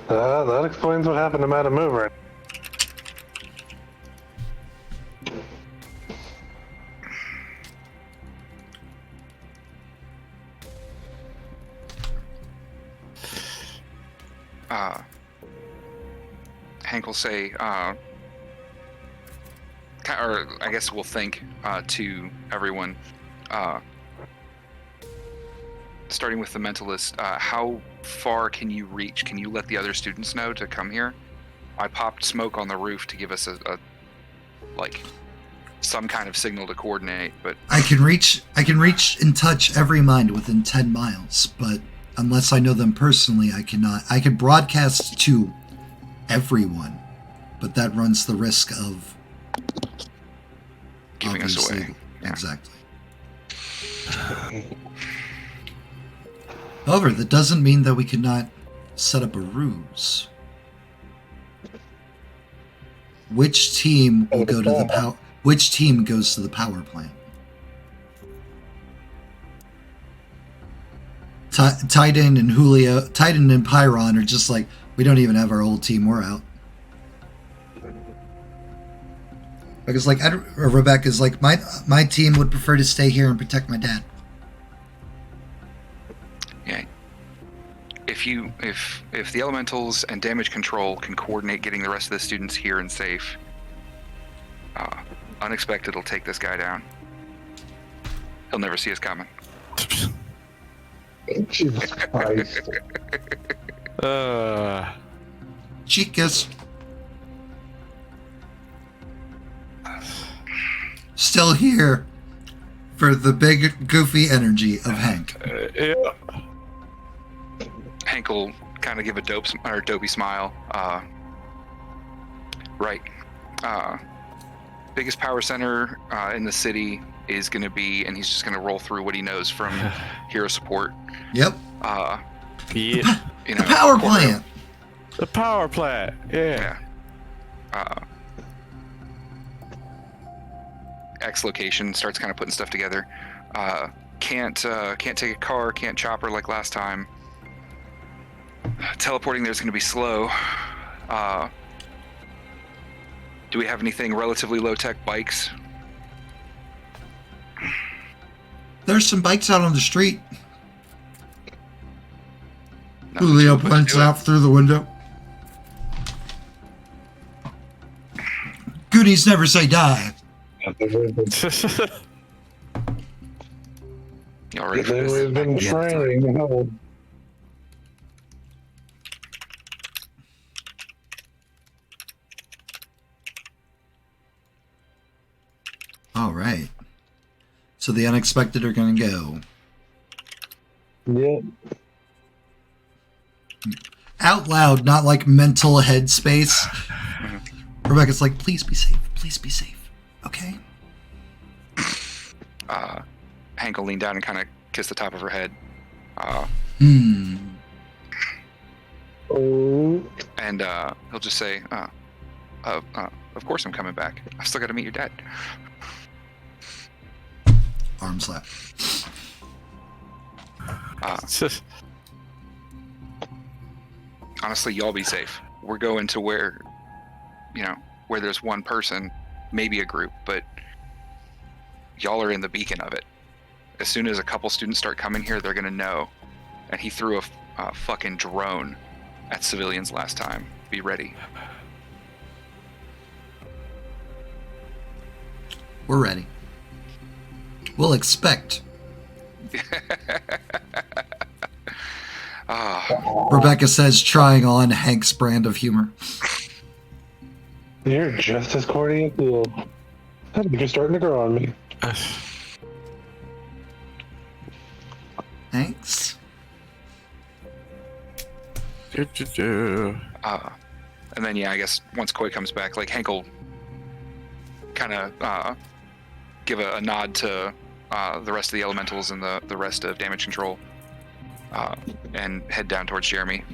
that explains what happened to Madam Mover.
Hank will say, or I guess we'll think to everyone, starting with the mentalist, how far can you reach? Can you let the other students know to come here? I popped smoke on the roof to give us a some kind of signal to coordinate, but
I can reach and touch every mind within 10 miles, but unless I know them personally, I cannot. I can broadcast to everyone, but that runs the risk of
giving us away.
Yeah. Exactly. However, that doesn't mean that we could not set up a ruse. Which team will go to the power? Which team goes to the power plant? Titan and Julio, Titan and Pyron are just like, we don't even have our old team. We're out. Because like Rebecca's like, my team would prefer to stay here and protect my dad.
Yeah. If the elementals and damage control can coordinate getting the rest of the students here and safe, Unexpected will take this guy down. He'll never see us coming.
Jesus Christ.
Chicas. Still here for the big goofy energy of Hank.
Yeah.
Hank will kind of give a dopey smile. Right. Biggest power center in the city is going to be, and he's just going to roll through what he knows from hero support.
Yep.
You know,
the power plant.
The power plant. Yeah.
X location starts kind of putting stuff together. Can't take a car, can't chopper like last time. Teleporting there's going to be slow. Do we have anything relatively low-tech bikes?
There's some bikes out on the street.
Nothing
Julio
too much
points
to it.
out through the window. Goonies never say die.
Y'all ready for this?
We've been training.
All right. So the unexpected are going to go
Yep.
out loud, not like mental headspace. Rebecca's like, please be safe. Please be safe. Okay?
Hank will lean down and kind of kiss the top of her head.
Oh.
And he'll just say, of course I'm coming back. I've still got to meet your dad.
Arm slap.
Honestly, y'all be safe. We're going to where there's one person, maybe a group, but y'all are in the beacon of it. As soon as a couple students start coming here, they're going to know. And he threw a fucking drone at civilians last time. Be ready.
We're ready. We'll expect. Rebecca says, trying on Hank's brand of humor.
You're just as corny as cool. I think you're starting to grow on me.
Thanks.
And then, I guess once Koi comes back, like Hank will kind of give a nod to the rest of the elementals and the rest of damage control, and head down towards Jeremy.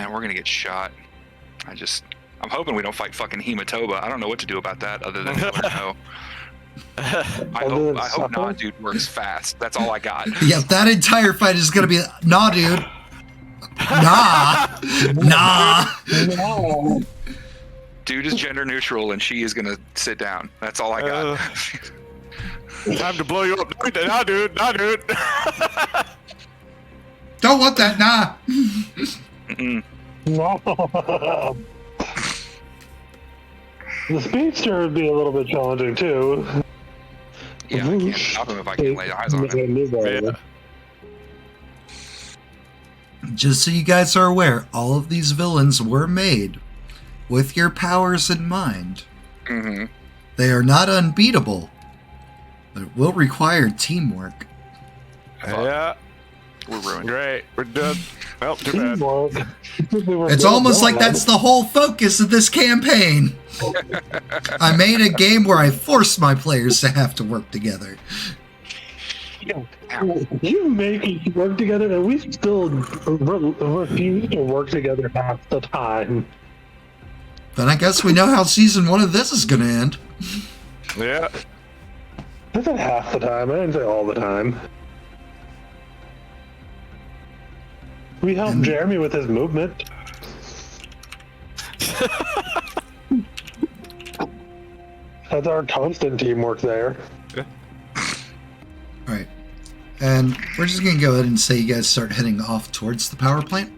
Man, we're gonna get shot. I'm hoping we don't fight fucking Hematoba. I don't know what to do about that other than tell her no. I hope nah, dude works fast. That's all I got.
Yeah, that entire fight is gonna be nah, dude. Nah.
Dude is gender neutral, and she is gonna sit down. That's all I got.
Time to blow you up. Nah, dude. Nah, dude.
Don't want that, nah.
The speedster would be a little bit challenging too.
Yeah, I can't stop him if I can't lay eyes on him.
Yeah.
Just so you guys are aware, all of these villains were made with your powers in mind.
Mm-hmm.
They are not unbeatable, but it will require teamwork.
Yeah.
We're ruined.
Great. We're done. Well, too bad.
It's almost like that's the whole focus of this campaign. I made a game where I forced my players to have to work together.
You make us work together, and we still refuse to work together half the time.
But I guess we know how season 1 of this is going to end.
Yeah.
I said half the time. I didn't say all the time. We helped Jeremy with his movement. That's our constant teamwork there.
All right. And we're just going to go ahead and say you guys start heading off towards the power plant.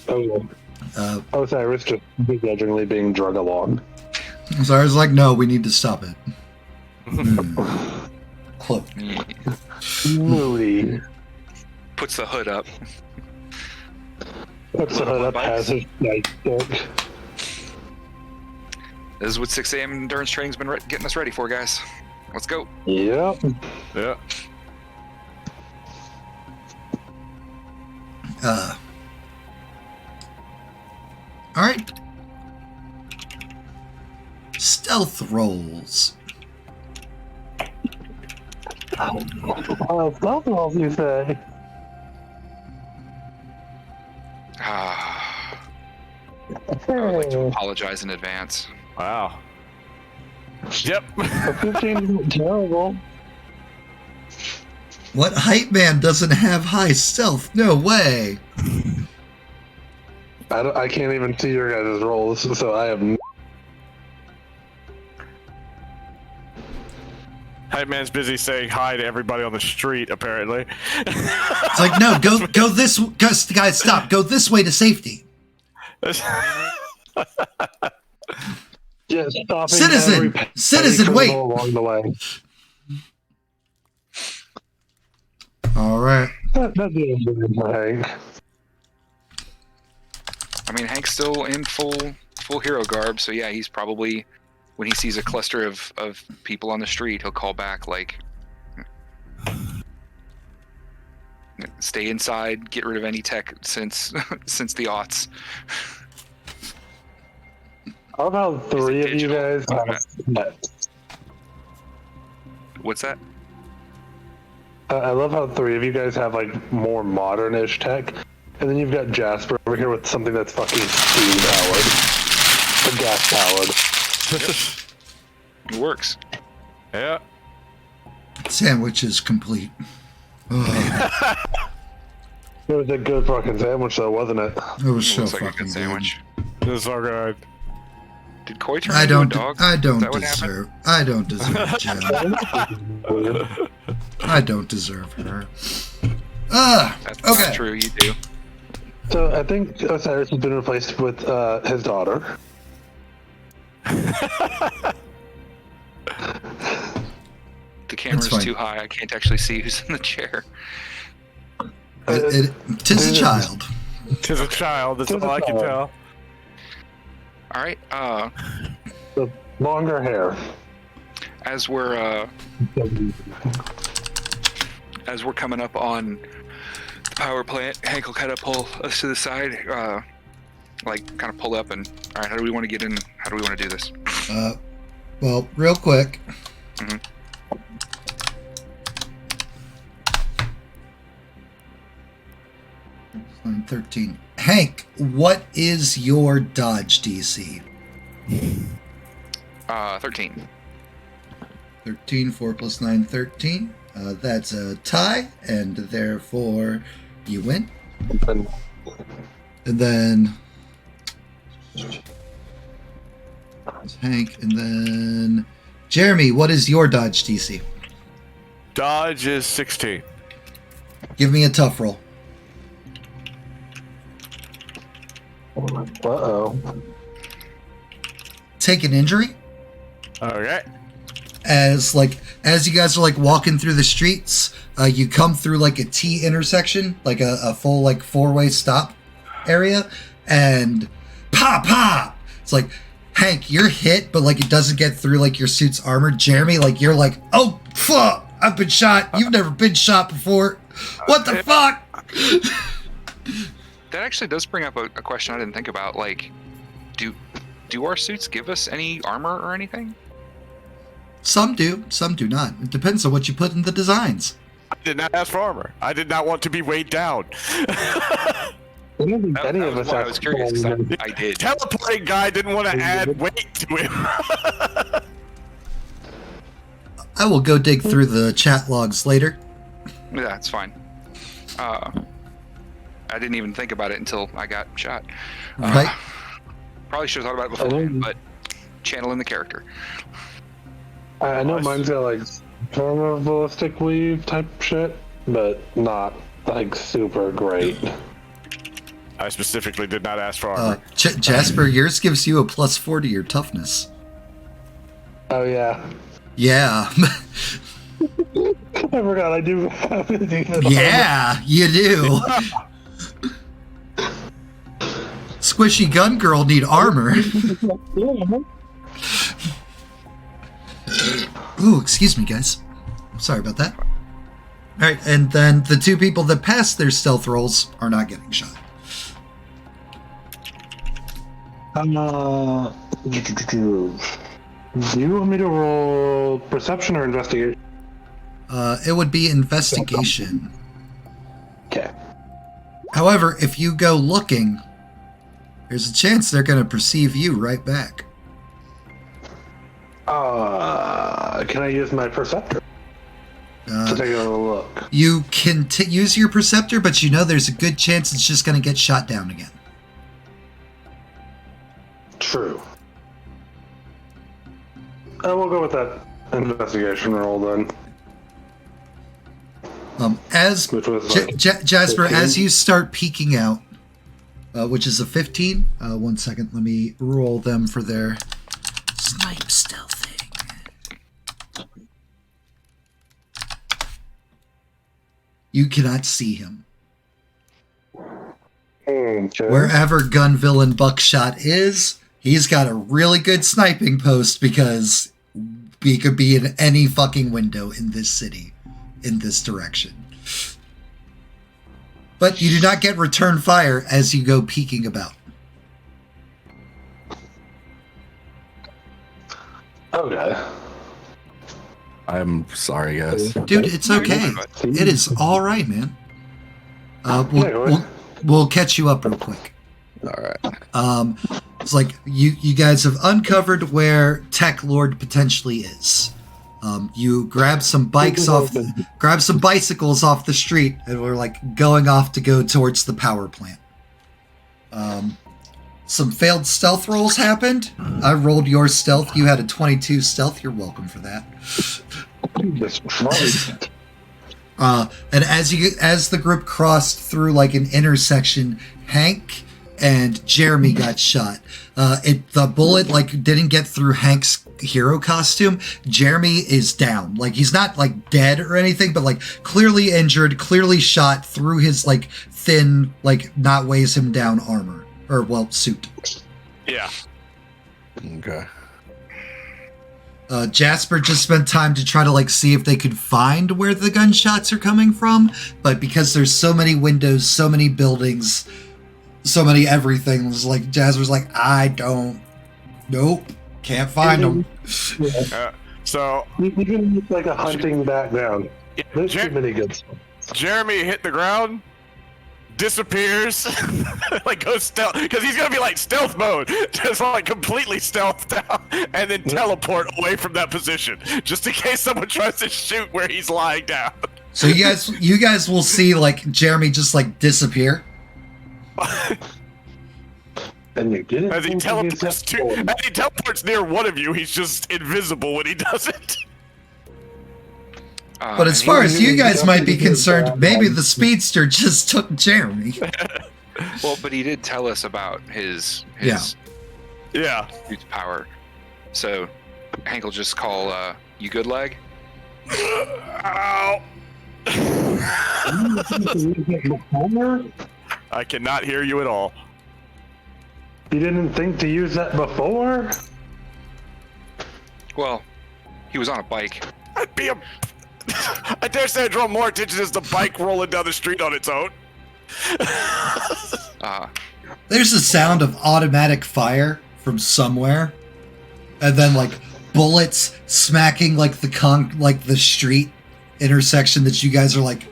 Oh, yeah. Osiris just begrudgingly being drug along.
So I was like, no, we need to stop it. Cloak.
Moody.
Puts the hood up.
Puts the hood up, has his nightstick.
This is what 6 a.m. endurance training's been getting us ready for, guys. Let's go.
Yep.
Yeah.
All right. Stealth rolls.
Stealth rolls, you say?
I would like to apologize in advance.
Wow. Yep.
15 isn't terrible.
What hype man doesn't have high stealth? No way.
I can't even see your guys' rolls, so I have.
Hype man's busy saying hi to everybody on the street, apparently.
It's like, no, go this, guys, stop. Go this way to safety.
Yeah, stopping
Citizen, wait.
Along the way.
All right.
That's the Hank.
I mean, Hank's still in full hero garb, so yeah, he's probably, when he sees a cluster of people on the street, he'll call back like, stay inside, get rid of any tech since the aughts.
How about 3 of you guys have
What's that?
I love how 3 of you guys have like more modern-ish tech, and then you've got Jasper over here with something that's fucking steam-powered, or gas-powered.
It works.
Yeah.
Sandwich is complete. Oh,
It was a good fucking sandwich, though, wasn't it?
it was so
Looks like a
fucking
good sandwich.
This is all good.
Did Koi turn
I
into
don't.
a dog?
I
Is
don't
that what happened?
deserve. I don't deserve Jen. I don't deserve her.
That's
Okay.
not true. You do.
So I think Osiris has been replaced with his daughter.
The camera's
fine.
too high. I can't actually see who's in the chair.
Tis a child.
Tis a child, that's
Tis a
all I can
child.
tell.
All right.
The longer hair.
As we're coming up on the power plant, Hank will kind of pull us to the side, like kind of pull up and, all right, how do we want to get in? How do we want to do this?
Well, real quick.
Mhm.
Line 13. Hank, what is your dodge DC?
13.
13, 4 plus 9, 13. That's a tie, and therefore you win. And then Hank, and then Jeremy, what is your dodge DC?
Dodge is 16.
Give me a tough roll.
Uh-oh.
Take an injury.
Okay.
As you guys are like walking through the streets, you come through like a T intersection, like a full like 4-way stop area, and pop. It's like, Hank, you're hit, but like it doesn't get through like your suit's armor. Jeremy, like you're like, oh fuck, I've been shot. You've never been shot before. What the fuck?
That actually does bring up a question I didn't think about. Like, do our suits give us any armor or anything?
Some do not. It depends on what you put in the designs.
I did not ask for armor. I did not want to be weighed down.
I was curious. 'Cause I did.
Teleporting guy didn't want to add weight to him.
I will go dig through the chat logs later.
Yeah, it's fine. I didn't even think about it until I got shot.
Right?
Probably should have thought about it before, but channeling the character.
I know mine's got like form of ballistic weave type shit, but not like super great.
I specifically did not ask for armor.
Jasper, yours gives you a +4 to your toughness.
Oh yeah.
Yeah.
I forgot I do have it.
Yeah, you do. Squishy gun girl need armor. Ooh, excuse me, guys. Sorry about that. All right, and then the two people that passed their stealth rolls are not getting shot.
Do you want me to roll perception or investigation?
It would be investigation.
Okay.
However, if you go looking, there's a chance they're going to perceive you right back.
Can I use my perceptor to take a look?
You can use your perceptor, but you know there's a good chance it's just going to get shot down again.
True. We'll go with that investigation roll then.
Which was like Jasper, 15? As you start peeking out, which is a 15. 1 second, let me roll them for their snipe stealthing. You cannot see him.
Okay.
Wherever gun villain Buckshot is, he's got a really good sniping post because he could be in any fucking window in this city, in this direction. But you do not get return fire as you go peeking about.
Okay.
I'm sorry, guys.
Dude, it's okay. It is all right, man. We'll catch you up real quick.
All right.
It's like you guys have uncovered where Tech Lord potentially is. You grab some bicycles off the street, and we're like going off to go towards the power plant. Some failed stealth rolls happened. I rolled your stealth. You had a 22 stealth. You're welcome for that. And as the group crossed through like an intersection, Hank and Jeremy got shot. The bullet like didn't get through Hank's hero costume. Jeremy is down. Like he's not like dead or anything, but like clearly injured, clearly shot through his like thin, like not weighs him down armor. Or well, suit.
Yeah.
Okay.
Jasper just spent time to try to like see if they could find where the gunshots are coming from, but because there's so many windows, so many buildings, so many everything, was like Jasper's like, nope, can't find them.
So
even with like a hunting background, there's too many good stuff.
Jeremy hit the ground, disappears, like goes stealth, because he's gonna be like stealth mode, just like completely stealthed out, and then teleport away from that position, just in case someone tries to shoot where he's lying down.
So you guys will see like Jeremy just like disappear.
And you didn't.
As he teleports near one of you, he's just invisible when he does it.
But as far as you guys might be concerned, maybe the speedster just took Jeremy.
Well, but he did tell us about his
Yeah.
huge power. So Hank will just call you good leg.
Ow! I cannot hear you at all.
You didn't think to use that before?
Well, he was on a bike.
I'd be a... I dare say I draw more attention as the bike rolling down the street on its own.
There's a sound of automatic fire from somewhere, and then like bullets smacking like the street intersection that you guys are like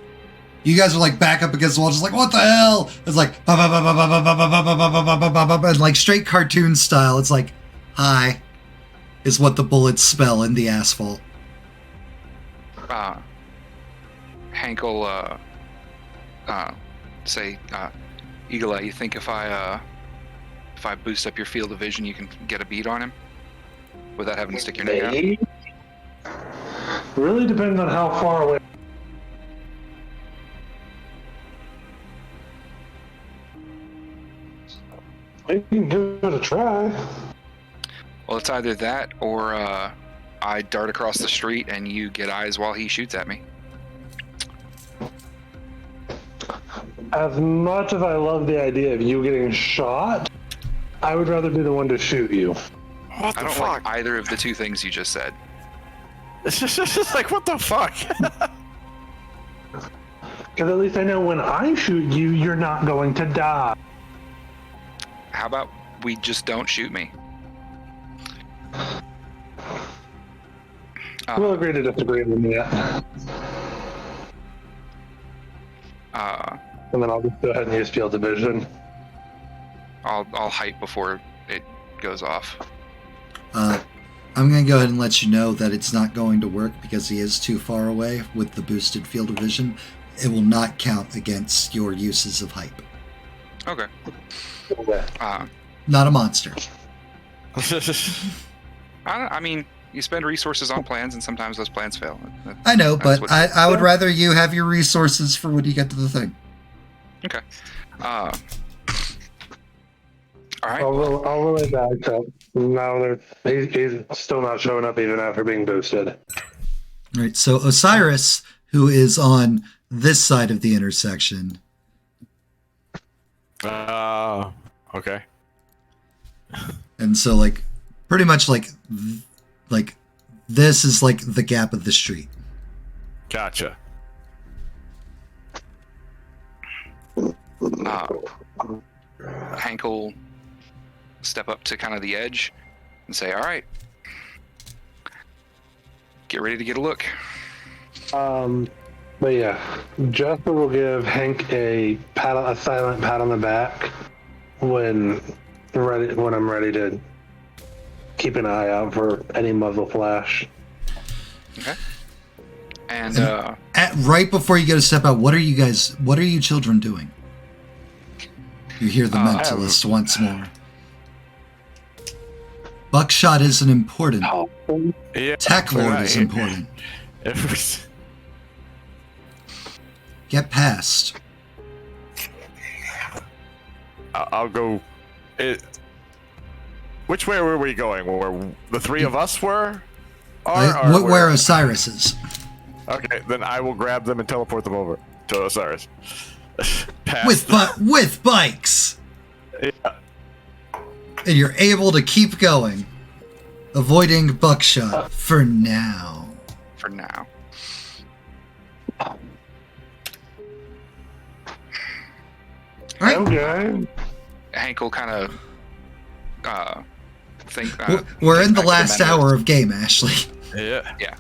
back up against the wall, just like what the hell? It's like and like straight cartoon style. It's like hi, is what the bullets spell in the asphalt.
Hank will say, Eagle Eye, you think if I boost up your field of vision, you can get a beat on him without having to stick your neck out?
Really depends on how far away. You can give it a try.
Well, it's either that or I dart across the street and you get eyes while he shoots at me.
As much as I love the idea of you getting shot, I would rather be the one to shoot you.
What
I
the
don't
fuck?
like either of the two things you just said.
It's just like, what the fuck?
Because at least I know when I shoot you, you're not going to die.
How about we just don't shoot me?
We'll agree to disagree with that. And then I'll just go ahead and use field division.
I'll hype before it goes off.
I'm going to go ahead and let you know that it's not going to work because he is too far away with the boosted field of vision. It will not count against your uses of hype.
Okay.
Not a monster.
I mean, you spend resources on plans, and sometimes those plans fail.
I know,
That's
but
what-
I would rather you have your resources for when you get to the thing.
Okay. All right.
I'll roll it back. So now he's still not showing up even after being boosted.
All right, so Osiris, who is on this side of the intersection,
Okay.
and so like pretty much like this is like the gap of the street.
Gotcha.
Hank will step up to kind of the edge and say, all right, get ready to get a look.
But yeah, Jasper will give Hank a silent pat on the back when I'm ready to keep an eye out for any muzzle flash.
Okay. And
Right before you go to step out, what are you children doing? You hear the mentalist once more. Buckshot isn't important.
Yeah.
Tech Lord
right.
is important. Get past.
I'll go. Which way were we going? Where the three of us were?
Where Osiris is.
Okay, then I will grab them and teleport them over to Osiris.
With bikes.
Yeah.
And you're able to keep going, avoiding Buckshot for now.
for now.
Right.
Okay.
Hank will kind of think.
We're in the
back to
last
mentalist.
hour of game, Ashley.
Yeah.
Yeah.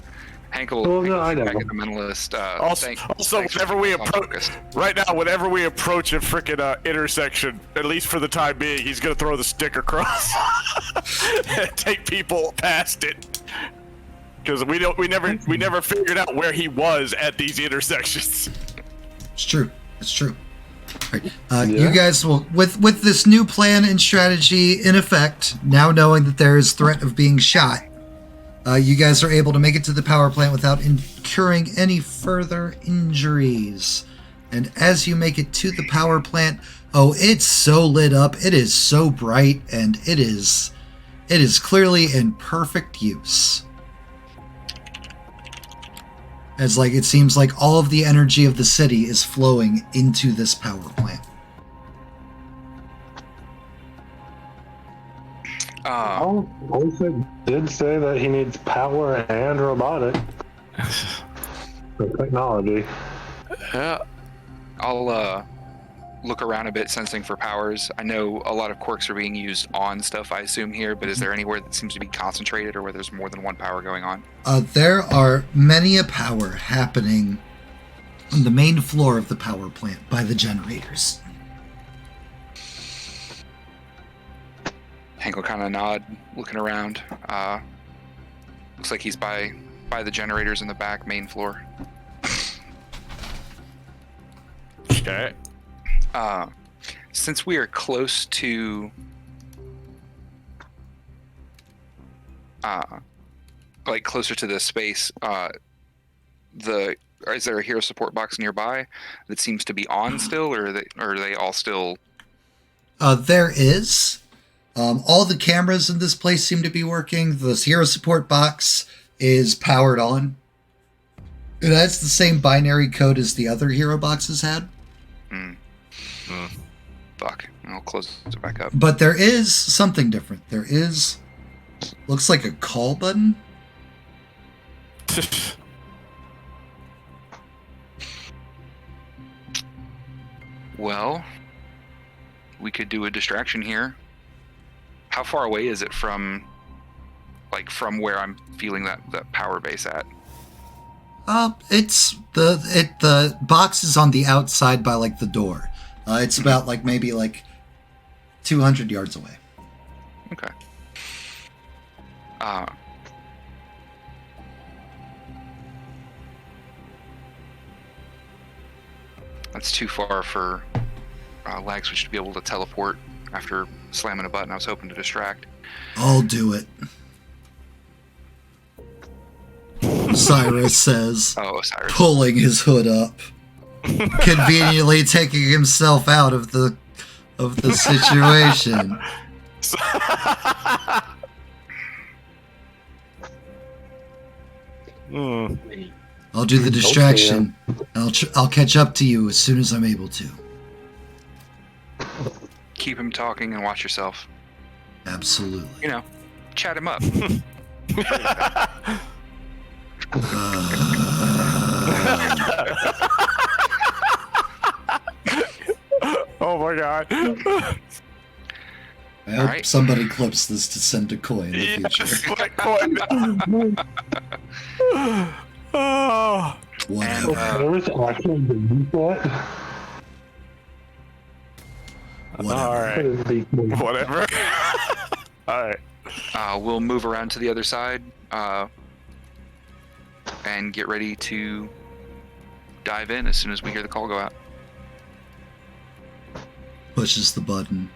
Hank will
Well, no, I know.
back at the mentalist.
Also,
thanks
whenever
for
we
being
approach
focused.
right now, whenever we approach a freaking intersection, at least for the time being, he's gonna throw the stick across and take people past it. Because we never figured out where he was at these intersections.
It's true. It's true. All right. You guys will, with this new plan and strategy in effect, now knowing that there is threat of being shot, you guys are able to make it to the power plant without incurring any further injuries. And as you make it to the power plant, oh, it's so lit up, it is so bright, and it is clearly in perfect use. As like it seems like all of the energy of the city is flowing into this power plant.
Also did say that he needs power and robotic for technology.
Yeah.
I'll look around a bit, sensing for powers. I know a lot of quirks are being used on stuff, I assume, here, but is there anywhere that seems to be concentrated or where there's more than one power going on?
There are many a power happening on the main floor of the power plant by the generators.
Hank will kind of nod, looking around. Looks like he's by the generators in the back main floor.
Okay.
Since we are close to closer to this space, is there a hero support box nearby that seems to be on still, or are they all still?
There is. All the cameras in this place seem to be working. The hero support box is powered on. It has the same binary code as the other hero boxes had.
Fuck. I'll close it back up.
But there is something different. There is, looks like a call button.
Well, we could do a distraction here. How far away is it from where I'm feeling that power base at?
It's the box is on the outside by like the door. It's about maybe 200 yards away.
Okay. That's too far for lag switch to be able to teleport after slamming a button. I was hoping to distract.
I'll do it. Cyrus says,
Cyrus.
pulling his hood up, conveniently taking himself out of the situation. I'll do the distraction. I'll catch up to you as soon as I'm able to.
Keep him talking and watch yourself.
Absolutely.
Chat him up.
Oh my god.
I hope somebody clips this to send a coin in the future. Whatever.
There was actually what?
Whatever.
Whatever. Alright.
We'll move around to the other side and get ready to dive in as soon as we hear the call go out.
Pushes the button.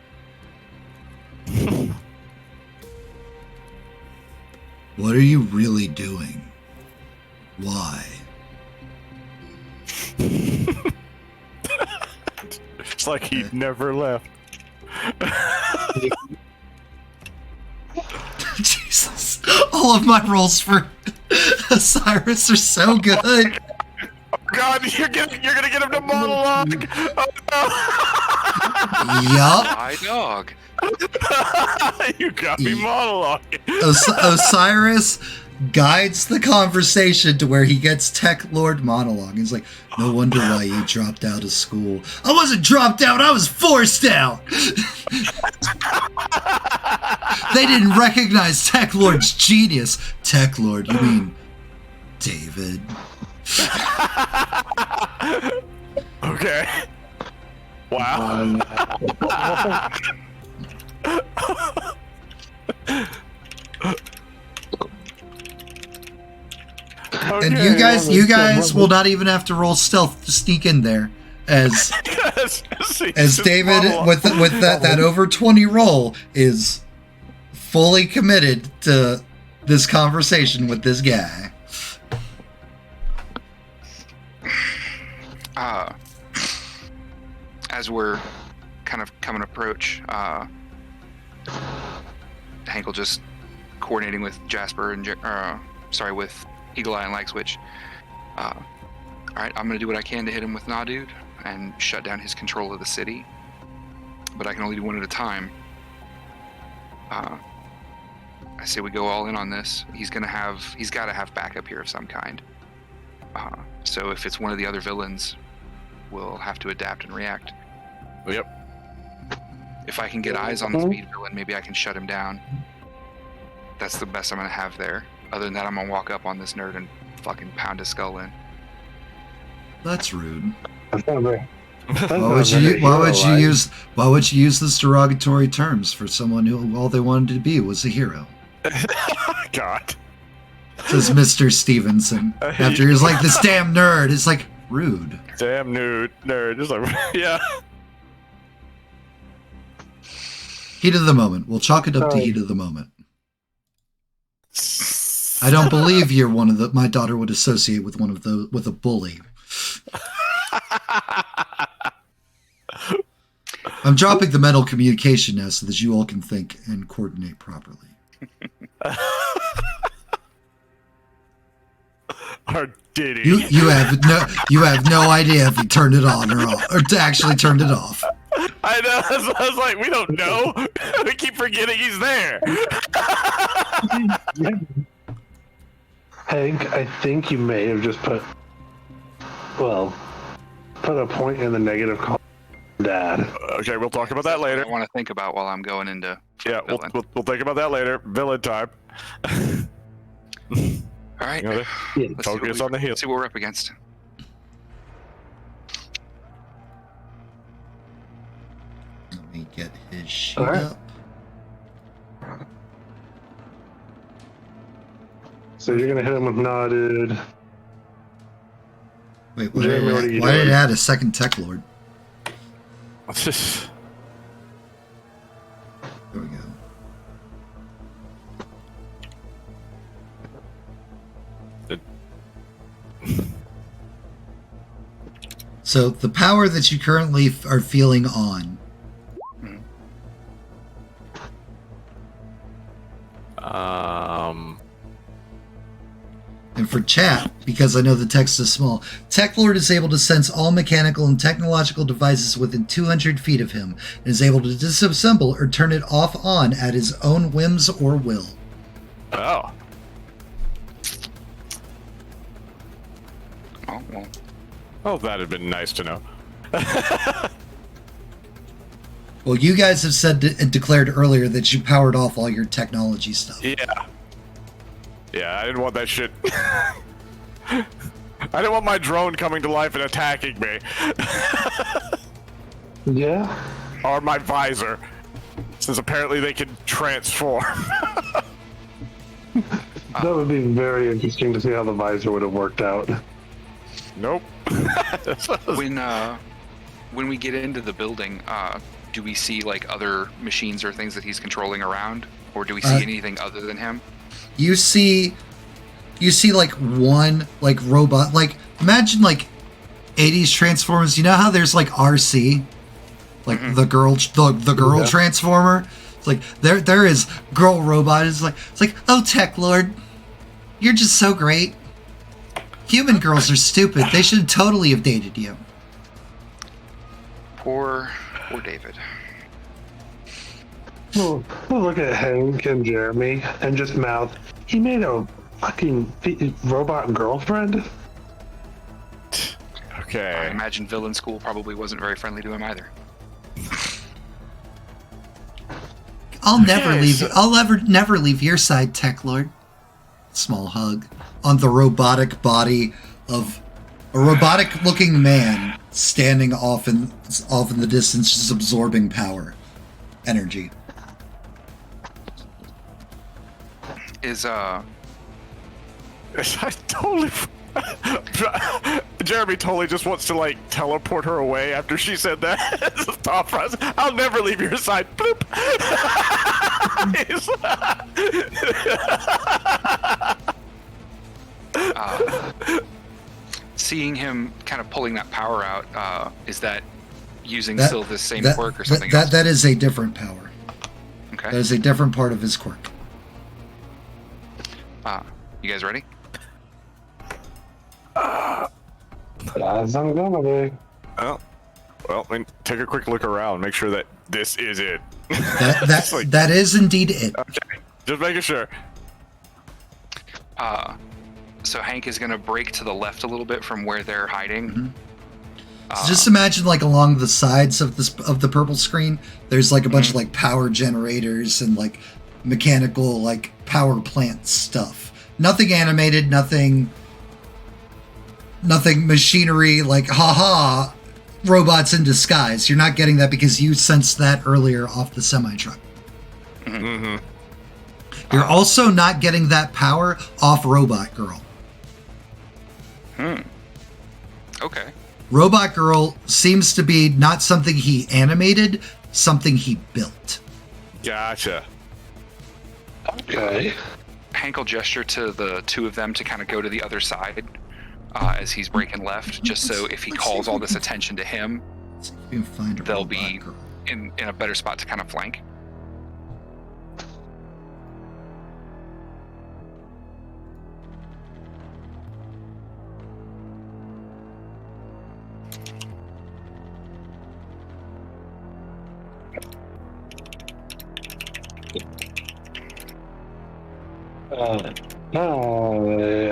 What are you really doing? Why?
It's like he never left.
Jesus. All of my rolls for Cyrus are so good.
Oh god, you're gonna get him to monologue. Oh no.
Yup.
My dog.
You got me monologuing.
Osiris guides the conversation to where he gets Tech Lord monologue. He's like, no wonder why you dropped out of school. I wasn't dropped out, I was forced out. They didn't recognize Tech Lord's genius. Tech Lord, you mean David.
Okay. Wow.
And you guys will not even have to roll stealth to sneak in there, as David with that over 20 roll is fully committed to this conversation with this guy.
As we're kind of coming approach, Hank will just coordinating with Jasper and with Eagle Eye and Light Switch. All right, I'm gonna do what I can to hit him with Nah Dude and shut down his control of the city, but I can only do one at a time. I say we go all in on this. He's got to have backup here of some kind. So if it's one of the other villains, we'll have to adapt and react.
Yep.
If I can get eyes on the speed villain, maybe I can shut him down. That's the best I'm gonna have there. Other than that, I'm gonna walk up on this nerd and fucking pound his skull in.
That's rude.
That's not very.
Why would you use this derogatory terms for someone who all they wanted to be was a hero?
God.
Says Mr. Stevenson. After he was like, this damn nerd. It's like, rude.
Damn nerd. Just like, yeah.
Heat of the moment. We'll chalk it up to heat of the moment. I don't believe you're one of my daughter would associate with with a bully. I'm dropping the mental communication now so that you all can think and coordinate properly.
Or did he?
You have no idea if he turned it on or off, or actually turned it off.
I know. I was like, we don't know. We keep forgetting he's there.
Hank, I think you may have just put a point in the negative column, Dad.
Okay, we'll talk about that later.
I want to think about while I'm going into.
Yeah, we'll think about that later. Villain time.
All right.
Focus on the heel.
Let's see what we're up against.
Let me get his sheet
right.
up.
So you're gonna hit him with Nah Dude.
Wait,
Jeremy, what are you
why did
doing?
it add a second Tech Lord?
Let's just.
There we go. So the power that you currently are feeling on. And for chat, because I know the text is small, Tech Lord is able to sense all mechanical and technological devices within 200 feet of him, and is able to disassemble or turn it off on at his own whims or will.
Oh.
Oh, well.
Oh, that'd have been nice to know.
Well, you guys have said and declared earlier that you powered off all your technology stuff.
Yeah. Yeah, I didn't want that shit. I didn't want my drone coming to life and attacking me.
Yeah.
Or my visor. Since apparently they can transform.
That would be very interesting to see how the visor would have worked out.
Nope.
When we get into the building, do we see like other machines or things that he's controlling around, or do we see anything other than him?
You see like one like robot, like imagine like 80s Transformers. You know how there's like RC, like the girl Transformer. It's like there is girl robot. It's like oh Tech Lord, you're just so great. Human girls are stupid. They should totally have dated you.
Poor David.
We'll look at Hank and Jeremy and just mouth, he made a fucking robot girlfriend?
I
Okay.
imagine Villain School probably wasn't very friendly to him either.
I'll never leave your side, Tech Lord. small hug on the robotic body of a robotic-looking man standing off in the distance, just absorbing power, energy.
I totally. Jeremy totally just wants to like teleport her away after she said that. It's a thought process. I'll never leave your side. Bloop.
Seeing him kind of pulling that power out, is that using still the same quirk or something
else?
Else?
That is a different power.
Okay.
That is a different part of his quirk.
You guys ready?
As I'm gonna be.
Oh, well, I mean, take a quick look around. Make sure that this is it.
That is indeed it.
Okay, just making sure.
So Hank is going to break to the left a little bit from where they're hiding.
Mm-hmm. So just imagine like along the sides of the purple screen, there's like a bunch of like power generators and like mechanical like power plant stuff. Nothing animated, nothing machinery, like haha, robots in disguise. You're not getting that because you sensed that earlier off the semi-truck.
Mm-hmm.
You're also not getting that power off Robot Girl.
Okay.
Robot Girl seems to be not something he animated, something he built.
Gotcha.
Okay.
Hank will gesture to the two of them to kind of go to the other side as he's breaking left, just so if he calls all this attention to him,
Let's see if we can find a
they'll
Robot
be
Girl.
in a better spot to kind of flank.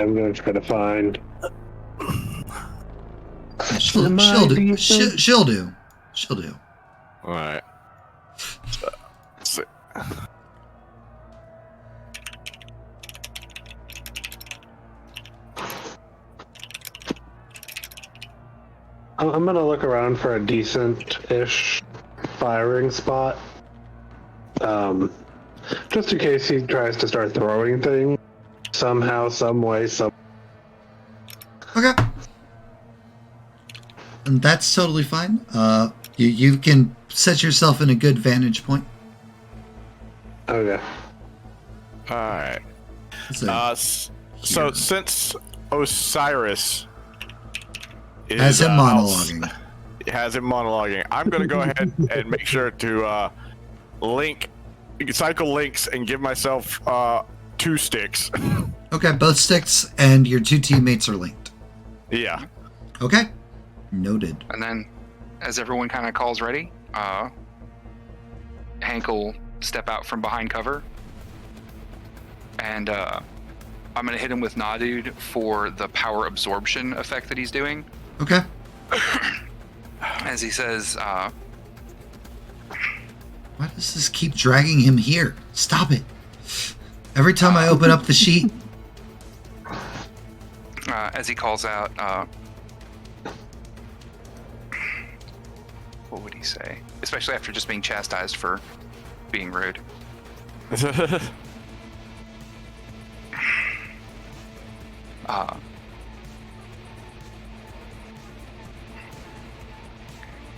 I'm gonna try to find.
She'll do. She'll do.
All right. Let's see.
I'm gonna look around for a decent-ish firing spot. Just in case he tries to start throwing things somehow, some way,
Okay. And that's totally fine. You can set yourself in a good vantage point.
Okay.
All right.
So,
So since Osiris
has him monologuing.
I'm going to go ahead and make sure to cycle links and give myself 2 sticks.
Okay, both sticks and your 2 teammates are linked.
Yeah.
Okay. Noted.
And then, as everyone kind of calls ready, Hank will step out from behind cover, and I'm going to hit him with Nadude for the power absorption effect that he's doing.
Okay.
As he says,
Why does this keep dragging him here? Stop it. Every time I open up the sheet.
as he calls out, what would he say? Especially after just being chastised for being rude.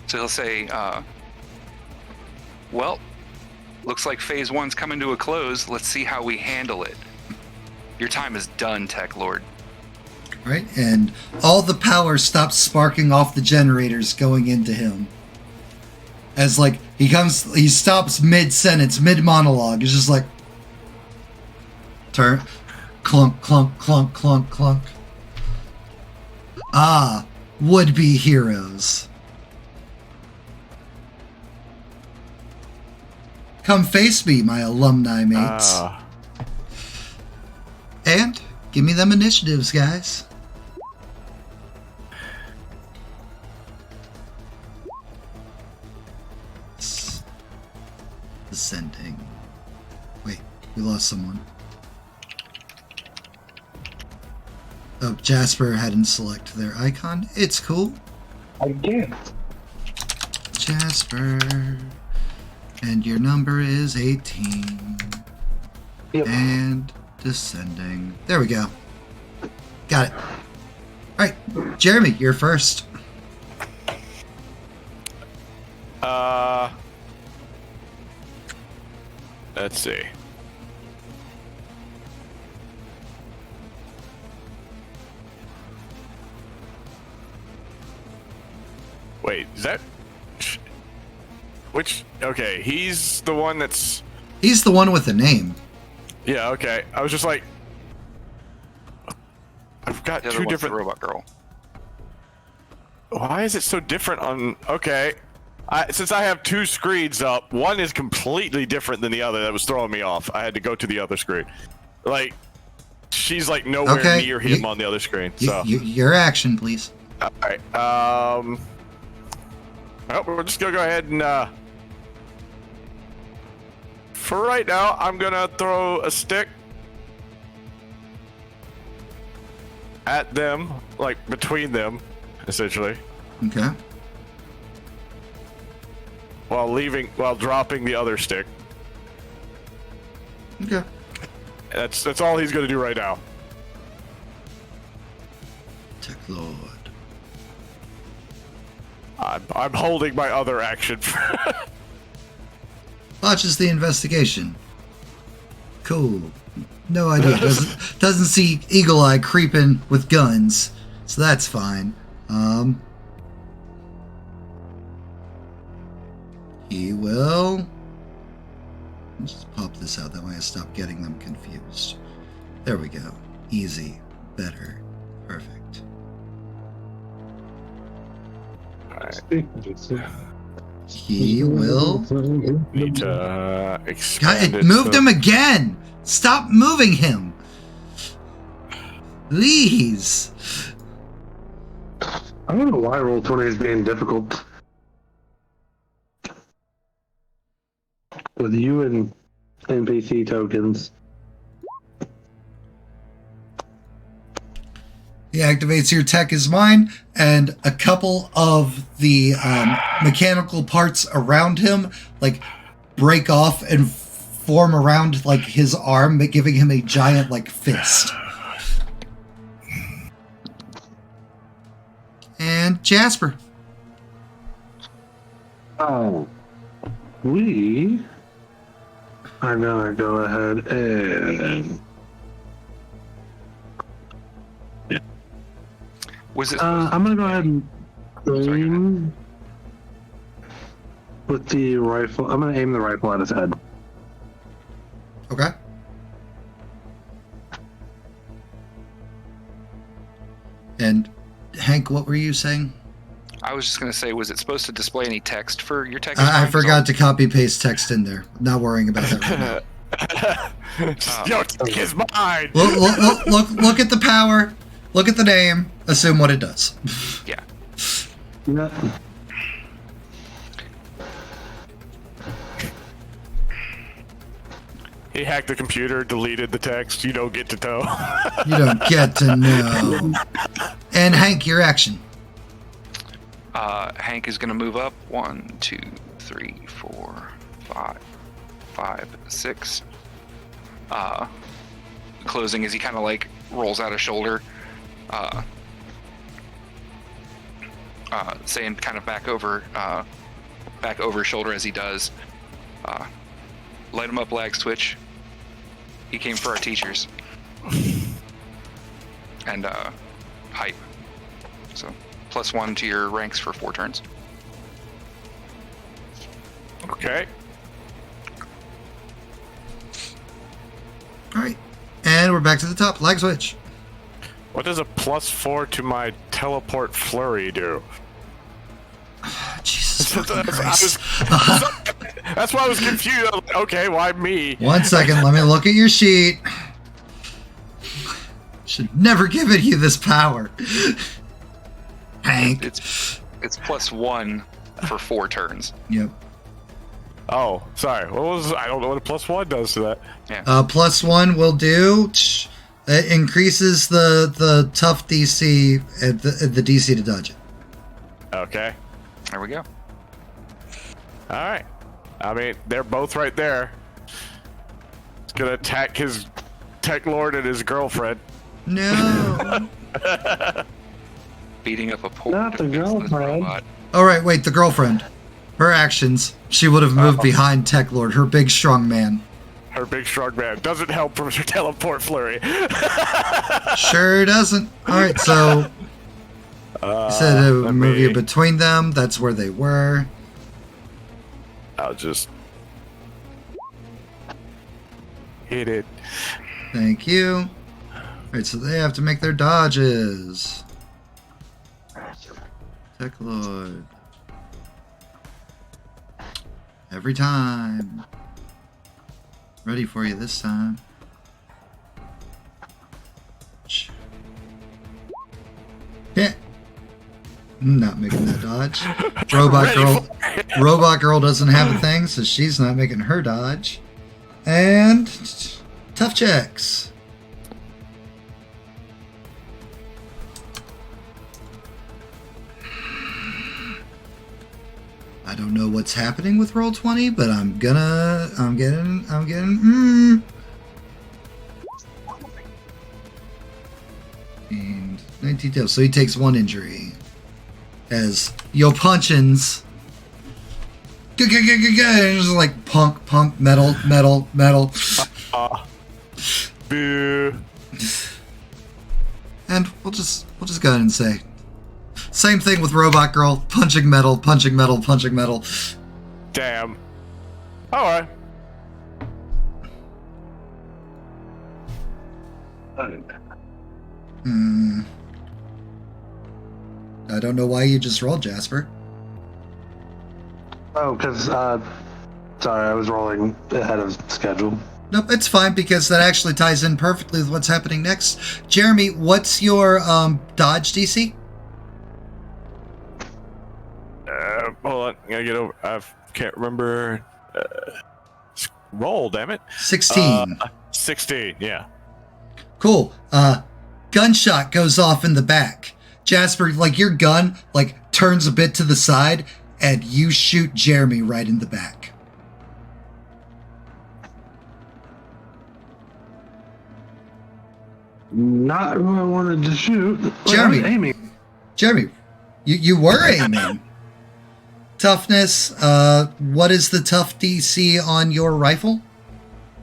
So he'll say, well, looks like phase 1's coming to a close. Let's see how we handle it. Your time is done, Tech Lord.
Right? And all the power stops sparking off the generators going into him. As like, he stops mid-sentence, mid-monologue. It's just like, turn, clunk, clunk, clunk, clunk, clunk. Ah, would-be heroes. Come face me, my alumni mates. And give me them initiatives, guys. Ascending. Wait, we lost someone. Oh, Jasper hadn't selected their icon. It's cool.
Again.
Jasper. And your number is 18.
Yep.
And descending. There we go. Got it. Alright, Jeremy, you're first.
Let's see. Wait, is that... Which... Okay, he's the one that's...
He's the one with the name.
Yeah, okay. I was just like... I've got
The other
two
one's the
different...
robot girl.
Why is it so different on... Okay. Since I have two screens up, one is completely different than the other. That was throwing me off. I had to go to the other screen. Like, she's like nowhere near him on the other screen. So
Your action, please.
all right. Well, we're just gonna go ahead and for right now, I'm gonna throw a stick at them, like between them, essentially.
Okay.
While dropping the other stick.
Okay.
That's all he's gonna do right now.
Tech Lord.
I'm holding my other action.
Watches the investigation. Cool. No idea. Doesn't see Eagle Eye creeping with guns, so that's fine. He will just pop this out, that way I stop getting them confused. There we go. Easy. Better. Perfect. He will...
Need to
God,
expand
it moved him again! Stop moving him! Please!
I don't know why Roll20 is being difficult. With you and NPC tokens.
He activates your tech as mine, and a couple of the mechanical parts around him, like, break off and form around, like, his arm, giving him a giant, like, fist. And Jasper.
Oh. We are gonna go ahead and...
Was it?
I'm gonna go ahead and aim with the rifle. I'm gonna aim the rifle at his head.
Okay. And Hank, what were you saying?
I was just gonna say, was it supposed to display any text for your text?
I forgot to copy paste text in there. I'm not worrying about that right now.
Yo, take his mind.
Look at the power. Look at the name. Assume what it does.
Yeah.
Yeah.
He hacked the computer, deleted the text. You don't get to know.
You don't get to know. And Hank, your action.
Hank is gonna move up 1, 2, 3, 4, 5, 6. Closing as he kind of like rolls out a shoulder. Saying kind of back over his shoulder as he does. Light him up, lag switch. He came for our teachers. And hype. So +1 to your ranks for 4 turns.
Okay.
All right. And we're back to the top. Lag switch.
What does a +4 to my teleport flurry do?
Jesus fucking Christ.
That's why I was confused. I was like, okay, why me?
1 second. Let me look at your sheet. Should never given you this power. Hank.
It's +1 for 4 turns.
Yep.
Oh, sorry. What was? I don't know what a +1 does to that.
+1 will do It increases the tough DC at the DC to dodge it.
Okay.
There we go.
All right. I mean, they're both right there. He's gonna attack his tech lord and his girlfriend.
No.
Beating up a poor
Not the
defenseless
girlfriend.
robot.
All right, wait. The girlfriend. Her actions. She would have moved behind Tech Lord. Her big strong man.
Her big strong man doesn't help from her teleport flurry.
Sure doesn't. All right, so you said it would move you between them. That's where they were.
I'll just hit it.
Thank you. All right, so they have to make their dodges. Tech Lord. Every time. Ready for you this time. Yeah. Not making that dodge. Robot Girl doesn't have a thing, so she's not making her dodge. And tough checks. I don't know what's happening with Roll20, but I'm getting And 19 tails, so he takes 1 injury. As Yo Punchins and just like punk, metal.
Boo.
And we'll just go ahead and say same thing with Robot Girl, punching metal.
Damn. Alright.
I don't know why you just rolled, Jasper.
Oh, because, sorry, I was rolling ahead of schedule.
Nope, it's fine because that actually ties in perfectly with what's happening next. Jeremy, what's your dodge DC?
Hold on. I gotta get over. I can't remember. Roll, damn it.
16.
16, yeah.
Cool. Gunshot goes off in the back. Jasper, like your gun, like turns a bit to the side, and you shoot Jeremy right in the back.
Not who I wanted to shoot.
Jeremy.
I was aiming.
Jeremy, you were aiming. Toughness, what is the tough DC on your rifle,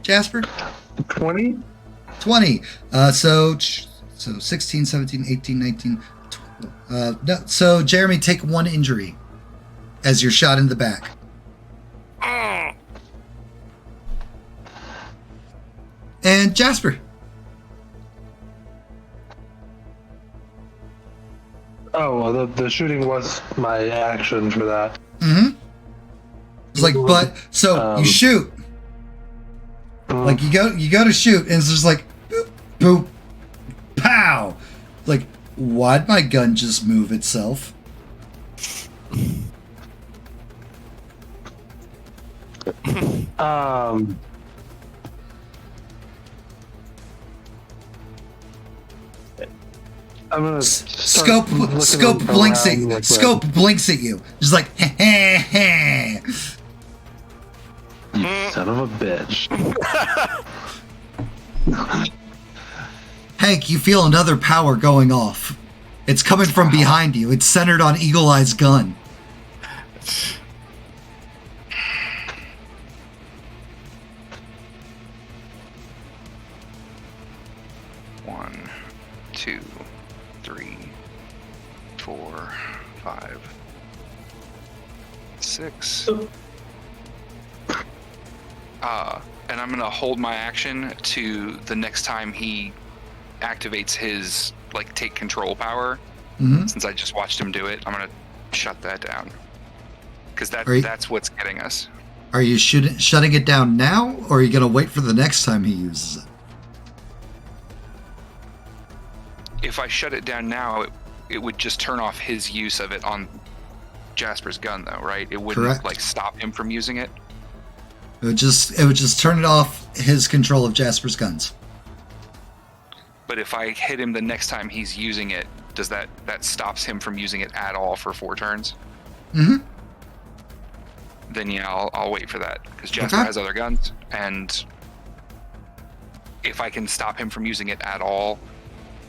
Jasper?
20?
20. So 16, 17, 18, 19, 12. No, so Jeremy, take 1 injury as you're shot in the back. And Jasper.
Oh, well, the shooting was my action for that.
Mm-hmm. It's like, but so you shoot. Like you go to shoot, and it's just like boop, boop, pow. Like, why'd my gun just move itself?
I'm gonna
Scope blinks at you. Scope blinks at you. Just like, heh.
You son of a bitch.
Hank, you feel another power going off. It's coming from behind you. It's centered on Eagle Eye's gun.
One, 2, 3, 4, 5, 6. And I'm gonna hold my action to the next time he activates his like take control power.
Mm-hmm.
Since I just watched him do it, I'm gonna shut that down because that's what's getting us.
Are you shutting it down now, or are you gonna wait for the next time he uses it?
If I shut it down now, it would just turn off his use of it on Jasper's gun, though, right? It wouldn't
Correct.
like stop him from using it.
It would just turn it off his control of Jasper's guns.
But if I hit him the next time he's using it, does that stops him from using it at all for 4 turns?
Mm-hmm.
Then yeah, I'll wait for that because Jasper has other guns, and if I can stop him from using it at all,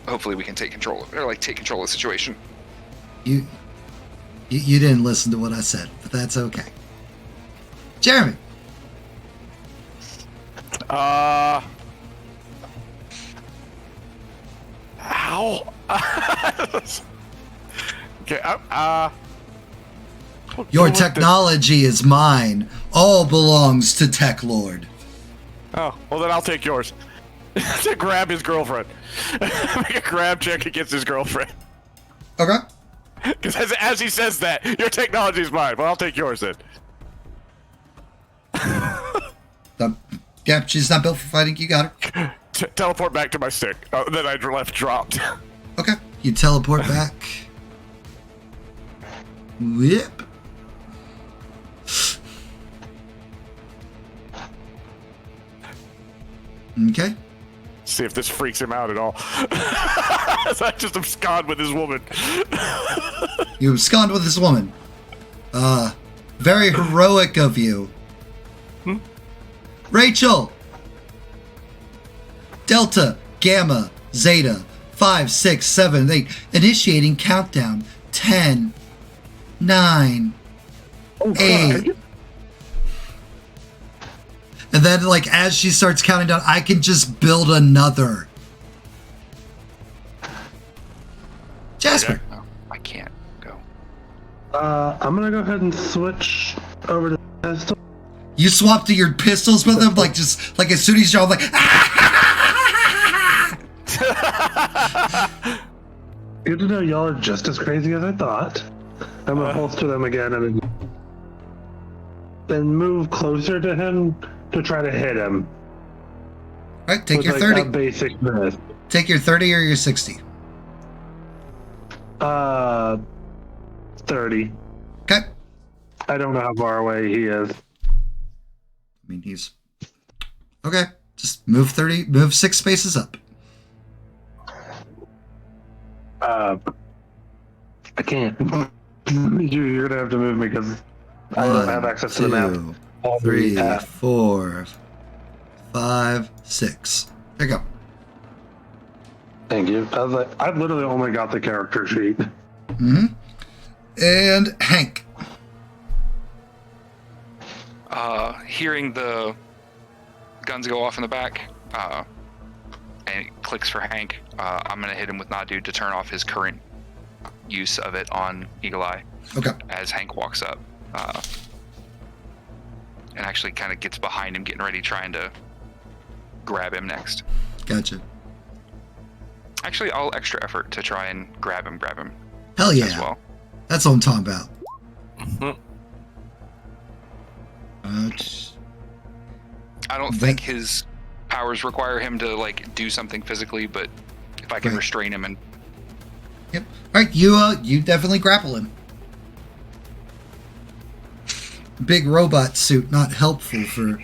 hopefully we can take control of the situation.
You didn't listen to what I said, but that's okay. Jeremy.
How? Okay.
Your technology is mine. All belongs to Tech Lord.
Oh, well then I'll take yours. To grab his girlfriend. Make a grab check against his girlfriend.
Okay.
Because as he says that, your technology is mine, but I'll take yours then.
Yeah, she's not built for fighting. You got her.
Teleport back to my stick that I left dropped.
Okay. You teleport back. Whip. Okay.
See if this freaks him out at all. So I just abscond with his woman.
You abscond with this woman. Very heroic of you. Rachel! Delta, Gamma, Zeta, 5, 6, 7, 8. Initiating countdown. 10, 9, 8. And then, like, as she starts counting down, I can just build another. Jasper.
Oh, I can't go.
I'm gonna go ahead and switch over to pistol.
You swap to your pistols with them, like, just, like, as soon as you're like, ah!
Good to know y'all are just as crazy as I thought. I'm gonna holster them again and then move closer to him to try to hit him.
All right, take
with
your
like
30.
a basic miss.
Take your 30 or your 60.
30.
Okay.
I don't know how far away he is.
I mean, he's... Okay, just move 6 spaces up.
I can't. You're gonna have to move me because I don't have access to the map.
3, 4, 5, 6. There you go.
Thank you. I was like, I've literally only got the character sheet.
Mm-hmm. And Hank.
Hearing the guns go off in the back, and it clicks for Hank, I'm going to hit him with Nadu to turn off his current use of it on Eagle Eye.
Okay.
As Hank walks up. And actually kind of gets behind him, getting ready, trying to grab him next.
Gotcha.
Actually, I'll extra effort to try and grab him
Hell yeah.
as well.
That's what I'm talking about.
I don't think his powers require him to like do something physically, but if I can restrain him and...
Yep. All right, you definitely grapple him. Big robot suit, not helpful for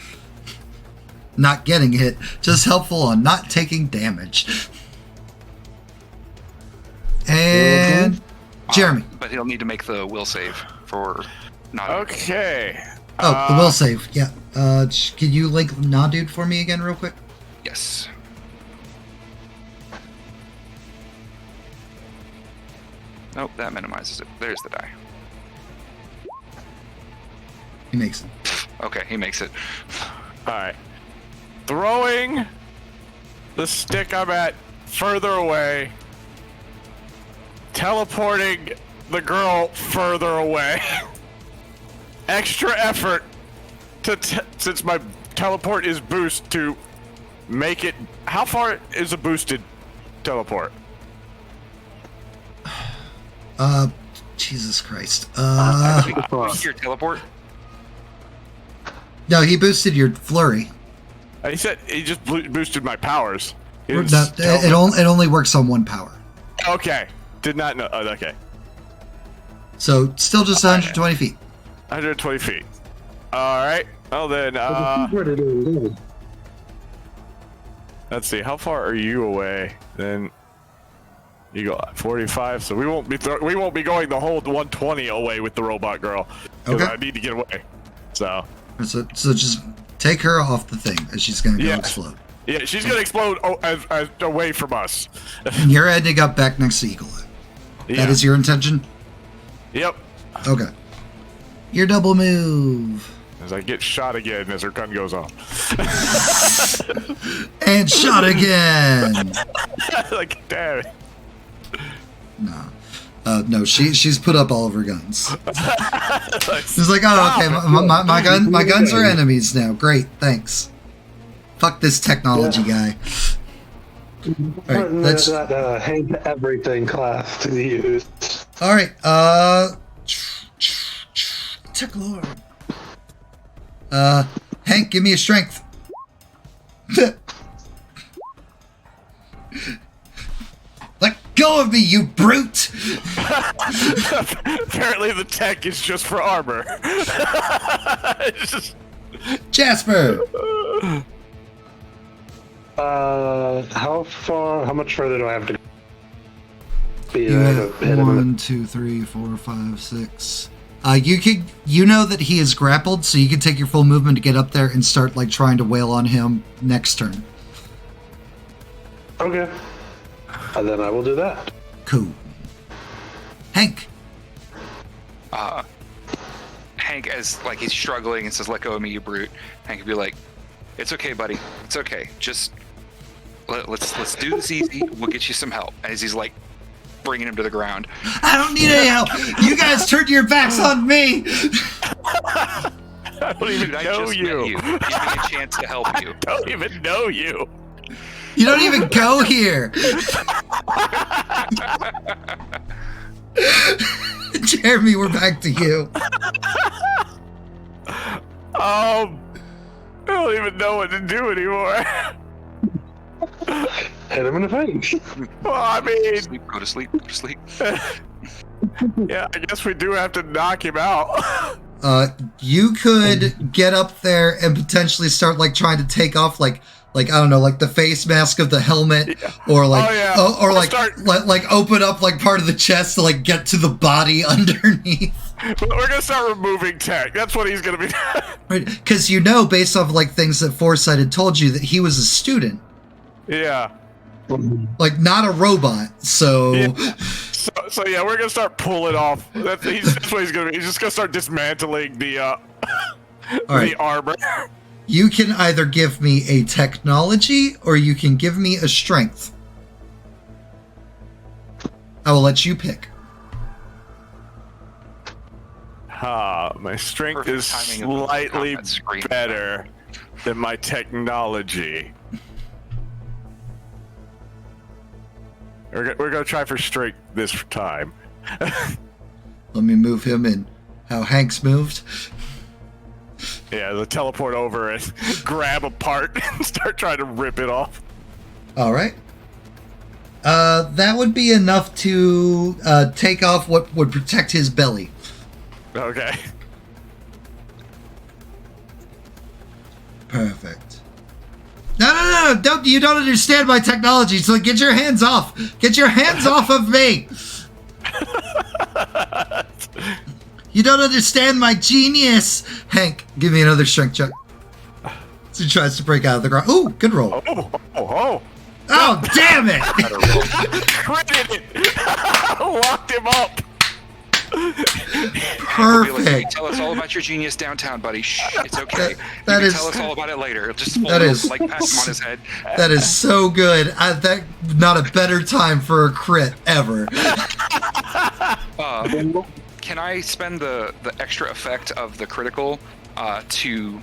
not getting hit, just helpful on not taking damage. And Jeremy.
But he'll need to make the will save for not...
Okay.
Oh, the will save. Yeah. Can you link Nadude for me again real quick?
Yes. Nope, that minimizes it. There's the die.
He makes it.
Okay, he makes it.
Alright. Throwing the stick I'm at further away. Teleporting the girl further away. Extra effort to since my teleport is boost to make it... How far is a boosted teleport?
Jesus Christ.
Your teleport?
No, he boosted your flurry.
He said he just boosted my powers.
No, it only works on one power.
Okay. Did not know. Oh, okay.
So, still just 120 feet.
120 feet. All right. Well then, Let's see. How far are you away? Then you go 45. So we won't be going the whole 120 away with the robot girl.
Okay.
I need to get away. So
just take her off the thing, as she's gonna go explode.
Yeah, she's gonna explode away from us.
And you're ending up back next to Eagle Eye. That is your intention?
Yep.
Okay. Your double move.
As I get shot again as her gun goes off.
And shot again.
Like, damn it.
No, she's put up all of her guns. She's like, oh, okay, my guns are enemies now. Great, thanks. Fuck this technology guy. All right, let's.
That hate everything class to use.
All right, Tech Lord. Hank, give me a strength. Let go of me, you brute!
Apparently the tech is just for armor.
Jasper!
How much further do I have to go?
You have 1, 2, 3, 4, 5, 6. You know that he is grappled, so you can take your full movement to get up there and start like trying to wail on him next turn.
Okay. And then I will do that.
Cool. Hank.
Hank, as like he's struggling and says, "Let go of me, you brute." Hank would be like, "It's okay, buddy. It's okay. Just let's do this easy. We'll get you some help." As he's like bringing him to the ground.
I don't need any help. You guys turned your backs on me.
I don't even know you.
Give me a chance to help you.
I don't even know you.
You don't even go here. Jeremy, we're back to you.
I don't even know what to do anymore.
Hit him in the face.
Well, I mean...
Go to sleep.
Yeah, I guess we do have to knock him out.
You could get up there and potentially start like trying to take off like I don't know, like the face mask of the helmet, or like or like open up like part of the chest to like get to the body underneath.
We're gonna start removing tech. That's what he's gonna be doing.
Right, because you know, based off like things that Foresight had told you, that he was a student.
Yeah.
Like not a robot. So.
Yeah. So yeah, we're gonna start pulling off. That's what he's gonna be. He's just gonna start dismantling the the armor.
You can either give me a technology or you can give me a strength. I will let you pick.
My strength is slightly better than my technology. We're gonna try for strength this time.
Let me move him in how Hank's moved.
Yeah, the teleport over and grab a part and start trying to rip it off.
All right. That would be enough to take off what would protect his belly.
Okay.
Perfect. No! You don't understand my technology, so get your hands off! Get your hands off of me! You don't understand my genius! Hank, give me another strength check. So he tries to break out of the ground. Ooh, good roll.
Oh,
damn it!
Critted it! Locked him up!
Perfect.
Tell us all about your genius downtown, buddy. Shh, it's okay.
That is.
Tell us all about it later. Just fold
That is.
like pat him on his head.
That is so good. Not a better time for a crit ever.
Can I spend the extra effect of the critical to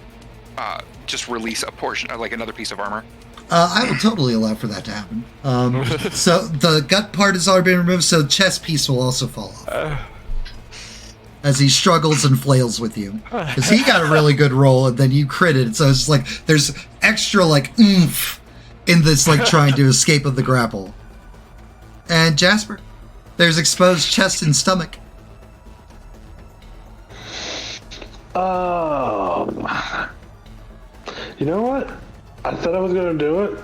just release a portion of like another piece of armor?
I will totally allow for that to happen. So the gut part has already been removed, so chest piece will also fall off. As he struggles and flails with you. Because he got a really good roll and then you critted, so it's like there's extra like oomph in this like trying to escape of the grapple. And Jasper, there's exposed chest and stomach.
You know what? I said I was gonna do it,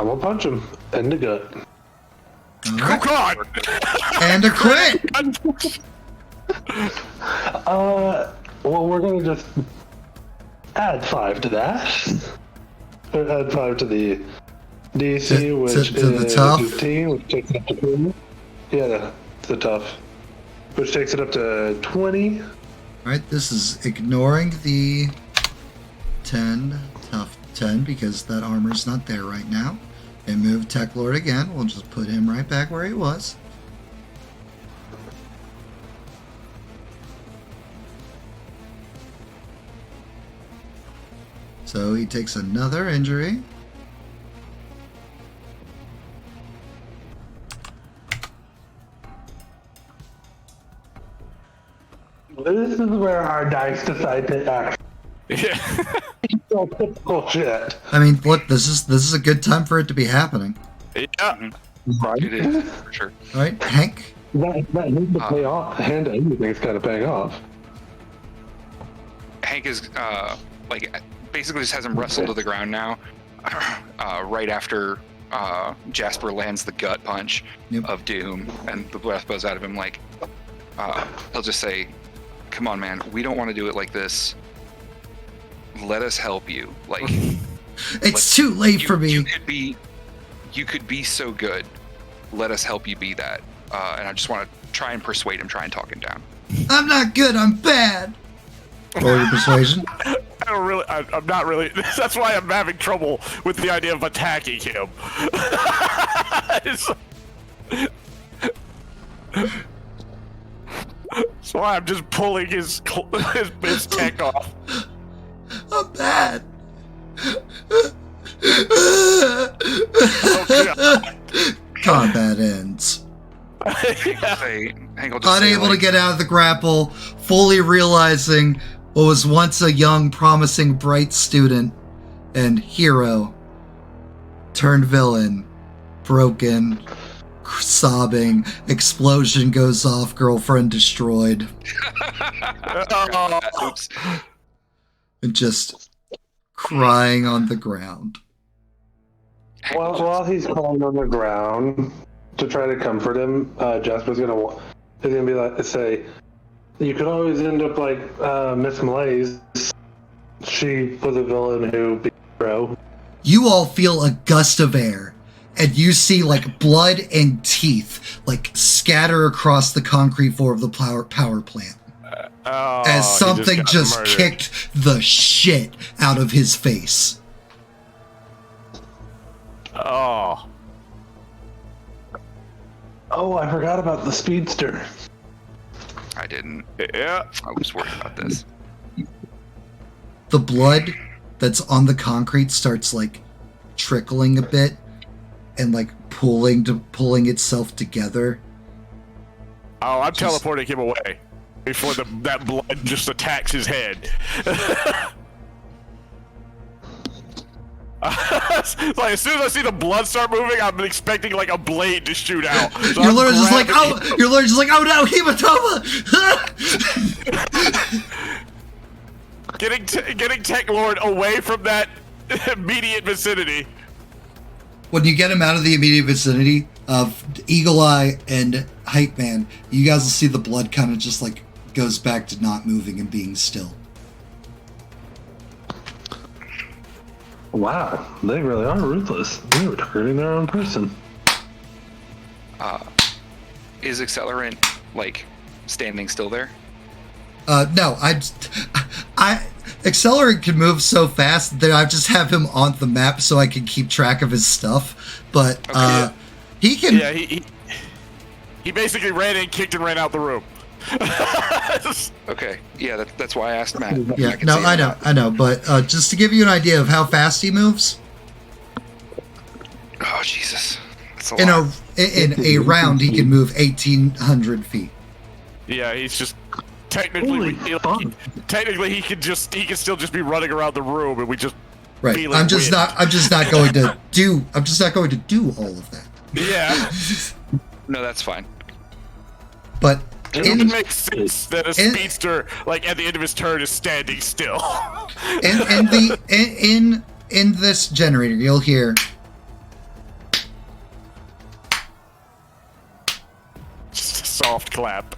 I'm gonna punch him in the gut.
All
Oh
right.
God!
And a crit.
Well, we're gonna just add 5 to that. Add 5 to the DC, which
to the
is
tough?
15, which takes it up to 20. Yeah, the tough. Which takes it up to 20.
All right, this is ignoring the 10, tough 10, because that armor's not there right now. And move Tech Lord again. We'll just put him right back where he was. So he takes another injury.
This is where our dice decide to act.
Yeah.
So typical shit.
I mean, look, this is a good time for it to be happening.
Yeah.
It is, for sure.
All right, Hank.
That need to pay off. Hand to anything's got to pay off.
Hank is basically just has him wrestled to the ground now. Right after Jasper lands the gut punch of doom, and the breath goes out of him. Like he'll just say, "Come on, man, we don't want to do it like this. Let us help you. Like
It's too late for me.
You could be so good. Let us help you be that." And I just want to try and persuade him, try and talk him down.
I'm not good. I'm bad. Roll your persuasion.
I'm not really. That's why I'm having trouble with the idea of attacking him. That's why I'm just pulling his tech off.
I'm bad.
Oh, God.
Combat ends.
Hank will just say,
Unable to
like,
get out of the grapple, fully realizing what was once a young, promising, bright student and hero turned villain, broken, sobbing, explosion goes off, girlfriend destroyed,
Oops.
and just crying on the ground.
While he's crawling on the ground to try to comfort him, Jasper's gonna be like, say, "You could always end up like Miss Malaise. She was a villain who beat the hero."
You all feel a gust of air, and you see like blood and teeth like scatter across the concrete floor of the power plant. As something just kicked the shit out of his face.
Oh.
Oh, I forgot about the speedster.
I didn't.
Yeah.
I was worried about this.
The blood that's on the concrete starts like trickling a bit and like pulling itself together.
Oh, I'm teleporting him away before that blood just attacks his head. Like as soon as I see the blood start moving, I'm expecting like a blade to shoot out. So
Your
I'm
Lord's just like,
grabbing-
oh! Your Lord's just like, oh no, hematoma!
getting Tech Lord away from that immediate vicinity.
When you get him out of the immediate vicinity of Eagle Eye and Hype Man, you guys will see the blood kind of just like goes back to not moving and being still.
Wow, they really are ruthless. They were hurting their own person.
Is Accelerant like standing still there?
No, Accelerant can move so fast that I just have him on the map so I can keep track of his stuff. But he can.
Yeah, he basically ran in, kicked, and ran out the room.
Okay, yeah, that's why I asked Matt.
Yeah,
can
no,
see him.
I know, but just to give you an idea of how fast he moves,
Oh Jesus, that's a lot.
in a round he can move 1,800 feet.
Yeah, he's just technically he can still just be running around the room, and we just
Right.
feeling
I'm just
wind.
not going to do all of that.
Yeah.
No, that's fine.
But
It makes sense that a speedster, like at the end of his turn, is standing still.
in this generator, you'll hear
soft clap.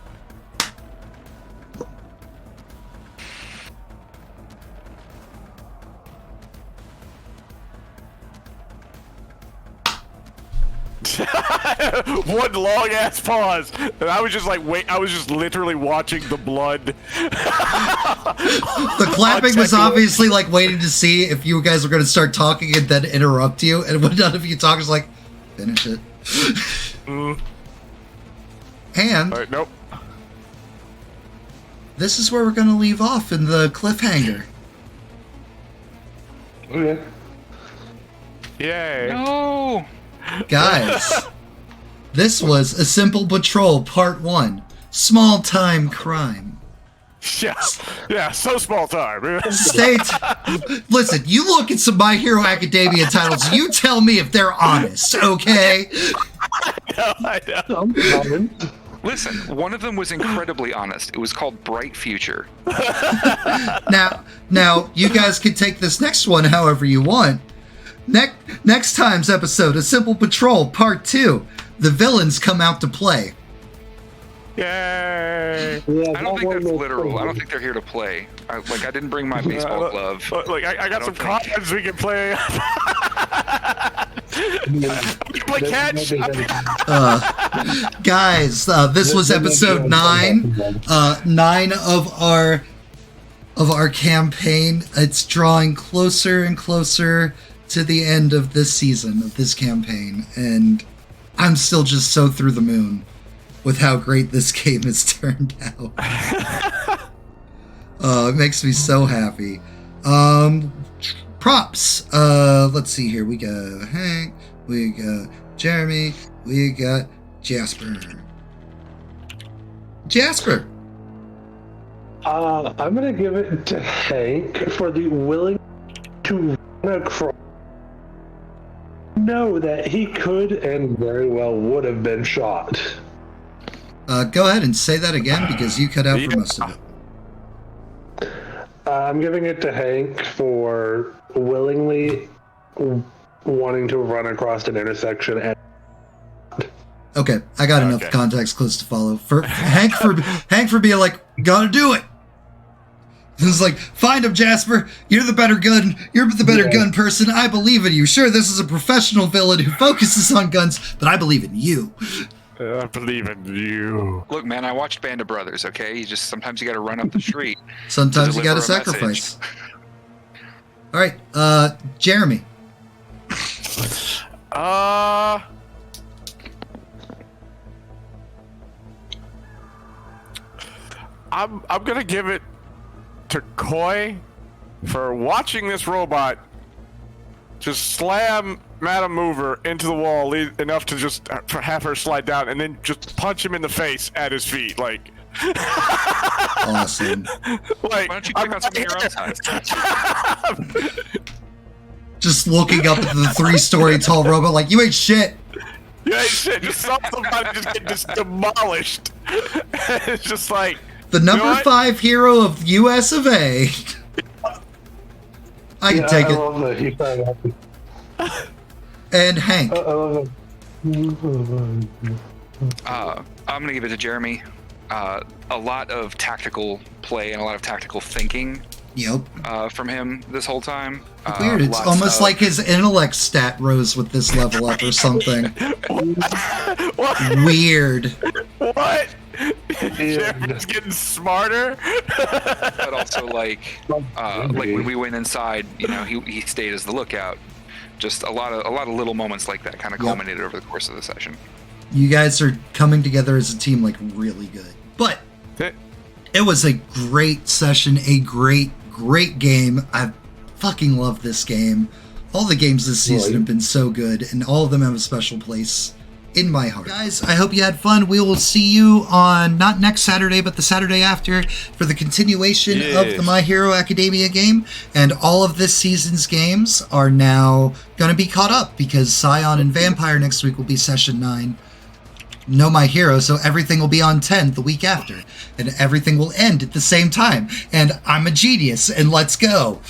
One long ass pause, and I was just like, wait. I was just literally watching the blood.
The clapping was obviously like waiting to see if you guys were going to start talking and then interrupt you, and when none of you talk, it's like, finish it. And
All right, nope.
this is where we're going to leave off in the cliffhanger.
Okay.
Yay.
No.
Guys, this was A Simple Patrol Part 1, Small Time Crime.
Yes. Yeah. So small time.
Listen, you look at some My Hero Academia titles, you tell me if they're honest, okay?
I know.
I'm coming.
Listen, one of them was incredibly honest. It was called Bright Future.
Now, you guys can take this next one however you want. Next time's episode, A Simple Patrol Part 2, The Villains Come Out to Play.
Yay.
Yeah,
I don't think that's literal. I don't think they're here to play. I didn't bring my baseball glove.
Look, I got some cards we can play. We can play catch.
Guys, this was episode 9. 9 of our campaign. It's drawing closer and closer to the end of this season, of this campaign, and I'm still just so through the moon with how great this game has turned out. It makes me so happy. Props. Let's see here. We got Hank, we got Jeremy, we got Jasper.
I'm gonna give it to Hank for the willing to run across. Know that he could and very well would have been shot.
Go ahead and say that again because you cut out for most of it.
I'm giving it to Hank for willingly wanting to run across an intersection. And
Okay, I got enough context clues to follow. For Hank for being like, gotta do it. It's like, find him, Jasper. You're the better gun. You're the better gun person. I believe in you. Sure, this is a professional villain who focuses on guns, but I believe in you.
I believe in you.
Look, man, I watched Band of Brothers. Okay, sometimes you got to run up the street.
Sometimes you got to
deliver a
sacrifice. All right, Jeremy.
I'm gonna give it to Koi for watching this robot just slam Madam Mover into the wall enough to just have her slide down and then just punch him in the face at his feet, like.
Awesome.
Why don't you click on some of your own time?
Just looking up at the 3-story tall robot like, you ain't shit.
You ain't shit. Just saw somebody just get just demolished. It's just like.
The number 5 hero of US of A. I can take
I
it.
love that he found out.
And Hank.
I love
I'm gonna give it to Jeremy. A lot of tactical play and a lot of tactical thinking
Yep.
from him this whole time.
Weird. It's almost like his intellect stat rose with this level up or something.
What?
Weird.
What? Jeremy's getting smarter.
But also like when we went inside, he stayed as the lookout. Just a lot of little moments like that kind of culminated over the course of the session.
You guys are coming together as a team like really good. But it was a great session, a great game. I fucking love this game. All the games this season have been so good, and all of them have a special place in my heart. Guys, I hope you had fun. We will see you on, not next Saturday, but the Saturday after for the continuation of the My Hero Academia game. And all of this season's games are now going to be caught up because Scion and Vampire next week will be session 9. No My Hero, so everything will be on 10 the week after. And everything will end at the same time. And I'm a genius, and let's go.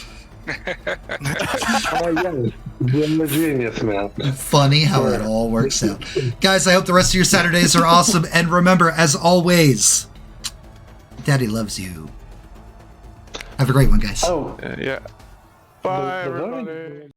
it. You're a genius, man.
Funny how it all works out. Guys, I hope the rest of your Saturdays are awesome. And remember, as always, Daddy loves you. Have a great one, guys.
Oh,
Yeah. Bye,
the voting-
everybody.